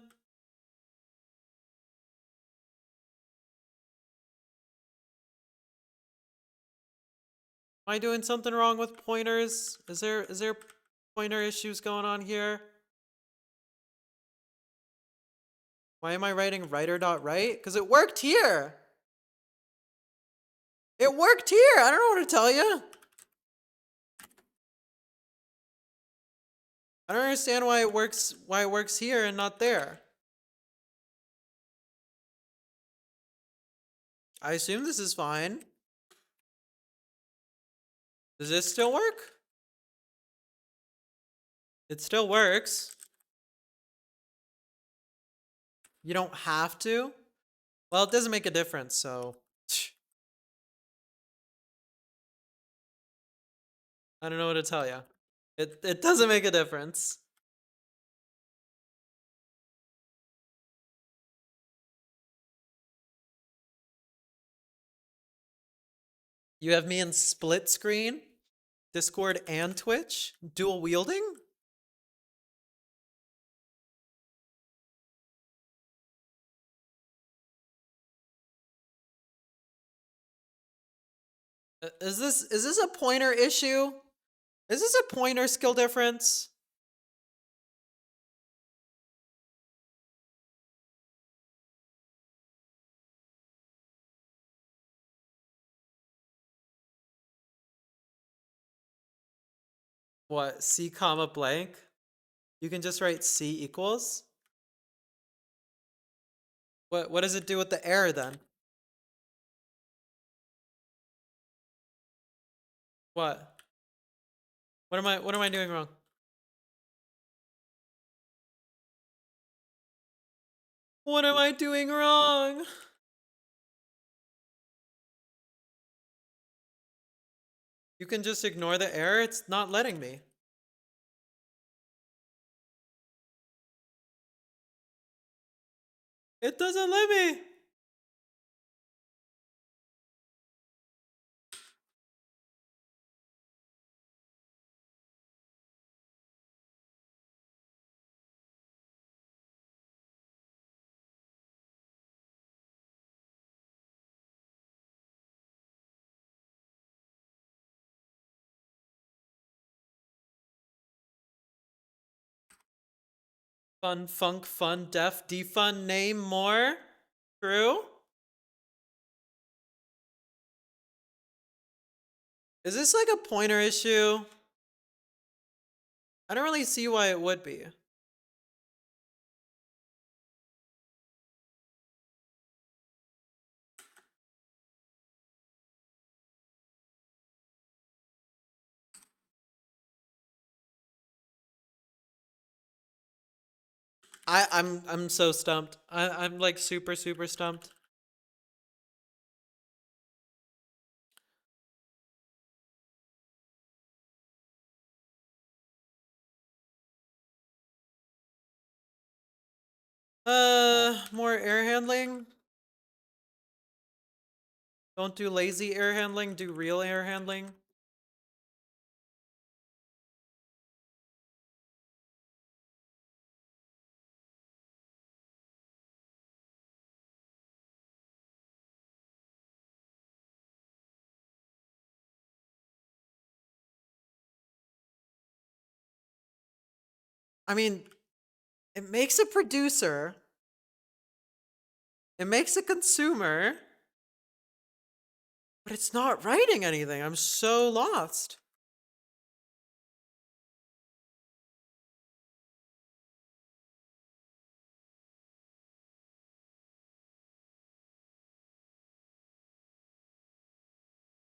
I doing something wrong with pointers? Is there pointer issues going on here? Why am I writing writer.write? Because it worked here. It worked here. I don't know what to tell you. I don't understand why it works here and not there. I assume this is fine. Does this still work? It still works. You don't have to. Well, it doesn't make a difference, so I don't know what to tell you. It doesn't make a difference. You have me in split screen, Discord and Twitch, dual wielding? Is this a pointer issue? Is this a pointer skill difference? What, C comma blank? You can just write C equals? What does it do with the error then? What? What am I doing wrong? What am I doing wrong? You can just ignore the error, it's not letting me. It doesn't let me. Fun, funk, fun, def, defun, name more. True? Is this like a pointer issue? I don't really see why it would be. I'm so stumped. I'm like super stumped. More air handling. Don't do lazy air handling, do real air handling. I mean, it makes a producer. It makes a consumer. But it's not writing anything. I'm so lost.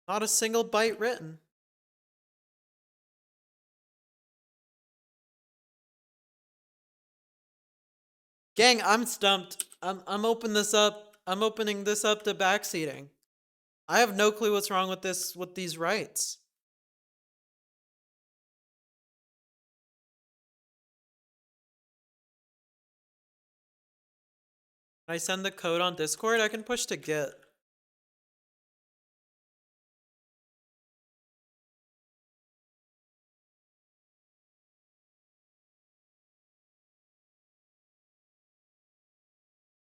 Not a single byte written. Gang, I'm stumped. I'm opening this up. I'm opening this up to backseating. I have no clue what's wrong with these writes. Can I send the code on Discord? I can push to Git.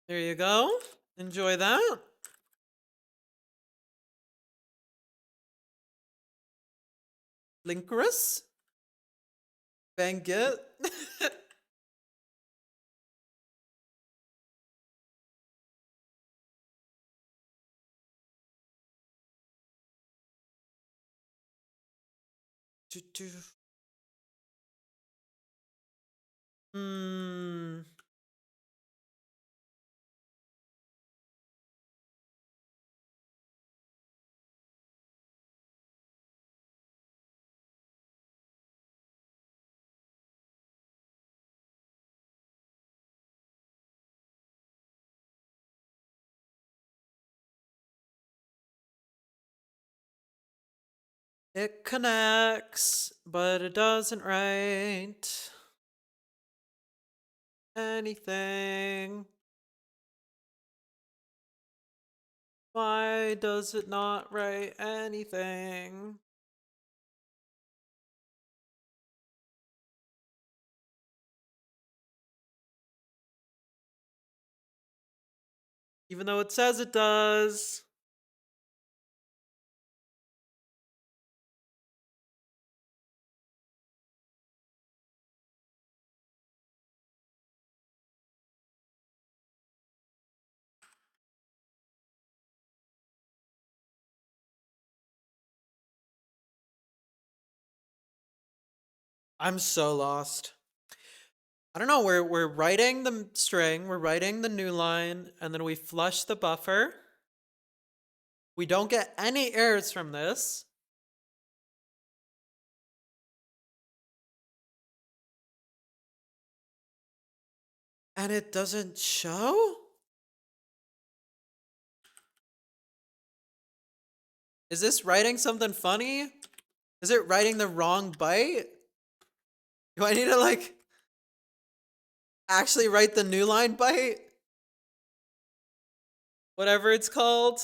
There you go. Enjoy that. Linkerus. Bang Git. Hmm. It connects, but it doesn't write anything. Why does it not write anything? Even though it says it does. I'm so lost. I don't know, we're writing the string, we're writing the new line, and then we flush the buffer. We don't get any errors from this. And it doesn't show? Is this writing something funny? Is it writing the wrong byte? Do I need to like actually write the new line byte? Whatever it's called.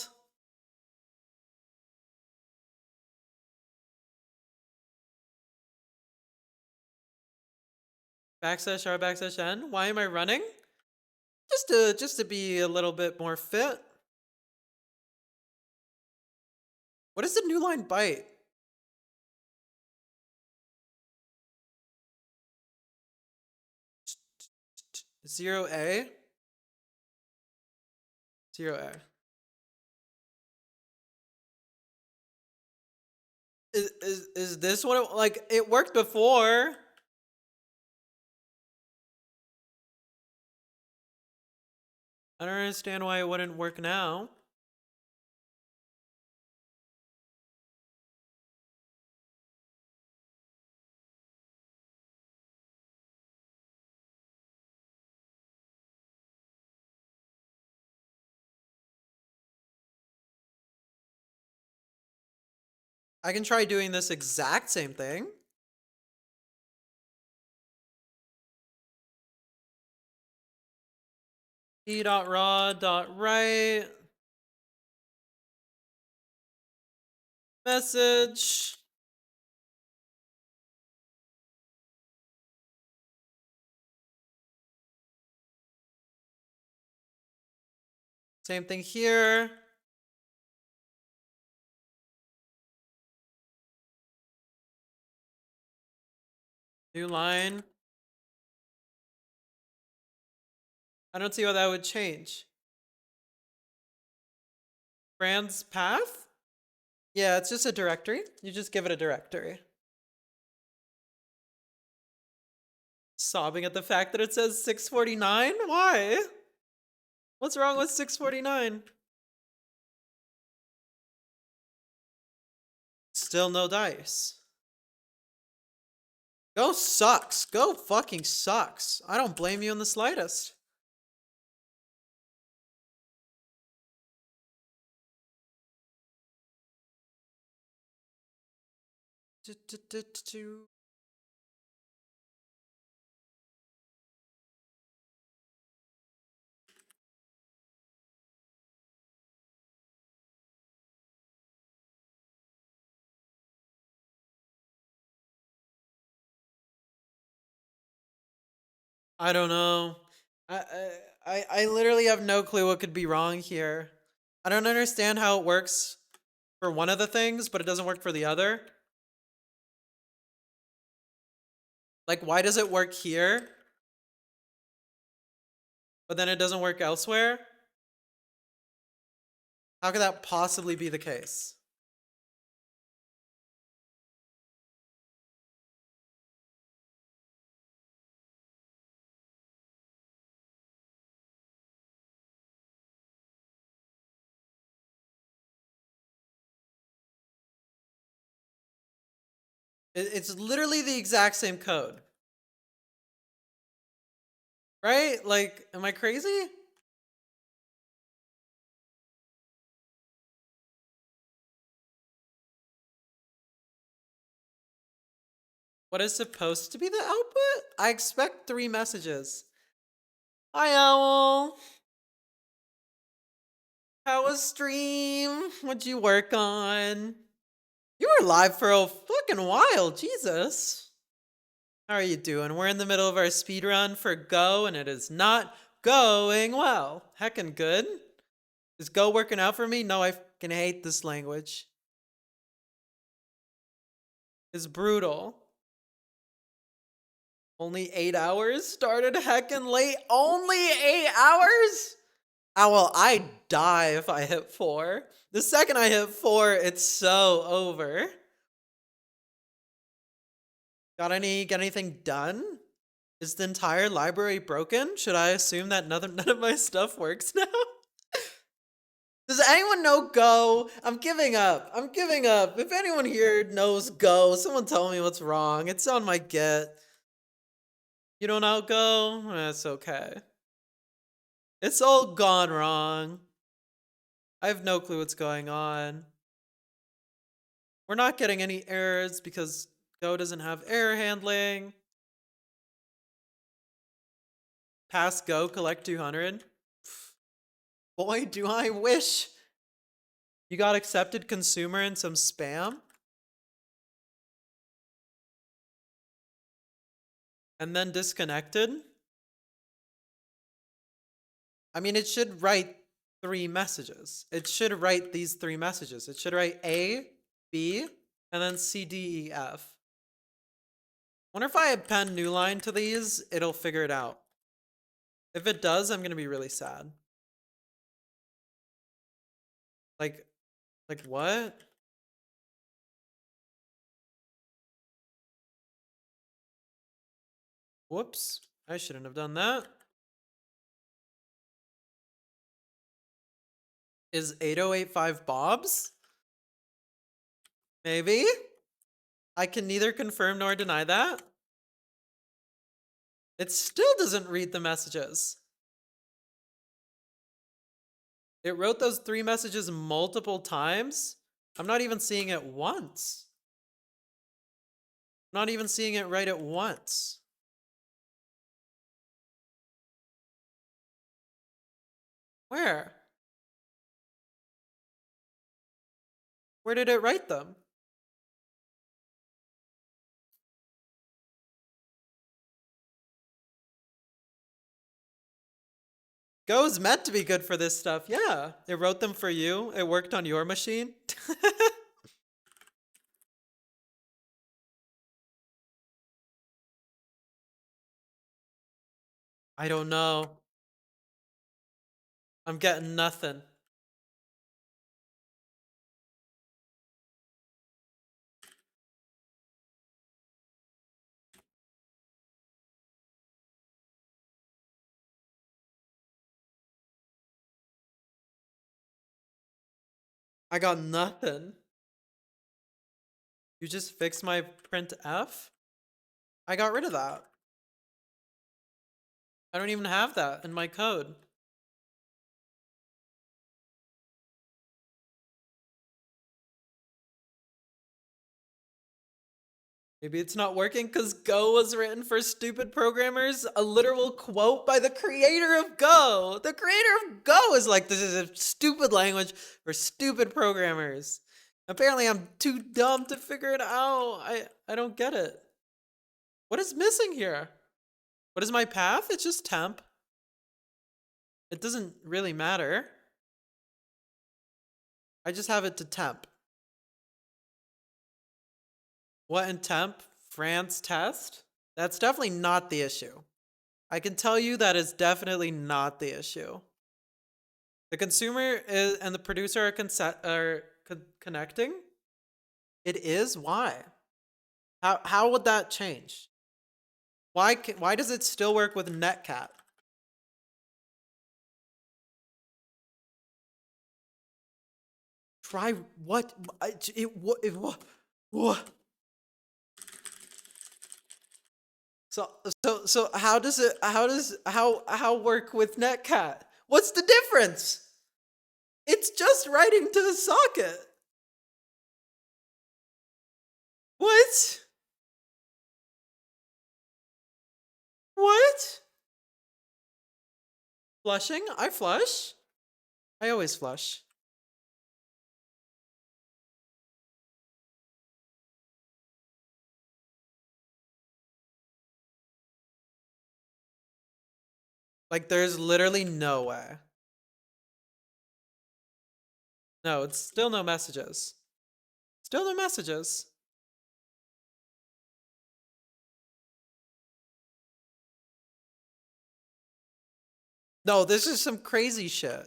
Backslash R backslash N. Why am I running? Just to be a little bit more fit. What is the new line byte? 0A? 0A. Is this what it, like it worked before? I don't understand why it wouldn't work now. I can try doing this exact same thing. p.raw.write message. Same thing here. New line. I don't see how that would change. Brand's path? Yeah, it's just a directory. You just give it a directory. Sobbing at the fact that it says 649? Why? What's wrong with 649? Still no dice. Go sucks. Go fucking sucks. I don't blame you in the slightest. I don't know. I literally have no clue what could be wrong here. I don't understand how it works for one of the things, but it doesn't work for the other. Like, why does it work here, but then it doesn't work elsewhere? How could that possibly be the case? It's literally the exact same code. Right? Like, am I crazy? What is supposed to be the output? I expect 3 messages. Hi, Owl. How was stream? What'd you work on? You were live for a fucking while, Jesus. How are you doing? We're in the middle of our speed run for Go, and it is not going well. Heckin' good. Is Go working out for me? No, I fucking hate this language. It's brutal. Only 8 hours? Started heckin' late. Only 8 hours? Oh, well, I'd die if I hit 4. The second I hit 4, it's so over. Got anything done? Is the entire library broken? Should I assume that none of my stuff works now? Does anyone know Go? I'm giving up. I'm giving up. If anyone here knows Go, someone tell me what's wrong. It's on my Git. You don't know Go? That's okay. It's all gone wrong. I have no clue what's going on. We're not getting any errors because Go doesn't have error handling. Pass Go, collect 200. Boy, do I wish. You got accepted consumer and some spam? And then disconnected? I mean, it should write 3 messages. It should write these 3 messages. It should write A, B, and then C, D, E, F. Wonder if I append new line to these, it'll figure it out. If it does, I'm gonna be really sad. Like what? Whoops, I shouldn't have done that. Is 8085 Bob's? Maybe? I can neither confirm nor deny that. It still doesn't read the messages. It wrote those 3 messages multiple times. I'm not even seeing it once. I'm not even seeing it right at once. Where? Where did it write them? Go's meant to be good for this stuff. Yeah, it wrote them for you. It worked on your machine. I don't know. I'm getting nothing. I got nothing. You just fixed my printf? I got rid of that. I don't even have that in my code. Maybe it's not working because Go was written for stupid programmers. A literal quote by the creator of Go. The creator of Go is like, this is a stupid language for stupid programmers. Apparently I'm too dumb to figure it out. I don't get it. What is missing here? What is my path? It's just temp. It doesn't really matter. I just have it to temp. What in temp? France test? That's definitely not the issue. I can tell you that is definitely not the issue. The consumer and the producer are connecting? It is? Why? How would that change? Why does it still work with netcat? Try what? What? So how work with netcat? What's the difference? It's just writing to the socket. What? What? Flushing? I flush. I always flush. Like, there's literally no way. No, it's still no messages. Still no messages. No, this is some crazy shit.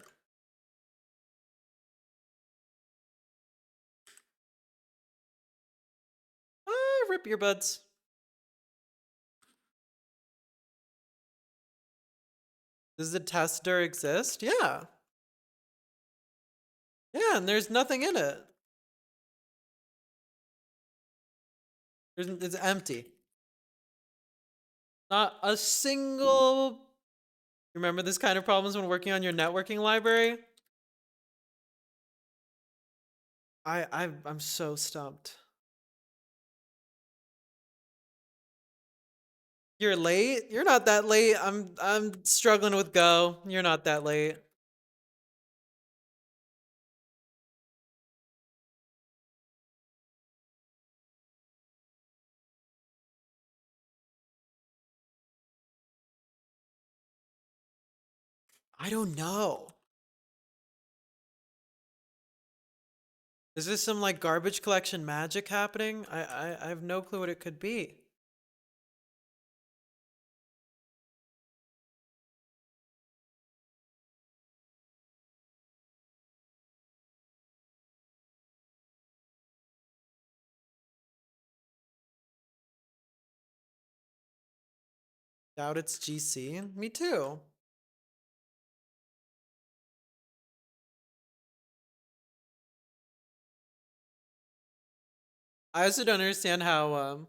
Ah, rip earbuds. Does the tester exist? Yeah. Yeah, and there's nothing in it. It's empty. Not a single. Remember this kind of problems when working on your networking library? I'm so stumped. You're late? You're not that late. I'm struggling with Go. You're not that late. I don't know. Is this some like garbage collection magic happening? I have no clue what it could be. Doubt it's GC. Me too. I also don't understand how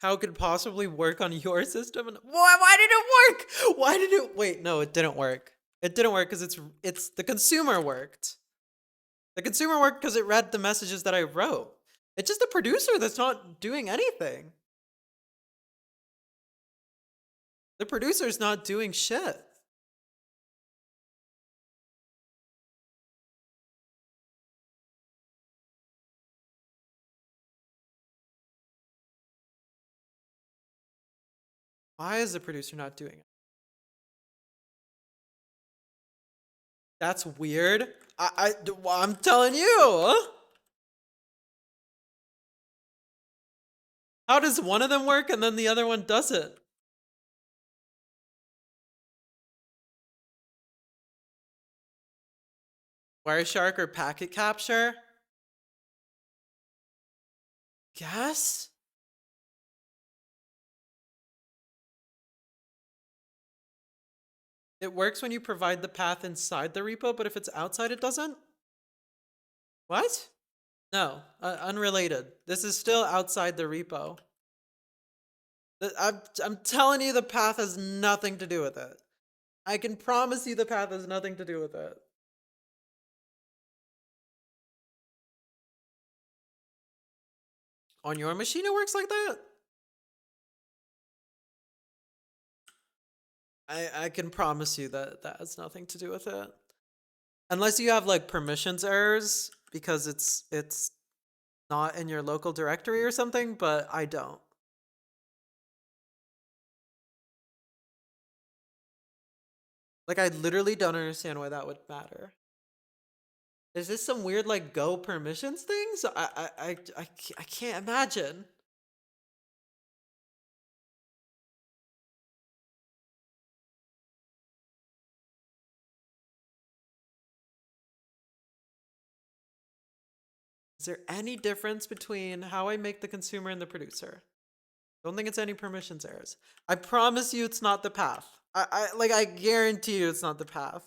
it could possibly work on your system. And why did it work? Why did it? Wait, no, it didn't work. It didn't work because it's the consumer worked. The consumer worked because it read the messages that I wrote. It's just the producer that's not doing anything. The producer's not doing shit. Why is the producer not doing it? That's weird. I'm telling you. How does one of them work and then the other one doesn't? Wireshark or packet capture? Guess? It works when you provide the path inside the repo, but if it's outside, it doesn't? What? No, unrelated. This is still outside the repo. I'm telling you the path has nothing to do with it. I can promise you the path has nothing to do with it. On your machine, it works like that? I can promise you that that has nothing to do with it. Unless you have like permissions errors because it's not in your local directory or something, but I don't. Like I literally don't understand why that would matter. Is this some weird like Go permissions things? I can't imagine. Is there any difference between how I make the consumer and the producer? Don't think it's any permissions errors. I promise you it's not the path. I guarantee you it's not the path.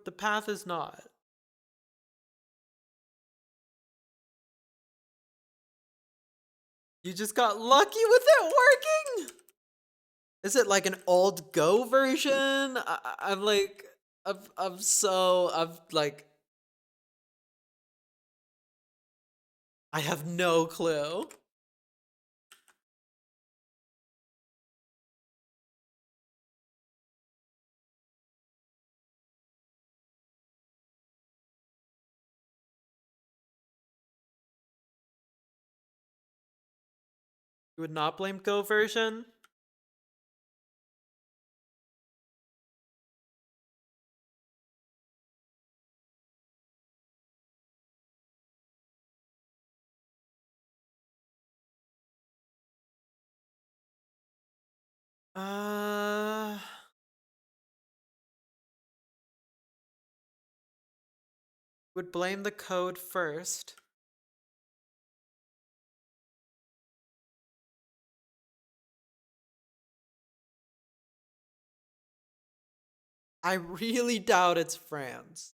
The path is not. You just got lucky with it working? Is it like an old Go version? I'm like, I'm like, I have no clue. You would not blame Go version? Would blame the code first. I really doubt it's France.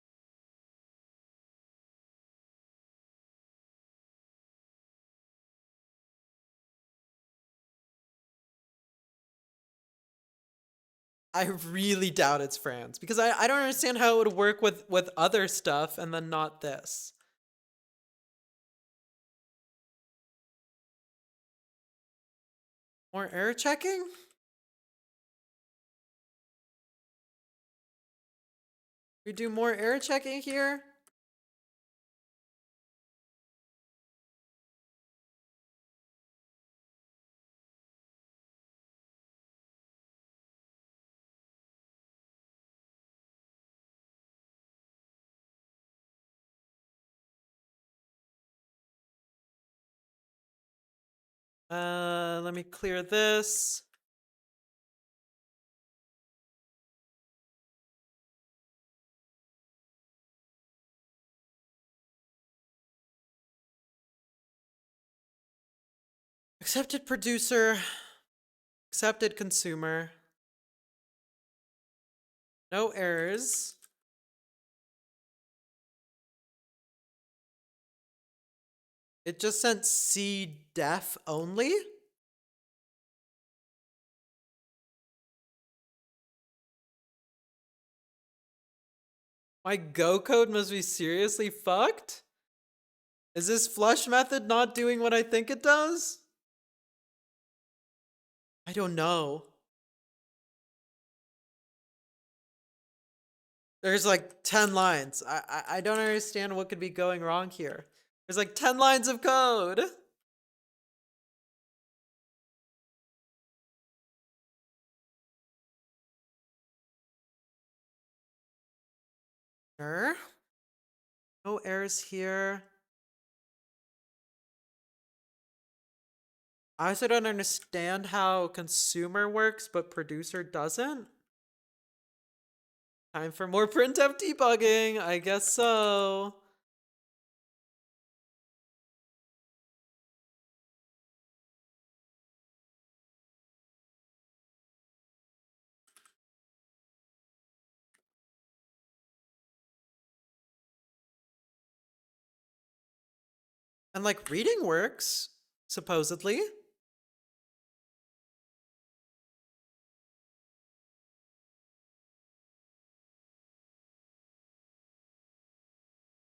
I really doubt it's France because I don't understand how it would work with other stuff and then not this. More error checking? We do more error checking here? Let me clear this. Accepted producer. Accepted consumer. No errors. It just sent C def only? My Go code must be seriously fucked? Is this flush method not doing what I think it does? I don't know. There's like 10 lines. I don't understand what could be going wrong here. There's like 10 lines of code. Sure. No errors here. I also don't understand how consumer works, but producer doesn't. Time for more printf debugging. I guess so. And like reading works, supposedly.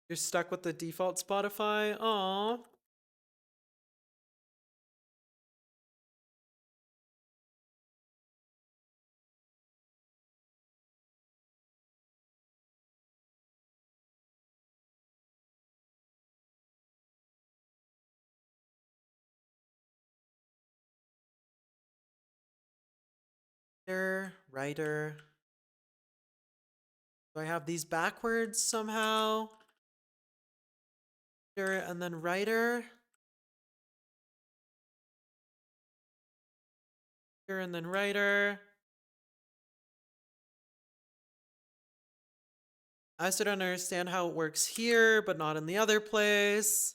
You're stuck with the default Spotify? Aww. Writer. Do I have these backwards somehow? And then writer. And then writer. I still don't understand how it works here, but not in the other place.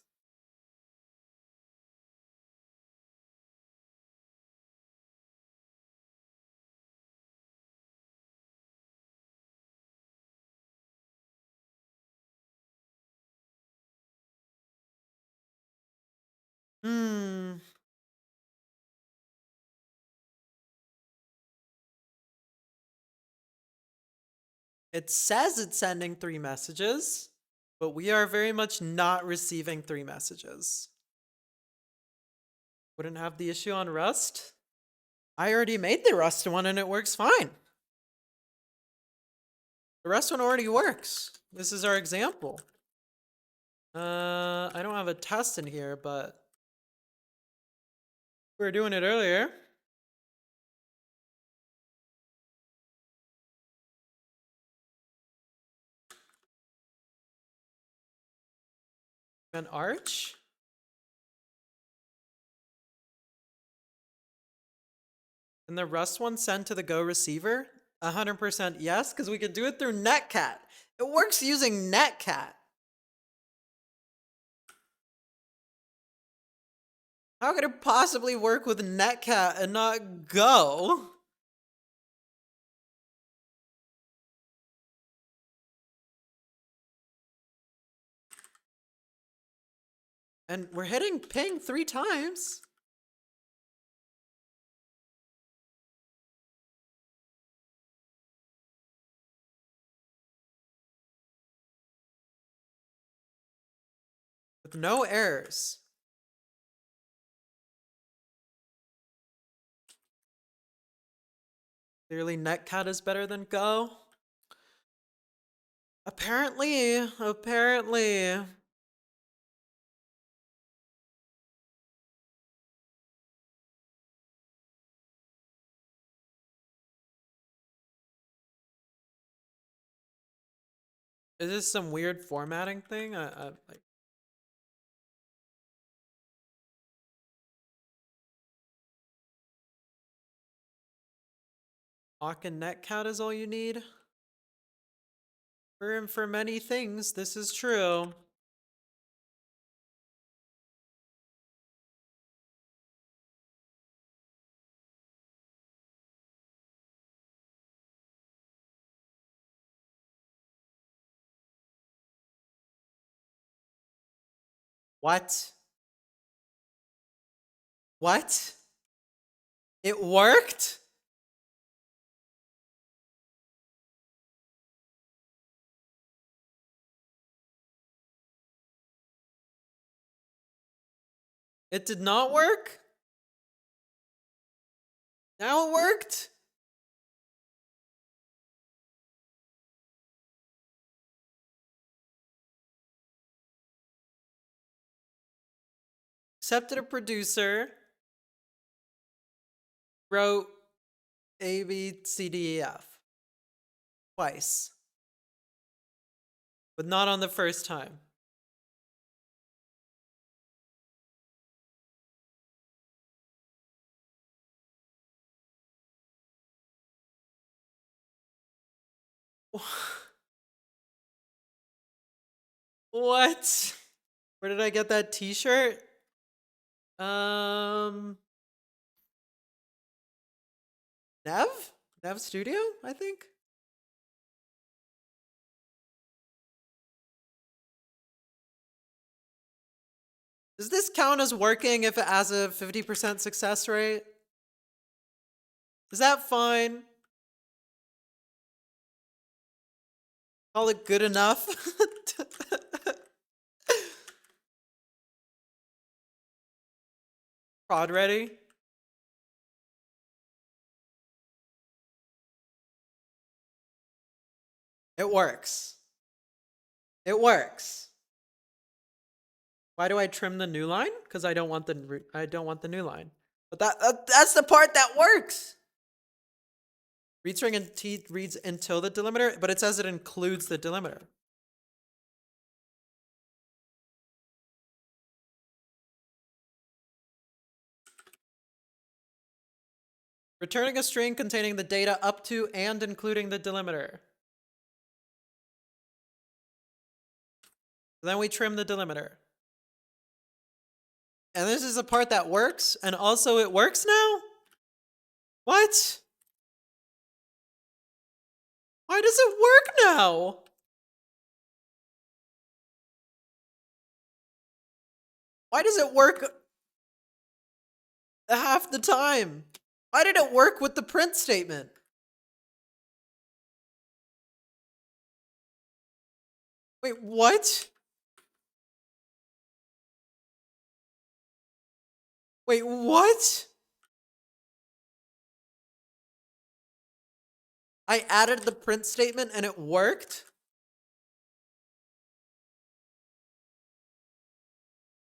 Hmm. It says it's sending 3 messages. But we are very much not receiving 3 messages. Wouldn't have the issue on Rust. I already made the Rust one and it works fine. The Rust one already works. This is our example. I don't have a test in here, but we were doing it earlier. An arch. And the Rust one sent to the Go receiver? 100% yes, because we could do it through Netcat. It works using Netcat. How could it possibly work with Netcat and not Go? And we're hitting ping 3 times. With no errors. Clearly Netcat is better than Go. Apparently. Is this some weird formatting thing? Like awk and Netcat is all you need? For many things, this is true. What? What? It worked? It did not work? Now it worked? Accepted a producer. Wrote A, B, C, D, E, F. Twice. But not on the first time. What? Where did I get that t-shirt? Nev Studio, I think. Does this count as working if it has a 50% success rate? Is that fine? Call it good enough? Prod ready? It works. It works. Why do I trim the new line? Because I don't want the new line. But that's the part that works. Read string and T reads until the delimiter, but it says it includes the delimiter. Returning a string containing the data up to and including the delimiter. Then we trim the delimiter. And this is the part that works, and also it works now? What? Why does it work now? Why does it work half the time? Why did it work with the print statement? Wait, what? Wait, what? I added the print statement and it worked?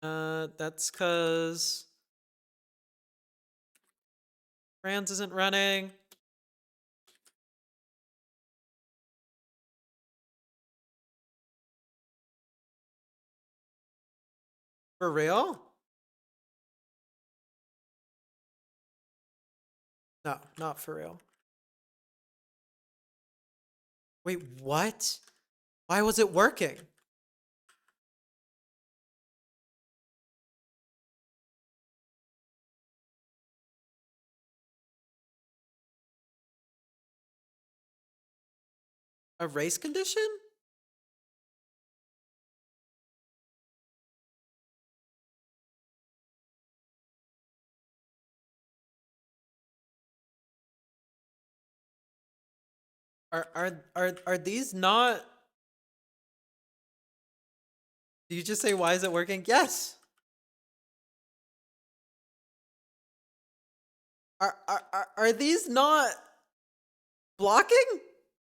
That's cause Franz isn't running. For real? No, not for real. Wait, what? Why was it working? A race condition? Are these not? Do you just say why is it working? Yes. Are these not blocking?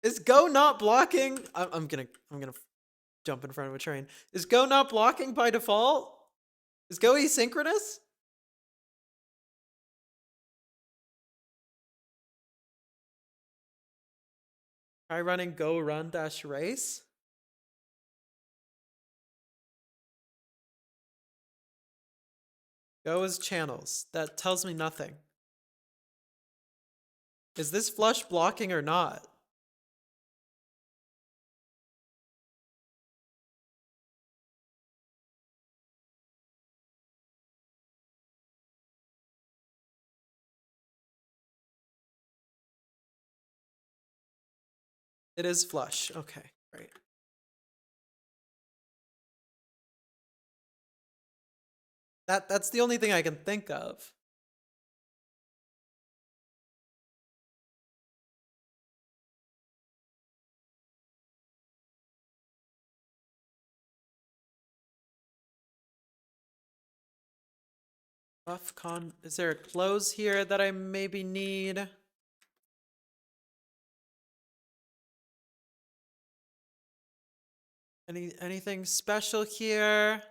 Is Go not blocking? I'm gonna jump in front of a train. Is Go not blocking by default? Is Go asynchronous? Try running Go run dash race. Go is channels. That tells me nothing. Is this flush blocking or not? It is flush. Okay, great. That's the only thing I can think of. Buff con. Is there a close here that I maybe need? Anything special here?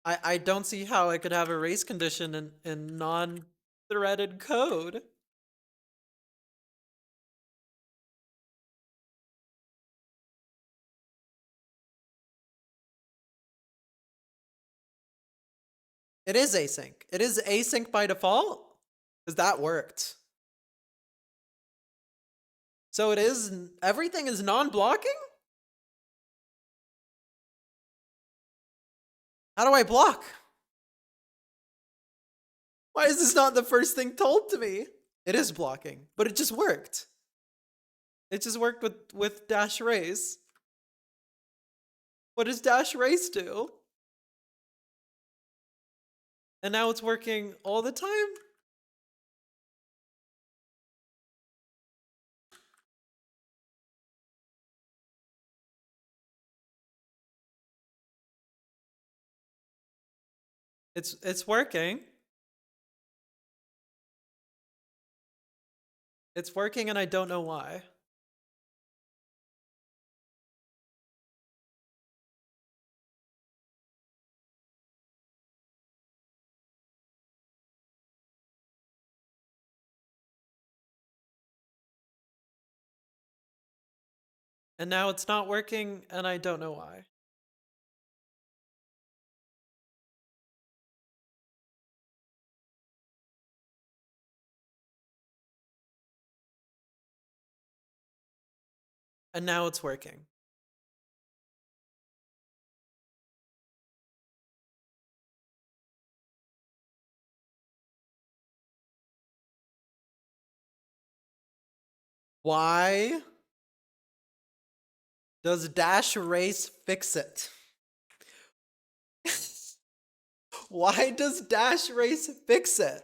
I don't see how I could have a race condition in non-threaded code. It is async. It is async by default? Because that worked. So it is, everything is non-blocking? How do I block? Why is this not the first thing told to me? It is blocking, but it just worked. It just worked with dash race. What does dash race do? And now it's working all the time? It's working. It's working and I don't know why. And now it's not working and I don't know why. And now it's working. Why does dash race fix it? Why does dash race fix it?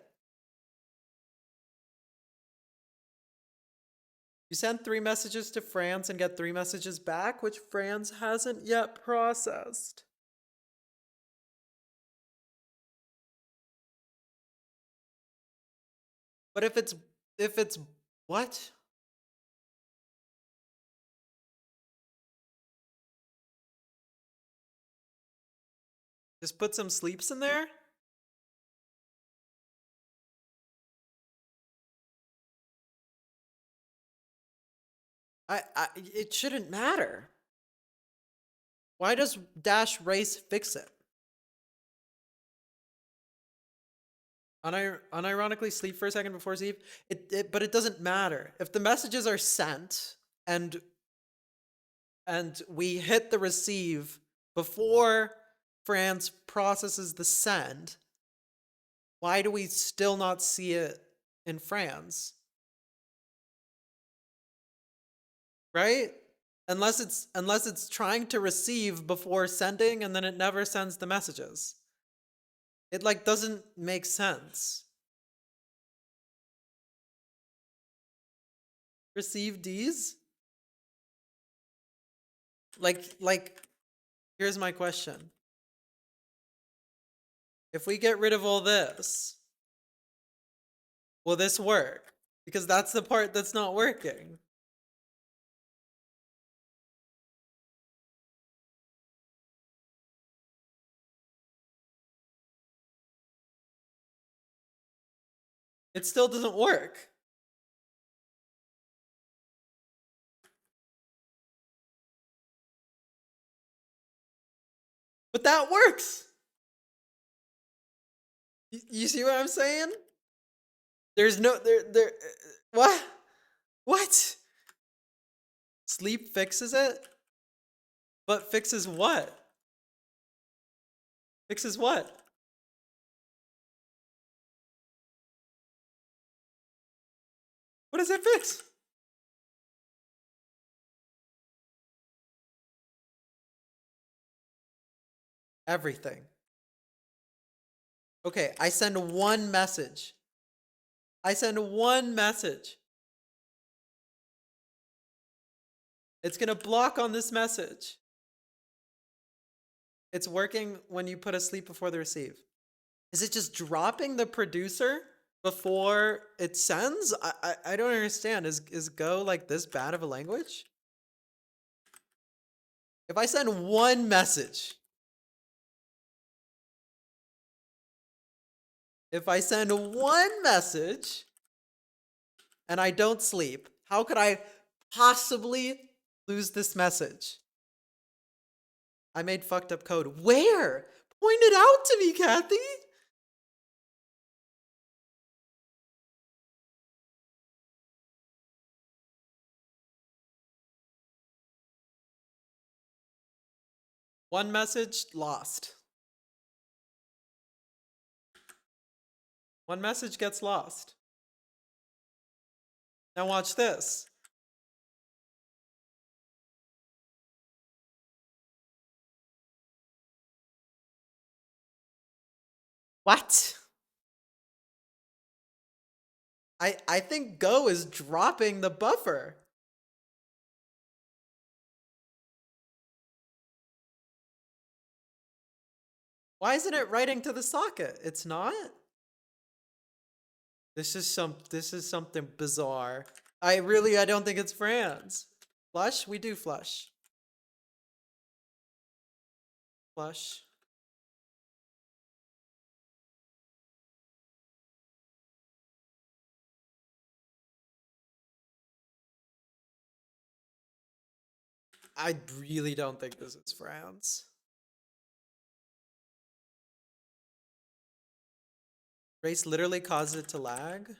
You send 3 messages to Franz and get 3 messages back, which Franz hasn't yet processed. But if it's what? Just put some sleeps in there? It shouldn't matter. Why does dash race fix it? Unironically sleep for a second before sleep. But it doesn't matter. If the messages are sent and we hit the receive before Franz processes the send, why do we still not see it in Franz? Right? Unless it's trying to receive before sending and then it never sends the messages. It like doesn't make sense. Receive Ds? Like here's my question. If we get rid of all this, will this work? Because that's the part that's not working. It still doesn't work. But that works. You see what I'm saying? There's no what? What? Sleep fixes it? But fixes what? Fixes what? What does it fix? Everything. Okay, I send one message. I send one message. It's gonna block on this message. It's working when you put a sleep before the receive. Is it just dropping the producer before it sends? I don't understand. Is Go like this bad of a language? If I send one message, and I don't sleep, how could I possibly lose this message? I made fucked up code. Where? Point it out to me, Kathy. One message lost. One message gets lost. Now watch this. What? I think Go is dropping the buffer. Why isn't it writing to the socket? It's not? This is something bizarre. I don't think it's Franz. Flush? We do flush. Flush. I really don't think this is Franz. Race literally caused it to lag.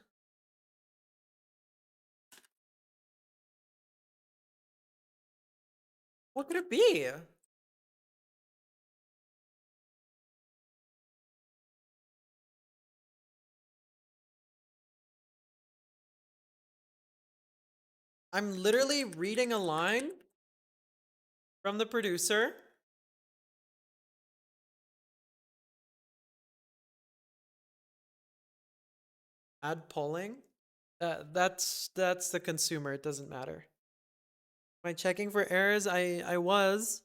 What could it be? I'm literally reading a line from the producer. Add polling? That's the consumer. It doesn't matter. Am I checking for errors? I was.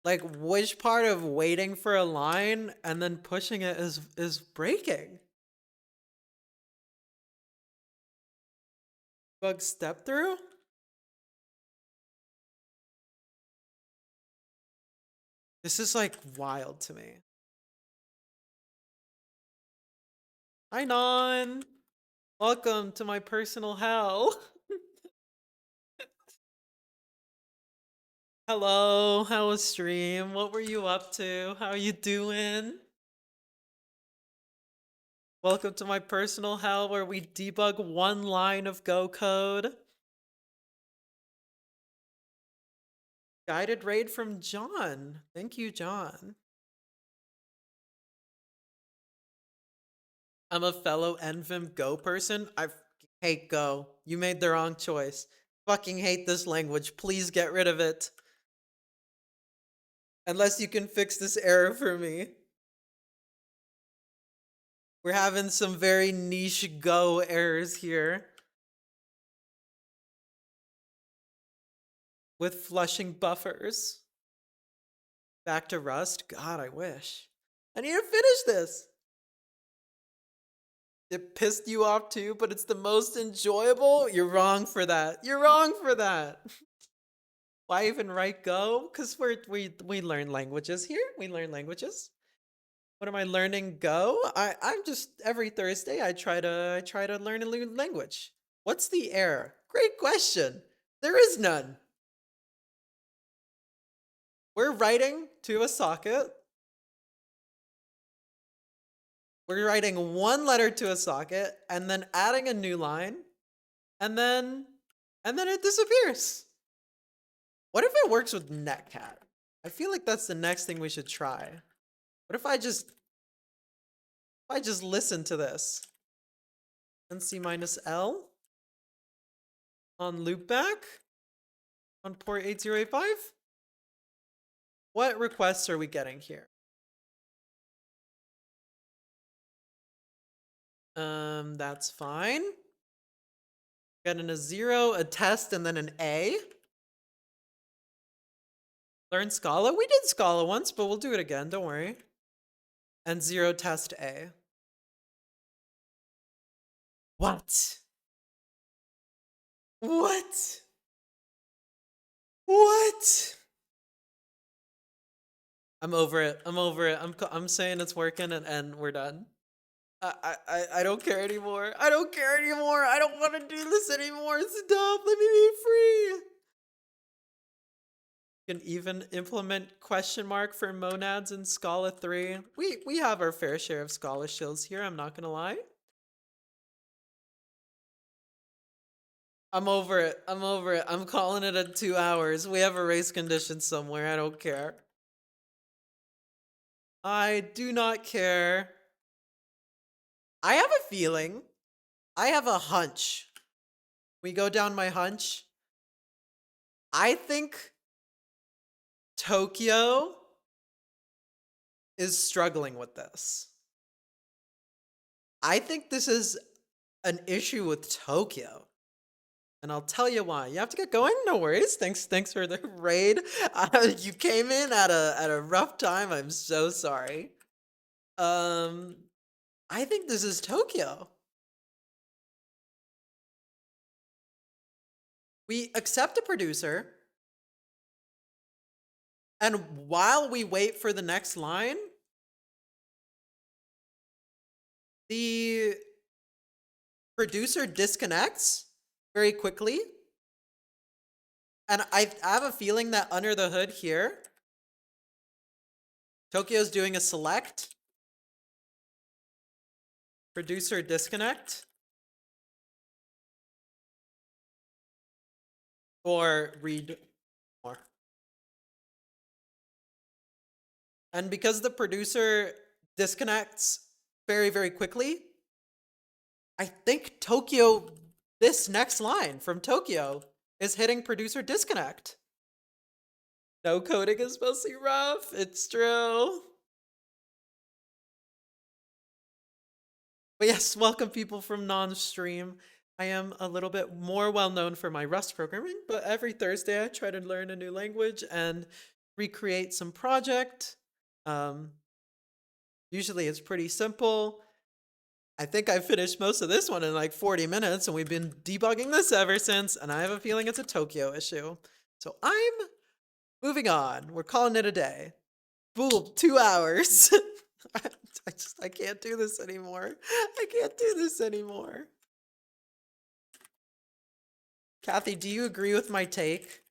Like, which part of waiting for a line and then pushing it is breaking? Bug step through? This is like wild to me. Hi, Non. Welcome to my personal hell. Hello, how was stream? What were you up to? How you doing? Welcome to my personal hell where we debug one line of Go code. Guided raid from John. Thank you, John. I'm a fellow NVIM Go person. I hate Go. You made the wrong choice. Fucking hate this language. Please get rid of it. Unless you can fix this error for me. We're having some very niche Go errors here. With flushing buffers. Back to Rust? God, I wish. I need to finish this. It pissed you off too, but it's the most enjoyable? You're wrong for that. You're wrong for that. Why even write Go? Because we learn languages here. We learn languages. What am I learning? Go? I'm just every Thursday I try to learn a new language. What's the error? Great question. There is none. We're writing to a socket. We're writing one letter to a socket and then adding a new line, and then it disappears. What if it works with netcat? I feel like that's the next thing we should try. What if I just listen to this? NC minus L on loopback on port 8085? What requests are we getting here? That's fine. Getting a 0, a test, and then an A. Learn Scala? We did Scala once, but we'll do it again, don't worry. And 0 test A. What? What? What? I'm over it. I'm over it. I'm saying it's working and we're done. I don't care anymore. I don't care anymore. I don't want to do this anymore. Stop. Let me be free. You can even implement question mark for monads in Scala 3. We have our fair share of Scala shills here, I'm not gonna lie. I'm over it. I'm over it. I'm calling it at 2 hours. We have a race condition somewhere. I don't care. I do not care. I have a feeling. I have a hunch. We go down my hunch. I think Tokyo is struggling with this. I think this is an issue with Tokyo. And I'll tell you why. You have to get going? No worries. Thanks for the raid. You came in at a rough time. I'm so sorry. I think this is Tokyo. We accept a producer, and while we wait for the next line, the producer disconnects very quickly. And I have a feeling that under the hood here, Tokyo's doing a select, producer disconnect, or read more. And because the producer disconnects very, very quickly, I think Tokyo, this next line from Tokyo, is hitting producer disconnect. No coding is mostly rough. It's true. But yes, welcome people from non-stream. I am a little bit more well known for my Rust programming, but every Thursday I try to learn a new language and recreate some project. Um, Usually it's pretty simple. I think I finished most of this one in like 40 minutes, and we've been debugging this ever since, and I have a feeling it's a Tokyo issue. So I'm moving on. We're calling it a day. Boom, 2 hours. I can't do this anymore. I can't do this anymore. Kathy, do you agree with my take?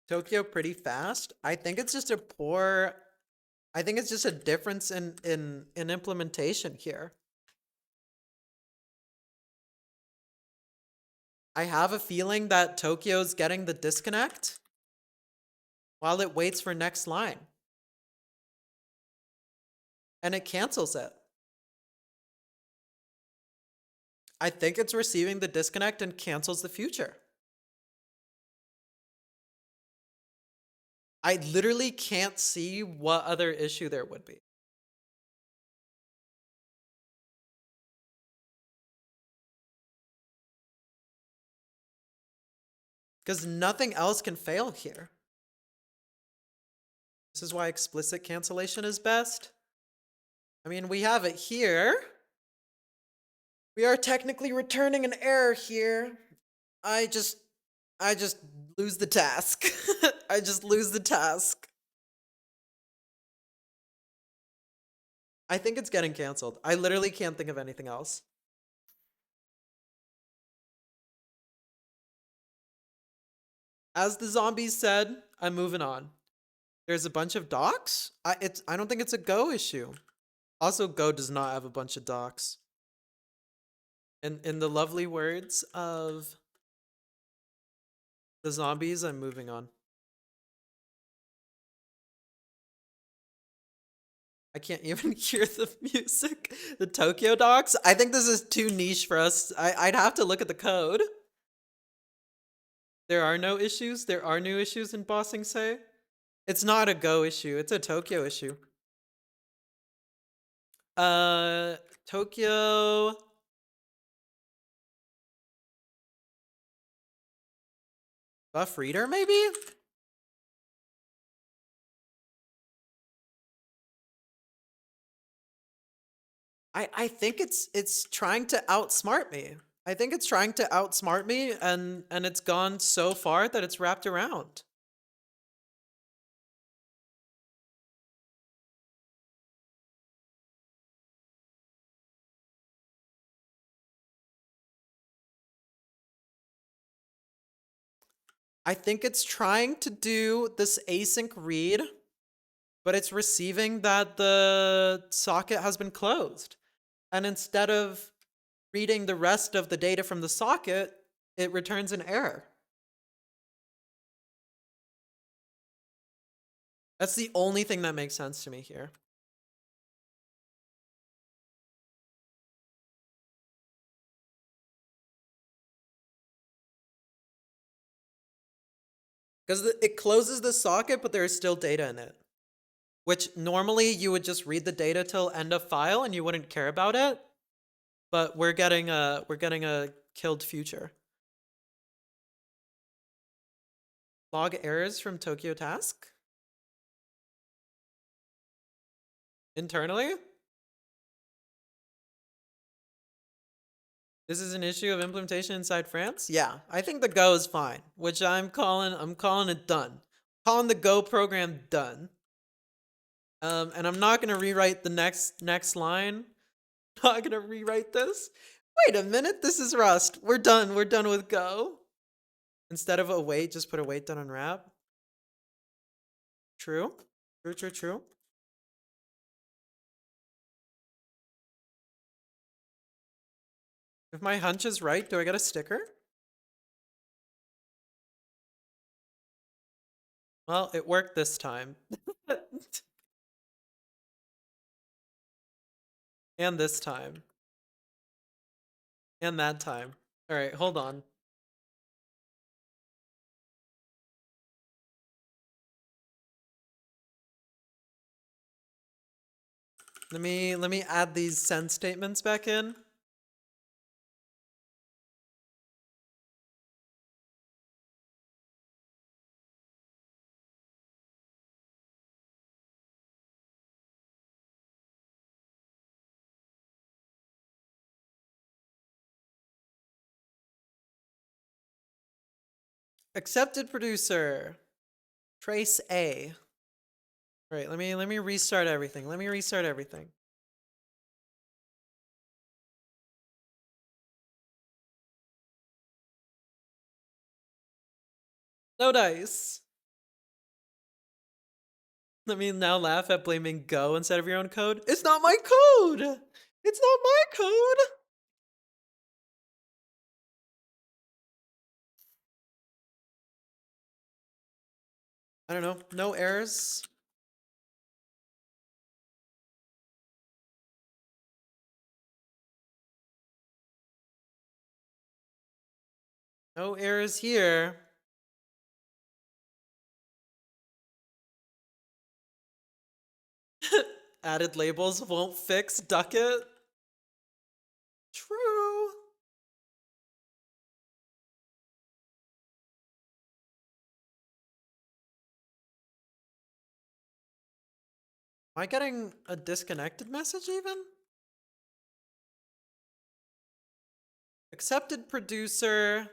Tokyo pretty fast? I think it's just a difference in implementation here. I have a feeling that Tokyo's getting the disconnect while it waits for next line. And it cancels it. I think it's receiving the disconnect and cancels the future. I literally can't see what other issue there would be. Because nothing else can fail here. This is why explicit cancellation is best. I mean, we have it here. We are technically returning an error here. I just lose the task. I just lose the task. I think it's getting canceled. I literally can't think of anything else. As the zombies said, I'm moving on. There's a bunch of docs? I don't think it's a Go issue. Also, Go does not have a bunch of docs. In the lovely words of the zombies, I'm moving on. I can't even hear the music. The Tokyo docs? I think this is too niche for us. I'd have to look at the code. There are no issues? There are new issues in Bossing Say? It's not a Go issue. It's a Tokyo issue. Tokyo... Buff reader, maybe? I think it's trying to outsmart me. I think it's trying to outsmart me, and it's gone so far that it's wrapped around. I think it's trying to do this async read, but it's receiving that the socket has been closed. And instead of reading the rest of the data from the socket, it returns an error. That's the only thing that makes sense to me here. Because it closes the socket, but there is still data in it. Which normally you would just read the data till end of file and you wouldn't care about it. But we're getting a killed future. Log errors from Tokyo Task? Internally? This is an issue of implementation inside France? Yeah, I think the Go is fine, which I'm calling it done. Calling the Go program done. And I'm not gonna rewrite the next line. Not gonna rewrite this. Wait a minute, this is Rust. We're done with Go. Instead of await, just put await done unwrap. True. True. If my hunch is right, do I get a sticker? Well, it worked this time. And this time. And that time. All right, hold on. Let me add these send statements back in. Accepted producer. Trace A. Right, let me restart everything. Let me restart everything. No dice. Let me now laugh at blaming Go instead of your own code. It's not my code! It's not my code! I don't know. No errors. No errors here. Added labels won't fix Ducket. True. Am I getting a disconnected message even? Accepted producer.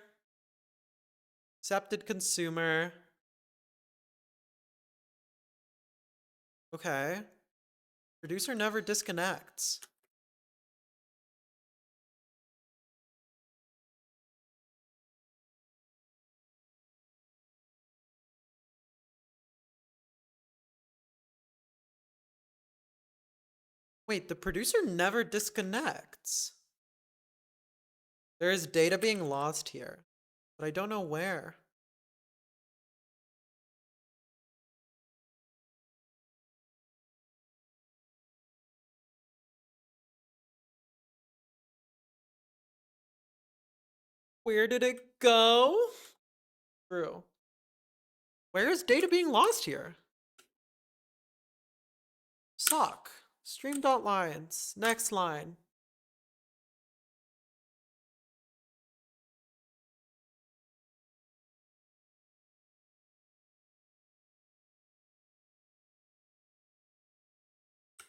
Accepted consumer. Okay. Producer never disconnects. Wait, the producer never disconnects. There is data being lost here, but I don't know where. Where did it go? True. Where is data being lost here? Sock. Stream.lines. Next line.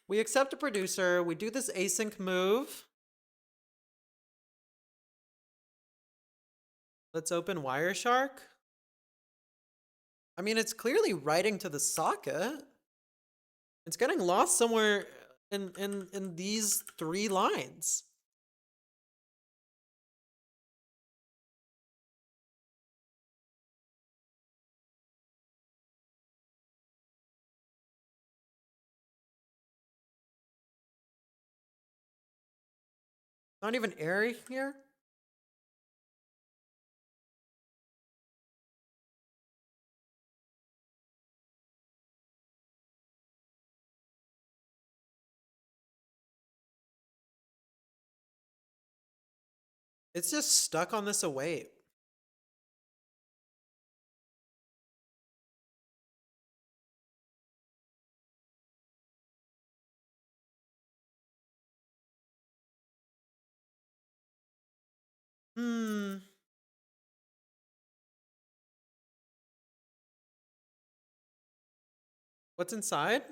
We accept a producer. We do this async move. Let's open Wireshark. I mean, it's clearly writing to the socket. It's getting lost somewhere in these 3 lines. Not even error here. It's just stuck on this await. What's inside?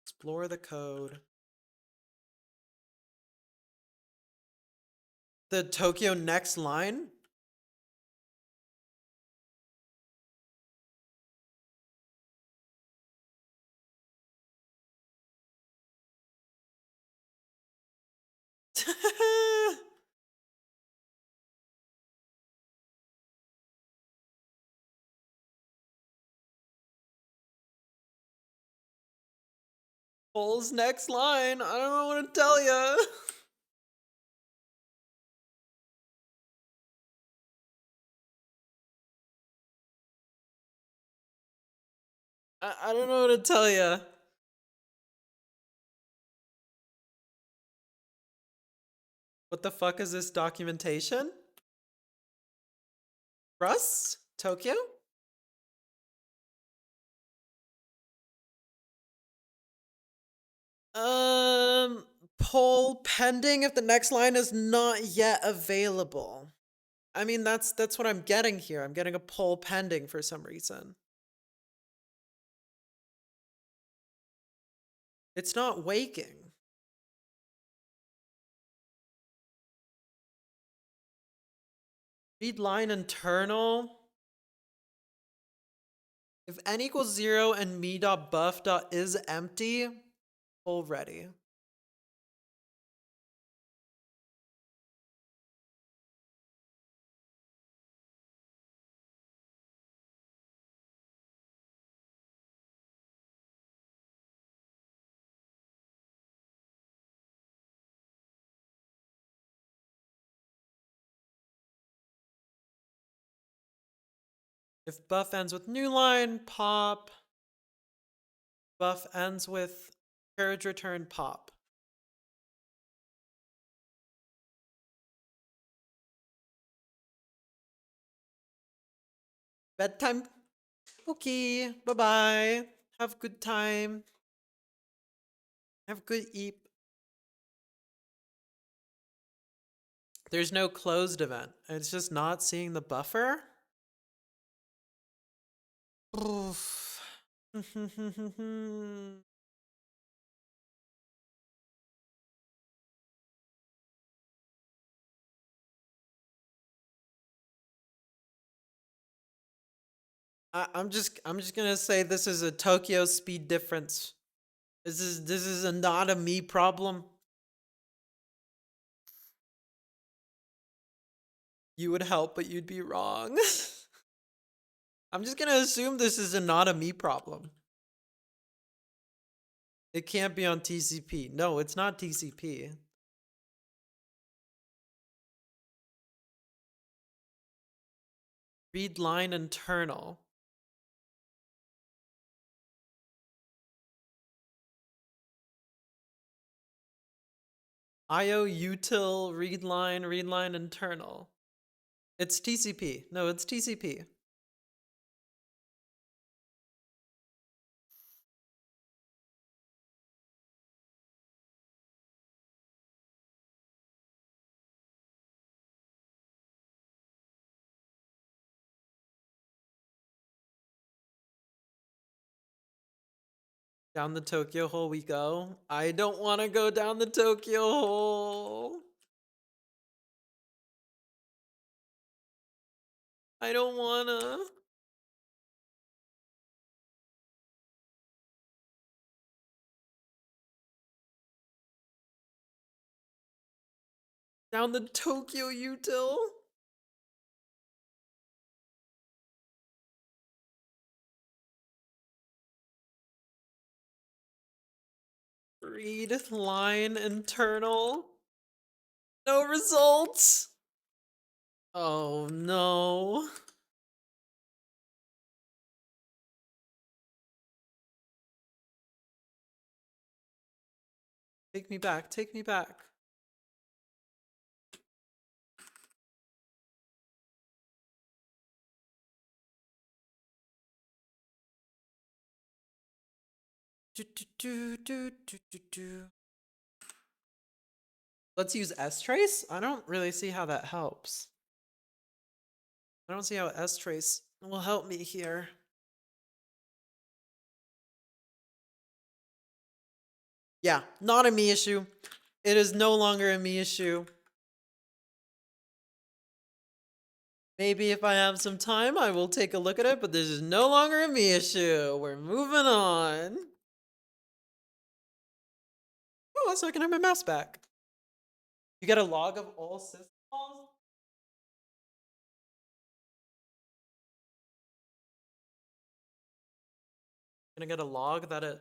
Explore the code. The Tokyo next line? Bull's next line. I don't know what to tell you. I don't know what to tell you. What the fuck is this documentation? Russ? Tokyo? Poll pending if the next line is not yet available. I mean, that's what I'm getting here. I'm getting a poll pending for some reason. It's not waking. Read line internal. If n equals 0 and me.buff.is empty, poll ready. If buff ends with new line, pop. Buff ends with carriage return, pop. Bedtime. Okay, bye-bye. Have a good time. Have a good eat. There's no closed event. It's just not seeing the buffer. Oof. I'm just gonna say this is a Tokyo speed difference. This is not a me problem. You would help, but you'd be wrong. I'm just gonna assume this is not a me problem. It can't be on TCP. No, it's not TCP. Read line internal. IO util read line internal. It's TCP. No, it's TCP. Down the Tokyo hole we go. I don't want to go down the Tokyo hole. I don't wanna. Down the Tokyo util. Read line internal. No results. Oh no. Take me back, take me back. Let's use strace? I don't really see how that helps. I don't see how strace will help me here. Yeah, not a me issue. It is no longer a me issue. Maybe if I have some time, I will take a look at it, but this is no longer a me issue. We're moving on. Oh, so I can have my mouse back. You get a log of all system calls? Gonna get a log that it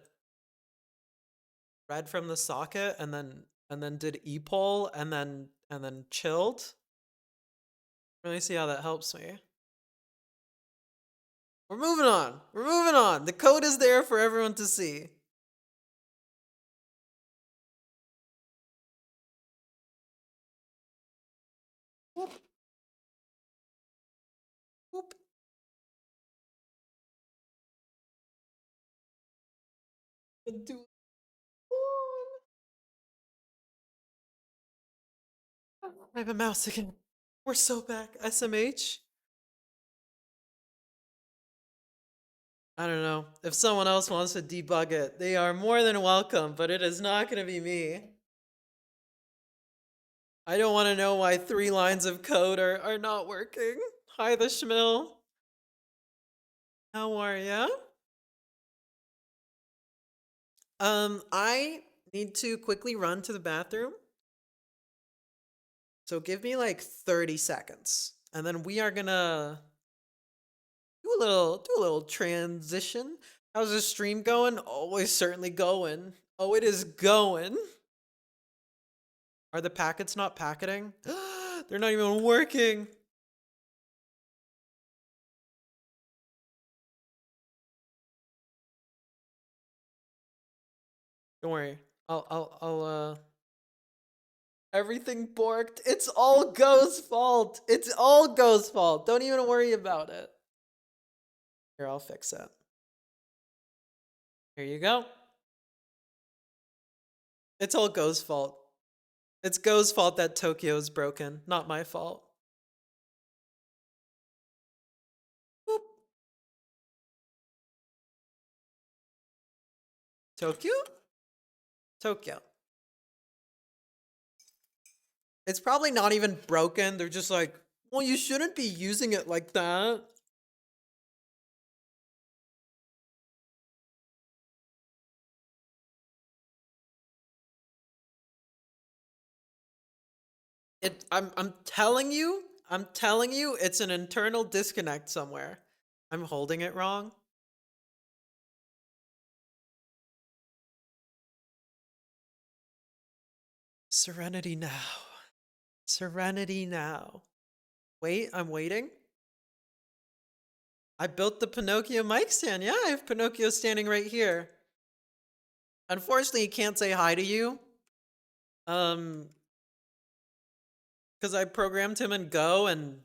read from the socket and then did epoll and then chilled. Really see how that helps me. We're moving on. We're moving on. The code is there for everyone to see. Whoop. Whoop. Do I have a mouse again. We're so back. SMH? I don't know. If someone else wants to debug it, they are more than welcome, but it is not going to be me. I don't want to know why 3 lines of code are not working. Hi, the Schmill. How are ya? I need to quickly run to the bathroom. So give me like 30 seconds. And then we are gonna do a little transition. How's the stream going? Oh, it's certainly going. Oh, it is going. Are the packets not packeting? They're not even working. Don't worry. I'll everything borked. It's all Go's fault. It's all Go's fault. Don't even worry about it. Here, I'll fix it. Here you go. It's all Go's fault. It's Go's fault that Tokyo is broken, not my fault. Boop. Tokyo? Tokyo. It's probably not even broken. They're just like, well, you shouldn't be using it like that. I'm telling you, it's an internal disconnect somewhere. I'm holding it wrong. Serenity now. Serenity now. Wait, I'm waiting. I built the Pinocchio mic stand. Yeah, I have Pinocchio standing right here. Unfortunately, he can't say hi to you. Because I programmed him in Go and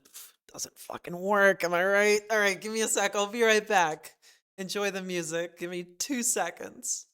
doesn't fucking work. Am I right? All right, give me a sec. I'll be right back. Enjoy the music. Give me 2 seconds.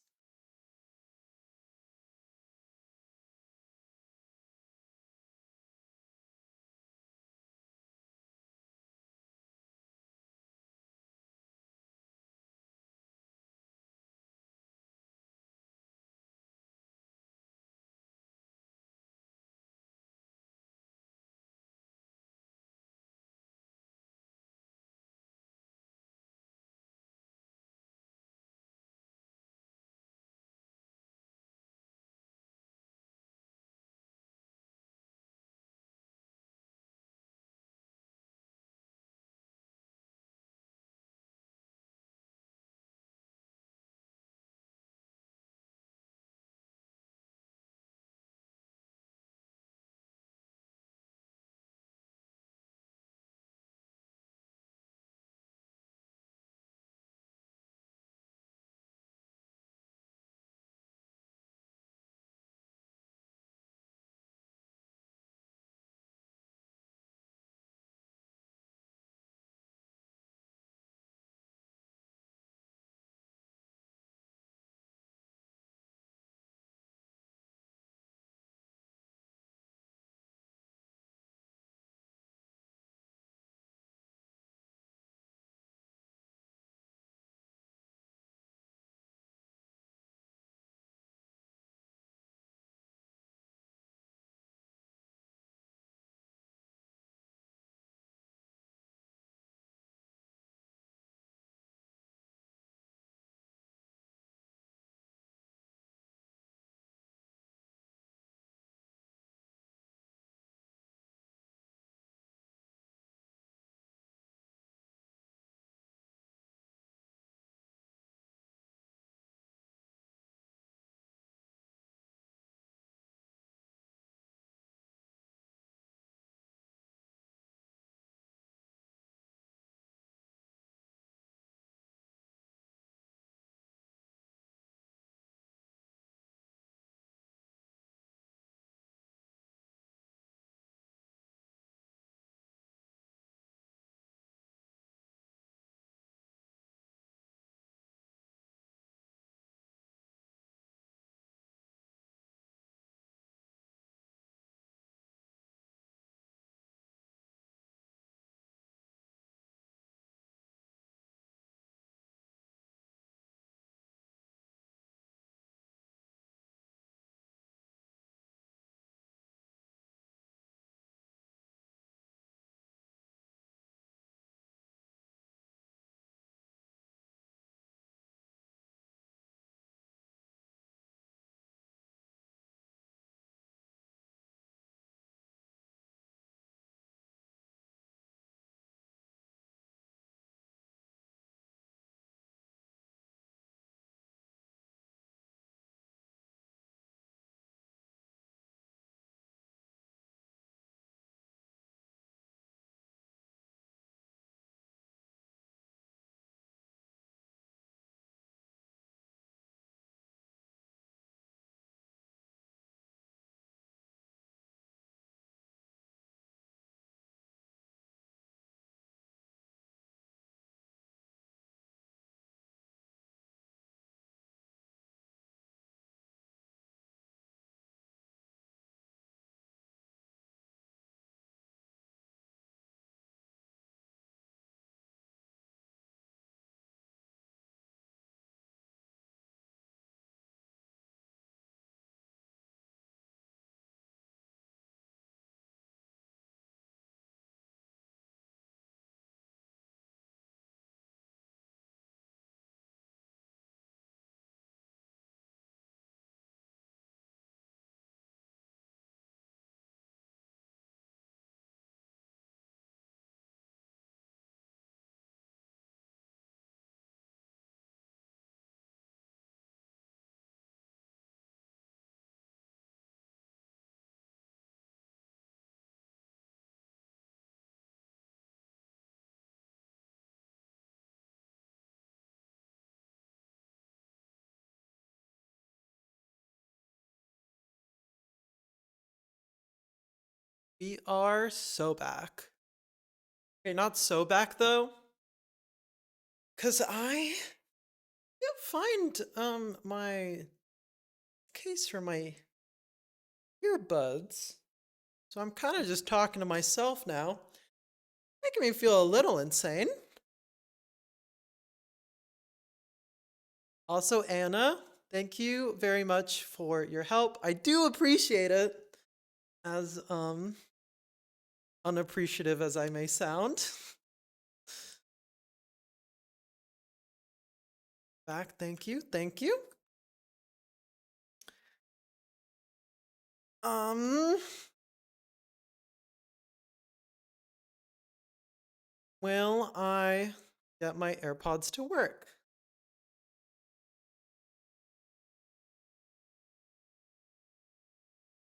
We are so back. Okay, not so back though. Cause I can't find my case for my earbuds. So I'm kind of just talking to myself now, making me feel a little insane. Also, Anna, thank you very much for your help. I do appreciate it, as unappreciative as I may sound. Back, thank you, thank you. Will I get my AirPods to work?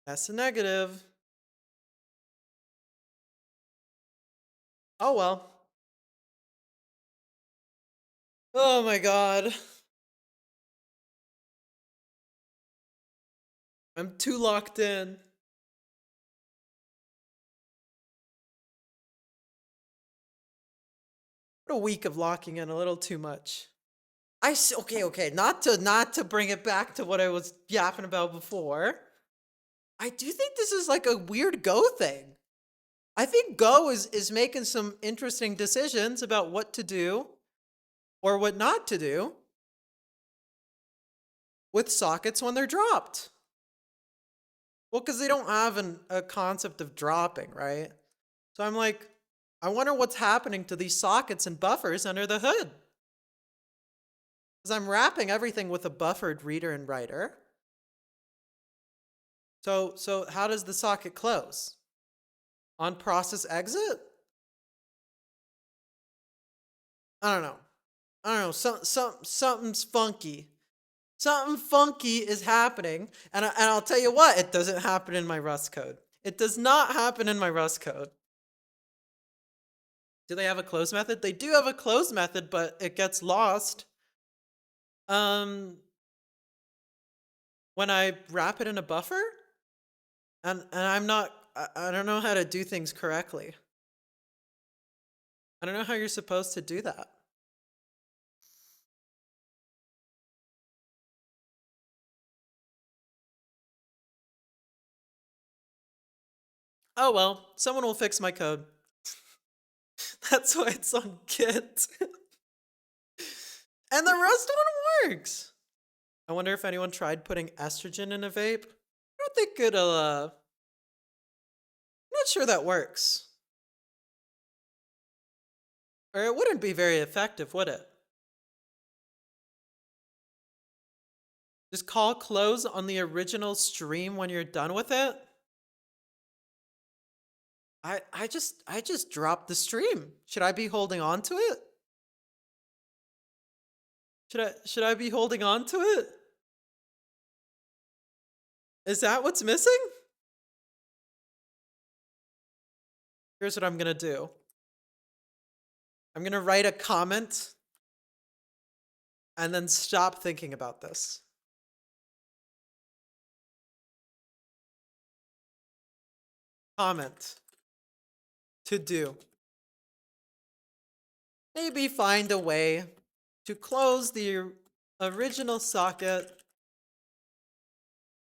That's a negative. Oh well. Oh my god. I'm too locked in. What a week of locking in, a little too much. Okay, not to bring it back to what I was yapping about before. I do think this is like a weird Go thing. I think Go is making some interesting decisions about what to do or what not to do with sockets when they're dropped. Well, because they don't have a concept of dropping, right? So I'm like, I wonder what's happening to these sockets and buffers under the hood. Because I'm wrapping everything with a buffered reader and writer. So how does the socket close? On process exit? I don't know. Something's funky. Something funky is happening, and I'll tell you what, it doesn't happen in my Rust code. It does not happen in my Rust code. Do they have a close method? They do have a close method, but it gets lost. When I wrap it in a buffer, and I don't know how to do things correctly. I don't know how you're supposed to do that. Oh well, someone will fix my code. That's why it's on Git. And the Rust one works. I wonder if anyone tried putting estrogen in a vape. I don't think it'll, I'm not sure that works. Or it wouldn't be very effective, would it? Just call close on the original stream when you're done with it? I just dropped the stream. Should I be holding on to it? Should I be holding on to it? Is that what's missing? Here's what I'm gonna do. I'm gonna write a comment and then stop thinking about this. Comment. To do. Maybe find a way to close the original socket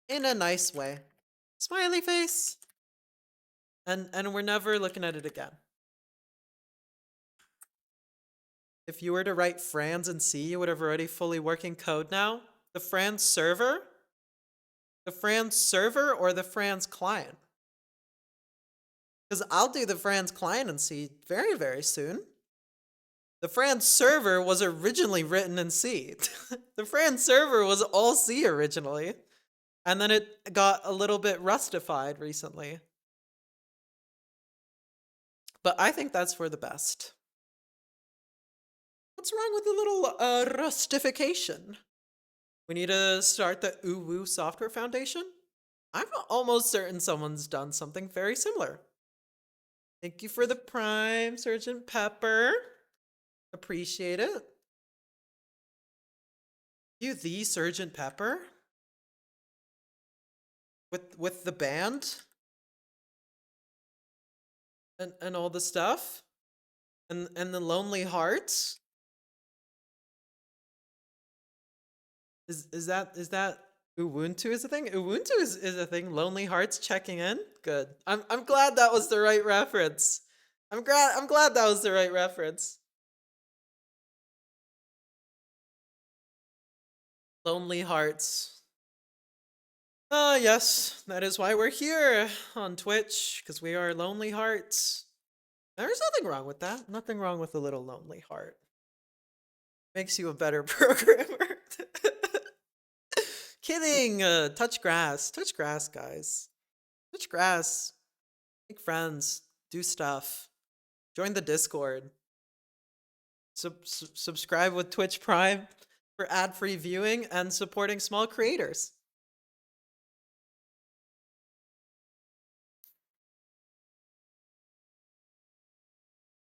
in a nice way. Smiley face. And we're never looking at it again. If you were to write Franz in C, you would have already fully working code now. The Franz server? The Franz server or the Franz client? Because I'll do the Franz client in C very, very soon. The Franz server was originally written in C. The Franz server was all C originally. And then it got a little bit rustified recently. But I think that's for the best. What's wrong with the little rustification? We need to start the Uwu Software Foundation? I'm almost certain someone's done something very similar. Thank you for the Prime, Sergeant Pepper. Appreciate it. You the Sergeant Pepper? With the band? and all the stuff and the lonely hearts. Is that Ubuntu is a thing? Ubuntu is a thing. Lonely hearts checking in. Good. I'm glad that was the right reference. I'm glad that was the right reference. Lonely hearts. Ah, yes, that is why we're here on Twitch, because we are lonely hearts. There's nothing wrong with that. Nothing wrong with a little lonely heart. Makes you a better programmer. Kidding. Touch grass. Touch grass, guys. Touch grass. Make friends. Do stuff. Join the Discord. Subscribe with Twitch Prime for ad-free viewing and supporting small creators.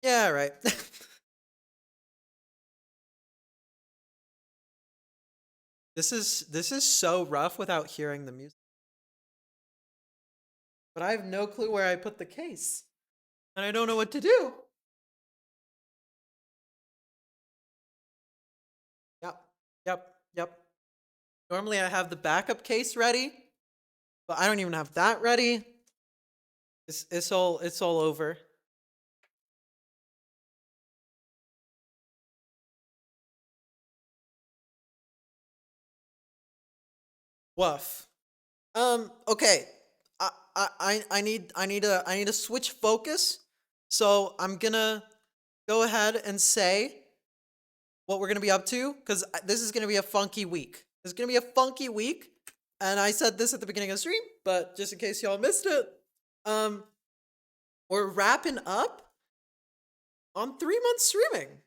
Yeah, right. This is so rough without hearing the music. But I have no clue where I put the case. And I don't know what to do. Yep. Yep. Yep. Normally I have the backup case ready, but I don't even have that ready. It's all over. Woof. Okay. I need to switch focus. So I'm gonna go ahead and say what we're gonna be up to, because this is gonna be a funky week. It's gonna be a funky week, and I said this at the beginning of the stream, but just in case y'all missed it, um, we're wrapping up on 3 months streaming,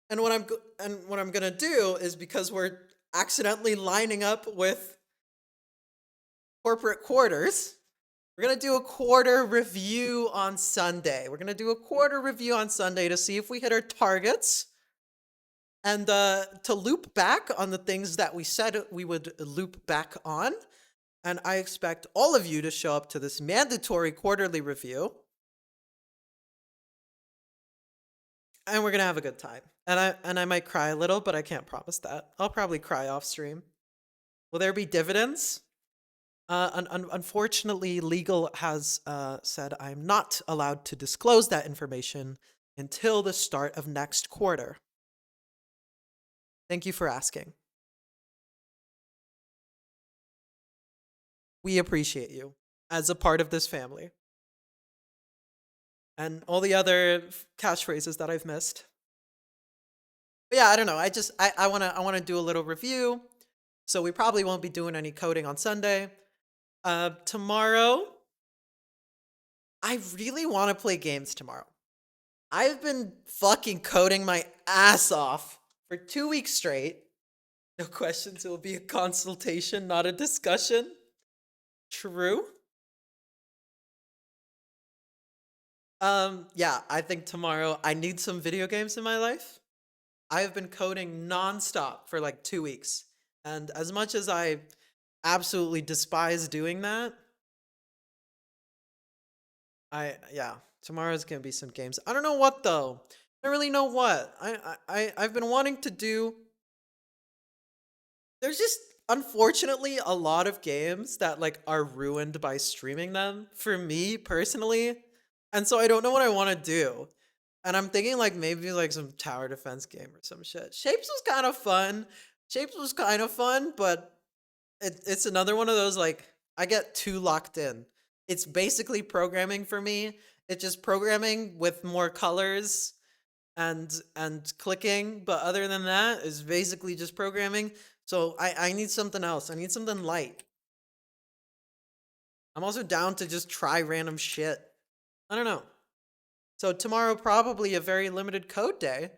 and what I'm gonna do is, because we're accidentally lining up with corporate quarters, we're gonna do a quarter review on Sunday. We're gonna do a quarter review on Sunday to see if we hit our targets, and to loop back on the things that we said we would loop back on. And I expect all of you to show up to this mandatory quarterly review, and we're gonna have a good time. And I might cry a little, but I can't promise that. I'll probably cry off stream. Will there be dividends? Unfortunately, legal has said I'm not allowed to disclose that information until the start of next quarter. Thank you for asking. We appreciate you as a part of this family. And all the other catchphrases that I've missed. But yeah, I don't know. I wanna do a little review. So we probably won't be doing any coding on Sunday. Tomorrow, I really want to play games tomorrow. I've been fucking coding my ass off for 2 weeks straight. No questions. It will be a consultation, not a discussion. True. Yeah, I think tomorrow I need some video games in my life. I have been coding nonstop for like 2 weeks. And as much as I absolutely despise doing that, yeah, tomorrow's gonna be some games. I don't know what though. I don't really know what. I've been wanting to do. There's just unfortunately a lot of games that like are ruined by streaming them for me personally. And so I don't know what I want to do. And I'm thinking like maybe like some tower defense game or some shit. Shapes was kind of fun. Shapes was kind of fun, but it's another one of those like I get too locked in. It's basically programming for me. It's just programming with more colors and clicking, but other than that, it's basically just programming. So I need something else. I need something light. I'm also down to just try random shit. I don't know. So tomorrow probably a very limited code day,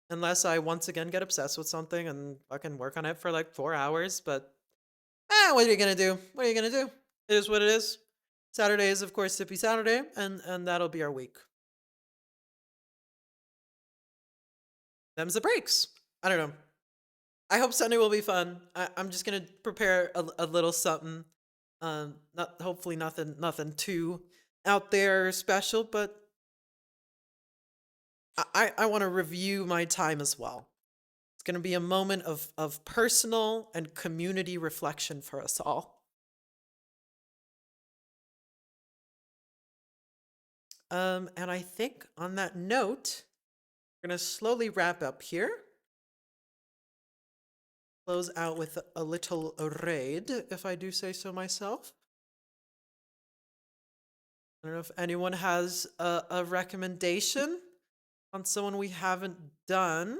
unless I once again get obsessed with something and fucking work on it for like 4 hours. But what are you gonna do? What are you gonna do? It is what it is. Saturday is of course Sippy Saturday, and that'll be our week. Them's the breaks. I don't know. I hope Sunday will be fun. I'm just gonna prepare a little something. Not hopefully nothing too out there special, but I want to review my time as well. It's going to be a moment of personal and community reflection for us all. And I think on that note, we're going to slowly wrap up here. Close out with a little raid, if I do say so myself. I don't know if anyone has a recommendation on someone we haven't done.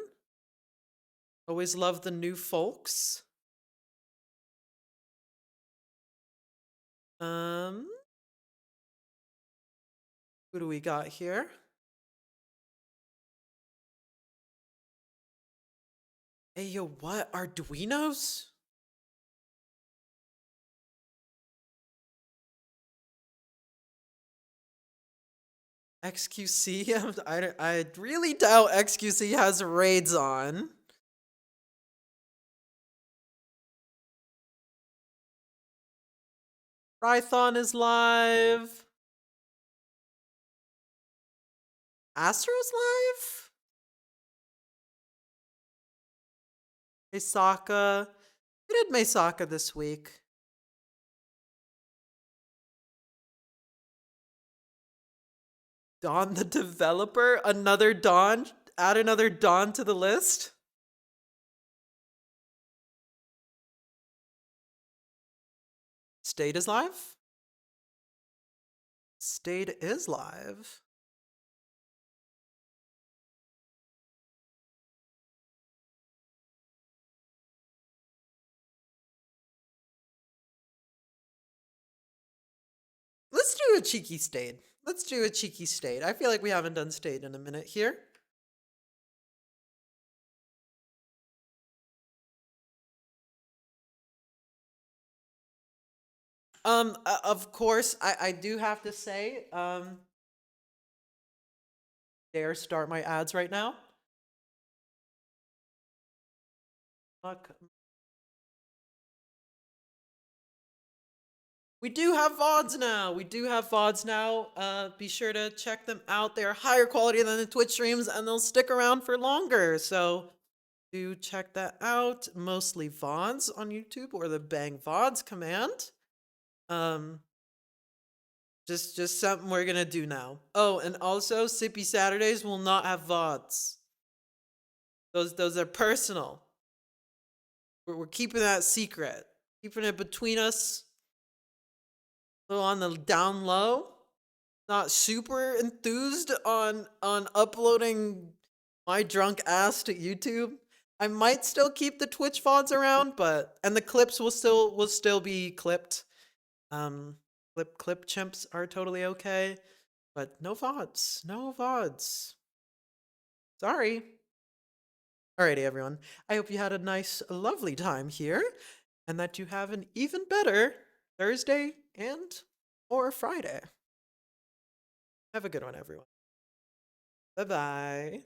Always love the new folks. Who do we got here? Hey, yo, what? Arduinos? XQC? I really doubt XQC has raids on. Python is live. Astro's live? Mesaka. Who did Mesaka this week? Dawn the developer? Another Dawn? Add another Dawn to the list? State is live? State is live. Let's do a cheeky state. Let's do a cheeky state. I feel like we haven't done state in a minute here. Of course, I do have to say, dare start my ads right now. Fuck. We do have VODs now. We do have VODs now. Be sure to check them out. They're higher quality than the Twitch streams, and they'll stick around for longer. So do check that out. Mostly VODs on YouTube or the Bang VODs command. Just something we're gonna do now. Oh, and also Sippy Saturdays will not have VODs. Those are personal. We're keeping that secret. Keeping it between us. A little on the down low. Not super enthused on uploading my drunk ass to YouTube. I might still keep the Twitch VODs around, and the clips will still be clipped. Clip chimps are totally okay, but no VODs. No VODs. Sorry. Alrighty, everyone. I hope you had a nice, lovely time here, and that you have an even better Thursday and or Friday. Have a good one, everyone. Bye-bye.